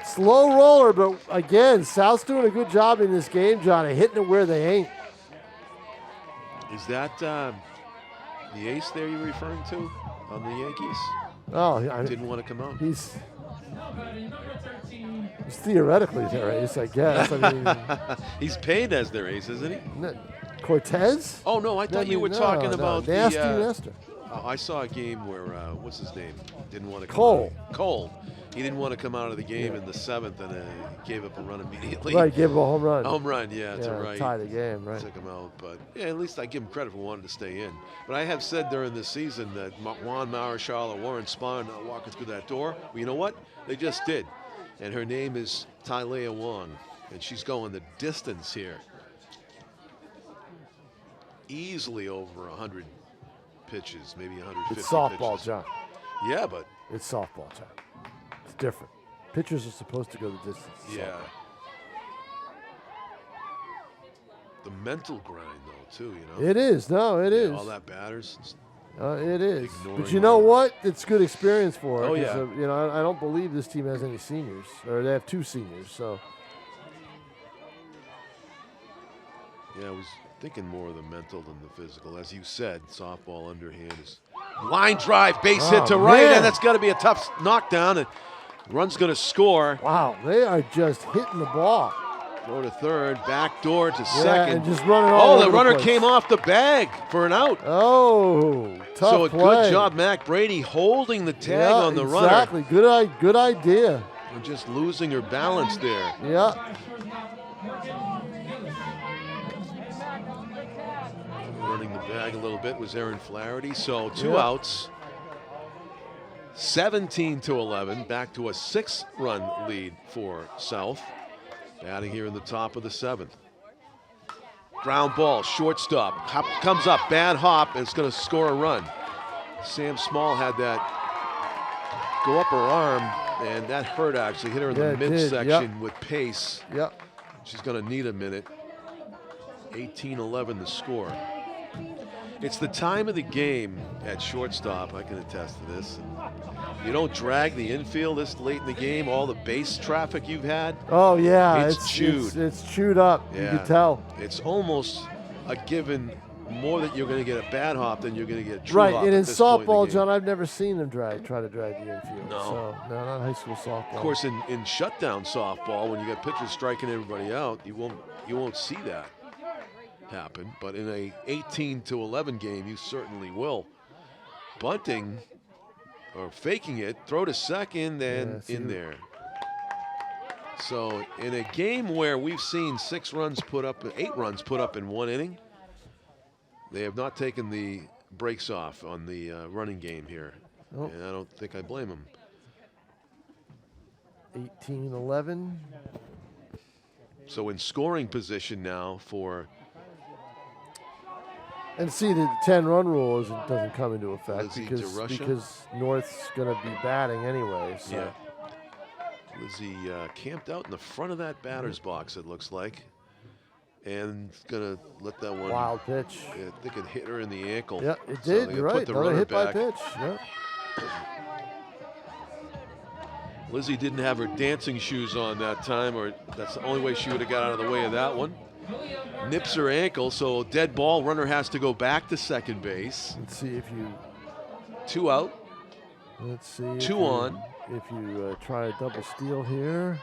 Slow roller, but again, South's doing a good job in this game, John, of hitting it where they ain't. Is that the ace there you're referring to on the Yankees? Oh, didn't want to come out. He's theoretically their ace, I guess. I mean, he's paid as their ace, isn't he? Cortez? Oh no, I thought you were talking about Nasty Nestor. I saw a game where what's his name didn't want to come Cole. out. Cole. He didn't want to come out of the game in the 7th, and gave up a run immediately. Right, gave him a home run. Home run, to right. Tie the game, right. Took him out, but at least I give him credit for wanting to stay in. But I have said during this season that Juan Marichal or Warren Spahn not walking through that door. Well, you know what? They just did. And her name is Tylea Wong, and she's going the distance here. Easily over 100 pitches, maybe 150 It's softball, pitches. John. Yeah, but it's softball, John. It's different. Pitchers are supposed to go the distance. Yeah. The mental grind, though, too, you know. It is. No, it is. All that batters. It is. But you know what? It's good experience for her. Oh, yeah. You know, I don't believe this team has any seniors, or they have 2 seniors, so. Yeah, I was thinking more of the mental than the physical. As you said, softball underhand is line drive, base hit to right, and that's got to be a tough knockdown. And run's going to score. Wow, they are just hitting the ball. Throw to third, back door to second. And just running all the over runner place. came off the bag for an out. Oh, tough So a play. good job, Mac Brady, holding the tag on the runner. Exactly, good idea. And just losing her balance there. Yeah. Running the bag a little bit was Aaron Flaherty. So 2 outs. 17-11, back to a 6-run lead for South. Batting here in the top of the 7th. Ground ball, shortstop, comes up, bad hop, and it's going to score a run. Sam Small had that go up her arm, and that hurt actually. Hit her in the midsection with pace. Yep. She's going to need a minute. 18-11 the score. It's the time of the game at shortstop. I can attest to this. You don't drag the infield this late in the game. All the base traffic you've had. Oh yeah, it's chewed. It's chewed up. Yeah. You can tell. It's almost a given more that you're going to get a bad hop than you're going to get a true Right, hop and in at this point in the softball, game. John, I've never seen them try to drag the infield. No. So, no, not high school softball. Of course, in shutdown softball, when you got pitchers striking everybody out, you won't see that happen. But in a 18-11 game, you certainly will. Bunting or faking it, throw to second, and in there. So in a game where we've seen 8 runs put up in 1 inning, they have not taken the brakes off on the running game here. Nope. And I don't think I blame them. 18-11. So in scoring position now for And see, the 10-run rule doesn't come into effect Lizzie because DeRusha? North's going to be batting anyway. So. Yeah. Lizzie camped out in the front of that batter's box, it looks like. And going to let that one. Wild pitch. Yeah, I think it hit her in the ankle. Yeah, it So did. they You're put right. the Another runner hit by back. pitch. Yeah. Lizzie didn't have her dancing shoes on that time, or that's the only way she would have got out of the way of that one. Nips her ankle, so dead ball. Runner has to go back to second base. Let's see if you. 2 out. Let's see. 2 on. If you try a double steal here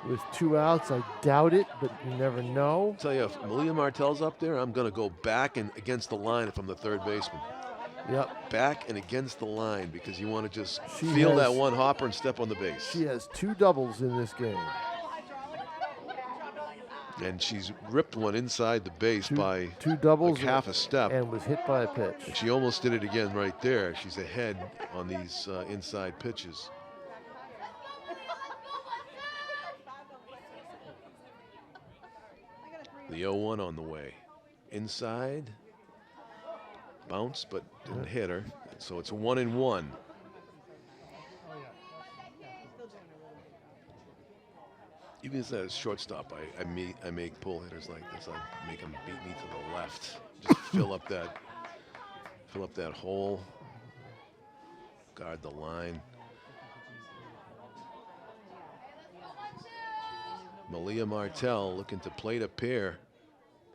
with 2 outs, I doubt it, but you never know. Tell you, if Malia Martell's up there, I'm going to go back and against the line if I'm the third baseman. Yep. Back and against the line because you want to just She feel has- that one hopper and step on the base. She has 2 doubles in this game. And she's ripped one inside the base by 2 doubles like half a step. and was hit by a pitch. And she almost did it again right there. She's ahead on these inside pitches. The 0-1 on the way. Inside. Bounce, but didn't hit her. So it's 1-1. Even as a shortstop, I make pull hitters like this. I make them beat me to the left. Just fill up that hole. Guard the line. Malia Martell looking to plate a pair.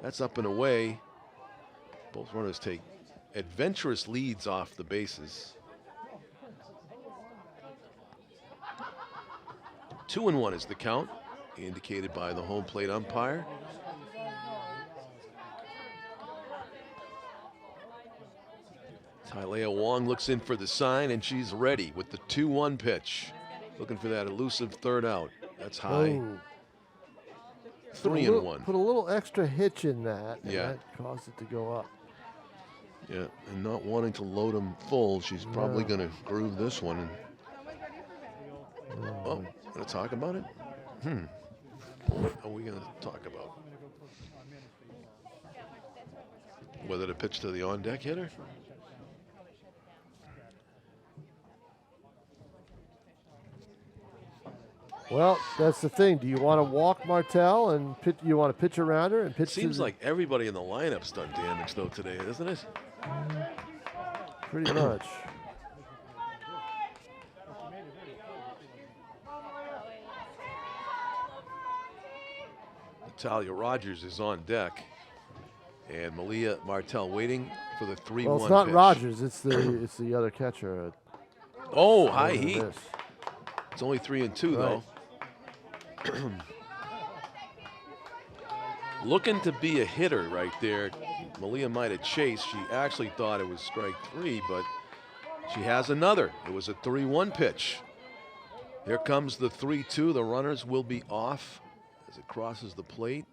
That's up and away. Both runners take adventurous leads off the bases. 2-1 is the count, indicated by the home plate umpire. Tylea Wong looks in for the sign, and she's ready with the 2-1 pitch. Looking for that elusive third out. That's high. Oh. 3-1. Put a little extra hitch in that. And Yeah. That caused it to go up. Yeah, and not wanting to load them full, she's probably going to groove this one. And oh, going to talk about it? What are we going to talk about? Whether to pitch to the on-deck hitter? Well, that's the thing. Do you want to walk Martell and pitch? You want to pitch around her and pitch? Seems like everybody in the lineup's done damage though today, doesn't it? Pretty much. Natalia Rogers is on deck, and Malia Martell waiting for the 3-1 Well, it's not pitch. Rogers. It's the other catcher. Oh, high Other than heat. this. It's only 3-2 though. Looking to be a hitter right there. Malia might have chased. She actually thought it was strike 3, but she has another. It was a 3-1 pitch. Here comes the 3-2. The runners will be off as it crosses the plate.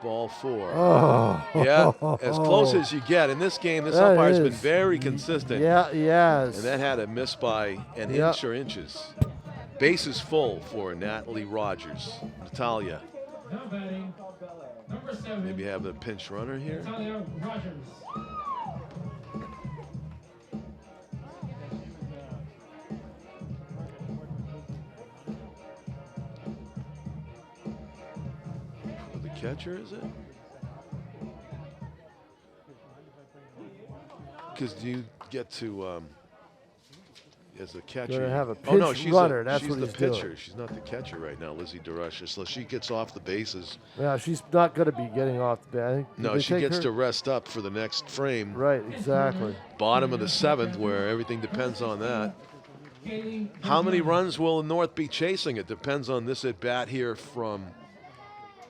Ball 4. Oh. Yeah, as close as you get. In this game, this That umpire's been is. very consistent. Yeah, yes. And that had a miss by an Yeah. inch or inches. Base is full for Natalie Rogers. Natalia, Now batting, number 7. maybe have a pinch runner here. Natalia Rogers. For the catcher, is it? Because you get to as a catcher. Gonna have a Oh no, pinch she's runner. That's she's what the he's pitcher. doing. She's not the catcher right now, Lizzie DeRusha. So she gets off the bases. Yeah, she's not going to be getting off the bat. I think, did No, they she take gets her? to rest up for the next frame. Right, exactly. Bottom of the 7th, where everything depends on that. How many runs will the North be chasing? It depends on this at bat here from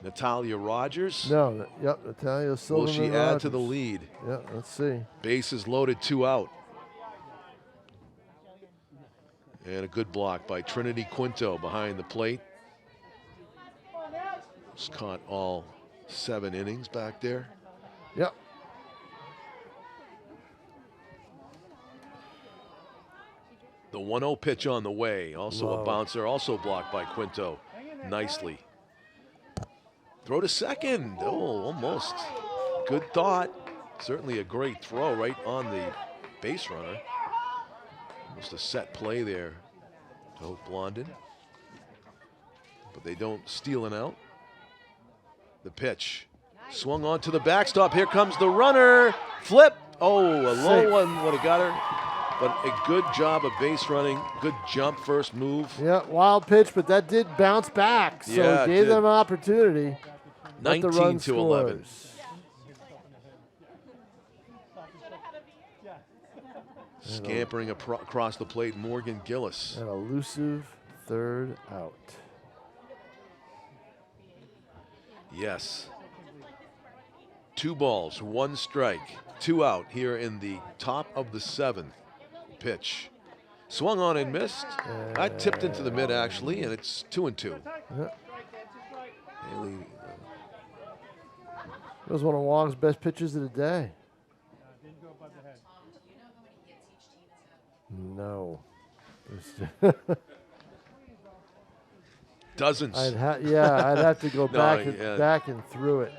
Natalia Rogers. No, yep, Natalia Silverman. Will she add to the Rogers. lead? Yeah, let's see. Bases loaded, 2 out. And a good block by Trinity Quinto behind the plate. Just caught all 7 innings back there. Yep. The 1-0 pitch on the way. Also Low. a bouncer, also blocked by Quinto nicely. Throw to second. Oh, almost. Good thought. Certainly a great throw right on the base runner. Almost a set play there to Hope Blondin. But they don't steal an out. The pitch. Swung on to the backstop. Here comes the runner. Flip. Oh, a low Safe. one would have got her. But a good job of base running. Good jump, first move. Yeah, wild pitch, but that did bounce back. So Yeah, it it gave did. them an opportunity. But the 19 run to 11. scores. Scampering across the plate, Morgan Gillis. An elusive third out. Yes. 2 balls, 1 strike, 2 out here in the top of the 7th. Pitch. Swung on and missed. That tipped into the mid actually, and it's 2-2. Yeah. Haley, It was one of Wong's best pitches of the day. No. dozens. I'd have to go No, back yeah. back and through it.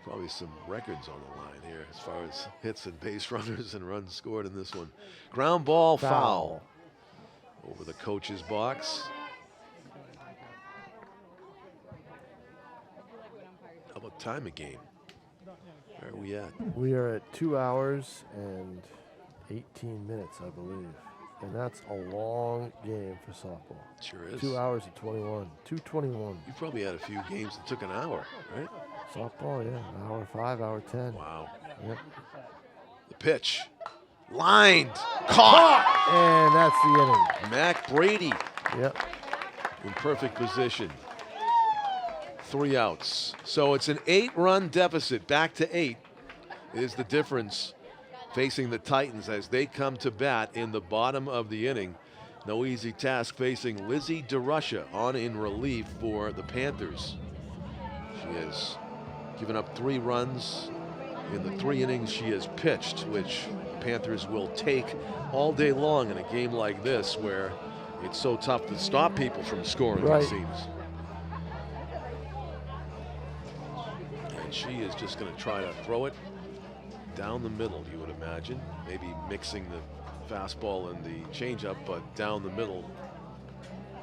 Probably some records on the line here as far as hits and base runners and runs scored in this one. Ground ball foul over the coach's box. How about time of game? Where are we at? We are at 2 hours and 18 minutes, I believe. And that's a long game for softball. Sure is. 2 hours and 21. 2:21. You probably had a few games that took an hour, right? Softball, yeah. Hour 5, hour 10. Wow. Yep. The pitch. Lined. Caught. And that's the inning. Mac Brady Yep. in perfect position. 3 outs. So it's an 8-run deficit. Back to 8 is the difference facing the Titans as they come to bat in the bottom of the inning. No easy task facing Lizzie DeRusha on in relief for the Panthers. She has given up 3 runs in the 3 innings she has pitched, which the Panthers will take all day long in a game like this where it's so tough to stop people from scoring, Right. it seems. And she is just going to try to throw it down the middle, you would imagine. Maybe mixing the fastball and the changeup, but down the middle.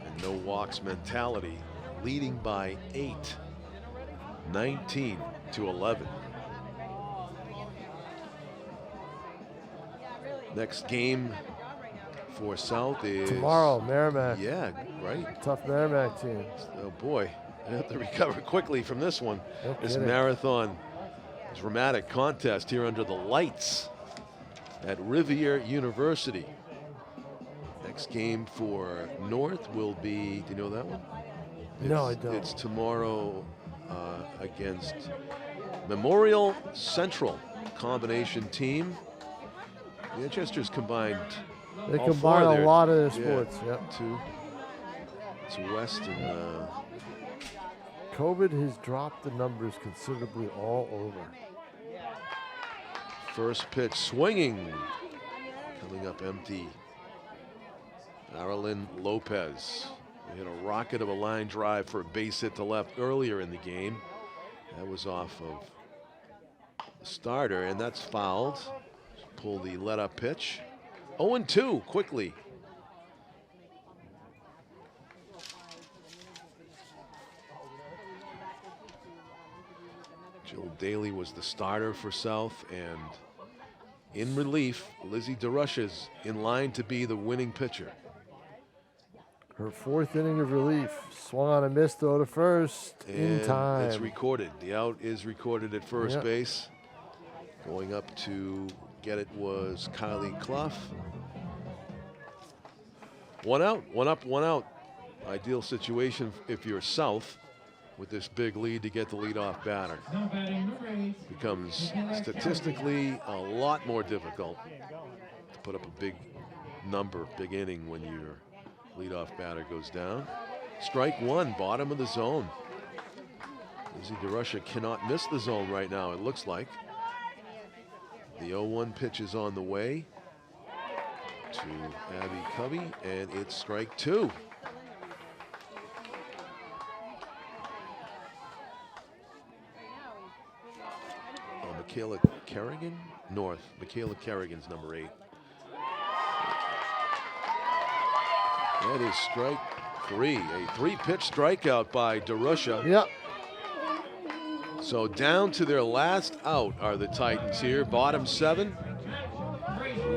And no walks mentality, leading by 8. 19-11. Next game for South is Tomorrow, Merrimack. Yeah, right. Tough Merrimack team. Oh boy, they have to recover quickly from this one. No This kidding. marathon dramatic contest here under the lights at Rivier University. Next game for North will be, do you know that one? No, I don't. It's tomorrow against Memorial Central combination team. Manchester's combined. They all combine four a there. lot of their Yeah, sports. Yep. 2. It's West and COVID has dropped the numbers considerably all over. first pitch swinging. Coming up empty. Marilyn Lopez hit a rocket of a line drive for a base hit to left earlier in the game. That was off of the starter, and that's fouled. Pull the let-up pitch. 0-2 quickly. Daly was the starter for South, and in relief, Lizzie DeRusha's in line to be the winning pitcher. Her 4th inning of relief. Swung on a miss, throw to first in And time. it's recorded. The out is recorded at first Yep. base. Going up to get it was Kylie Clough. 1 out, 1 up, 1 out. Ideal situation if you're South with this big lead to get the leadoff batter. Now batting number 8. Becomes statistically a lot more difficult to put up a big number, big inning when your leadoff batter goes down. Strike 1, bottom of the zone. Lizzie DeRusha cannot miss the zone right now, it looks like. The 0-1 pitch is on the way to Abby Covey, and it's strike 2. Michaela Kerrigan? North. Michaela Kerrigan's number 8. That is strike 3. A 3-pitch strikeout by DeRusha. Yep. So down to their last out are the Titans here. Bottom 7.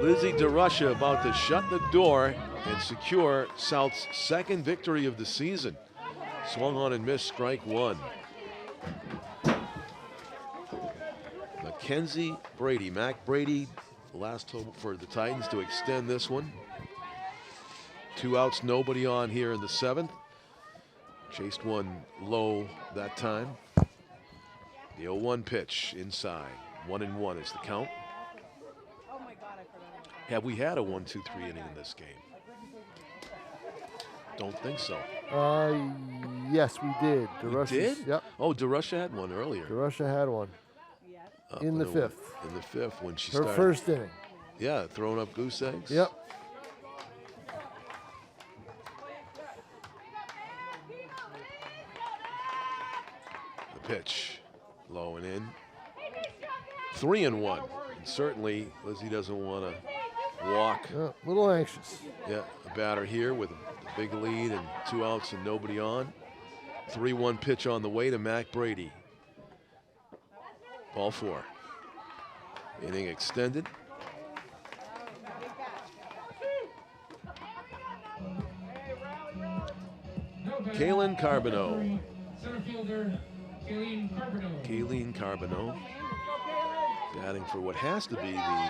Lizzie DeRusha about to shut the door and secure South's 2nd victory of the season. Swung on and missed, strike 1. Mackenzie Brady, Mac Brady, last hope for the Titans to extend this one. 2 outs, nobody on here in the 7th. Chased one low that time. The 0-1 pitch inside. 1-1 is the count. Have we had a 1-2-3 inning in this game? Don't think so. Yes, we did. We did? Yep. Oh, DeRusha had one earlier. DeRusha had one. In the 5th. In the 5th when she Her started. 1st inning. Yeah, throwing up goose eggs. Yep. The pitch, low and in. 3-1. And certainly Lizzie doesn't want to walk. A little anxious. Yeah, a batter here with a big lead and 2 outs and nobody on. 3-1 pitch on the way to Mac Brady. Ball 4. Inning extended. Kaylin Carbonneau. Center fielder, Kayleen Carbonneau. Kayleen Carbonneau batting for what has to be the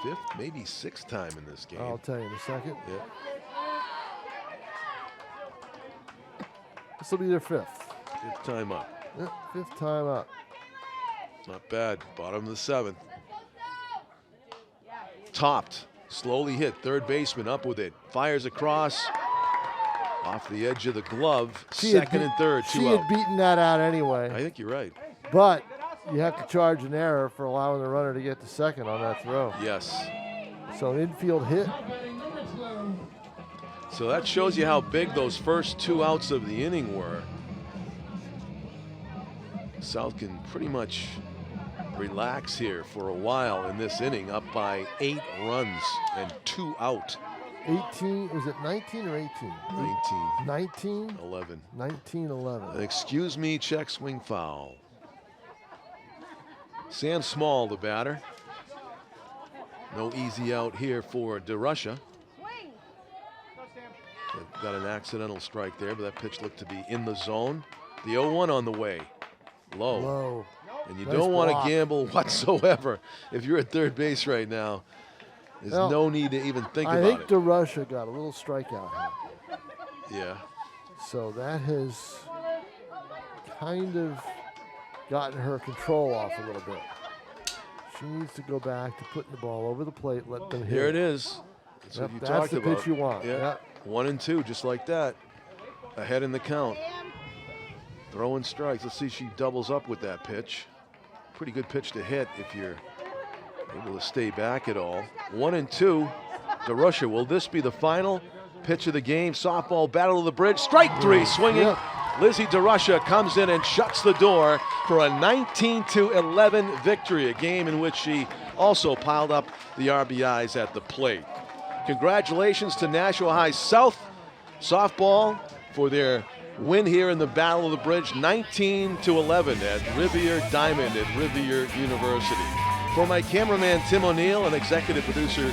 5th, maybe 6th time in this game. I'll tell you in a second. Yeah. This will be their 5th. 5th time up. Yep, 5th time up. Not bad. Bottom of the 7th. Topped. Slowly hit. Third baseman up with it. Fires across. Off the edge of the glove. Second and third. 2 She out. had beaten that out anyway. I think you're right. But you have to charge an error for allowing the runner to get to second on that throw. Yes. So an infield hit. Now batting number 12. So that shows you how big those first 2 outs of the inning were. South can pretty much relax here for a while in this inning, up by 8 runs and 2 out. 18, was it 19 or 18? 19, 19? 11. 19-11. An excuse me, check swing foul. Sam Small, the batter. No easy out here for DeRusha. Got an accidental strike there, but that pitch looked to be in the zone. The 0-1 on the way. Low. Low. And you Nice don't want to block. gamble whatsoever. If you're at third base right now, there's Well, no need to even think I about think it. DeRusha got a little strikeout here. Yeah. So that has kind of gotten her control off a little bit. She needs to go back to putting the ball over the plate, let them hit. Here it is. That's Yep, what you that's talked the about. pitch you want. Yeah. Yep. 1 and 2, just like that. Ahead in the count. Throwing strikes. Let's see if she doubles up with that pitch. Pretty good pitch to hit if you're able to stay back at all. 1 and 2. DeRusha, will this be the final pitch of the game? Softball battle of the bridge. Strike 3 swinging. Yep. Lizzie DeRusha comes in and shuts the door for a 19-11 victory, a game in which she also piled up the RBIs at the plate. Congratulations to Nashua High South softball for their win here in the Battle of the Bridge, 19-11 at Rivier Diamond at Rivier University. For my cameraman Tim O'Neill and executive producer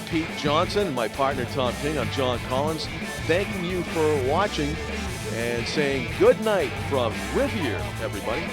Pete Johnson, my partner Tom King, I'm John Collins, thanking you for watching and saying good night from Rivier, everybody.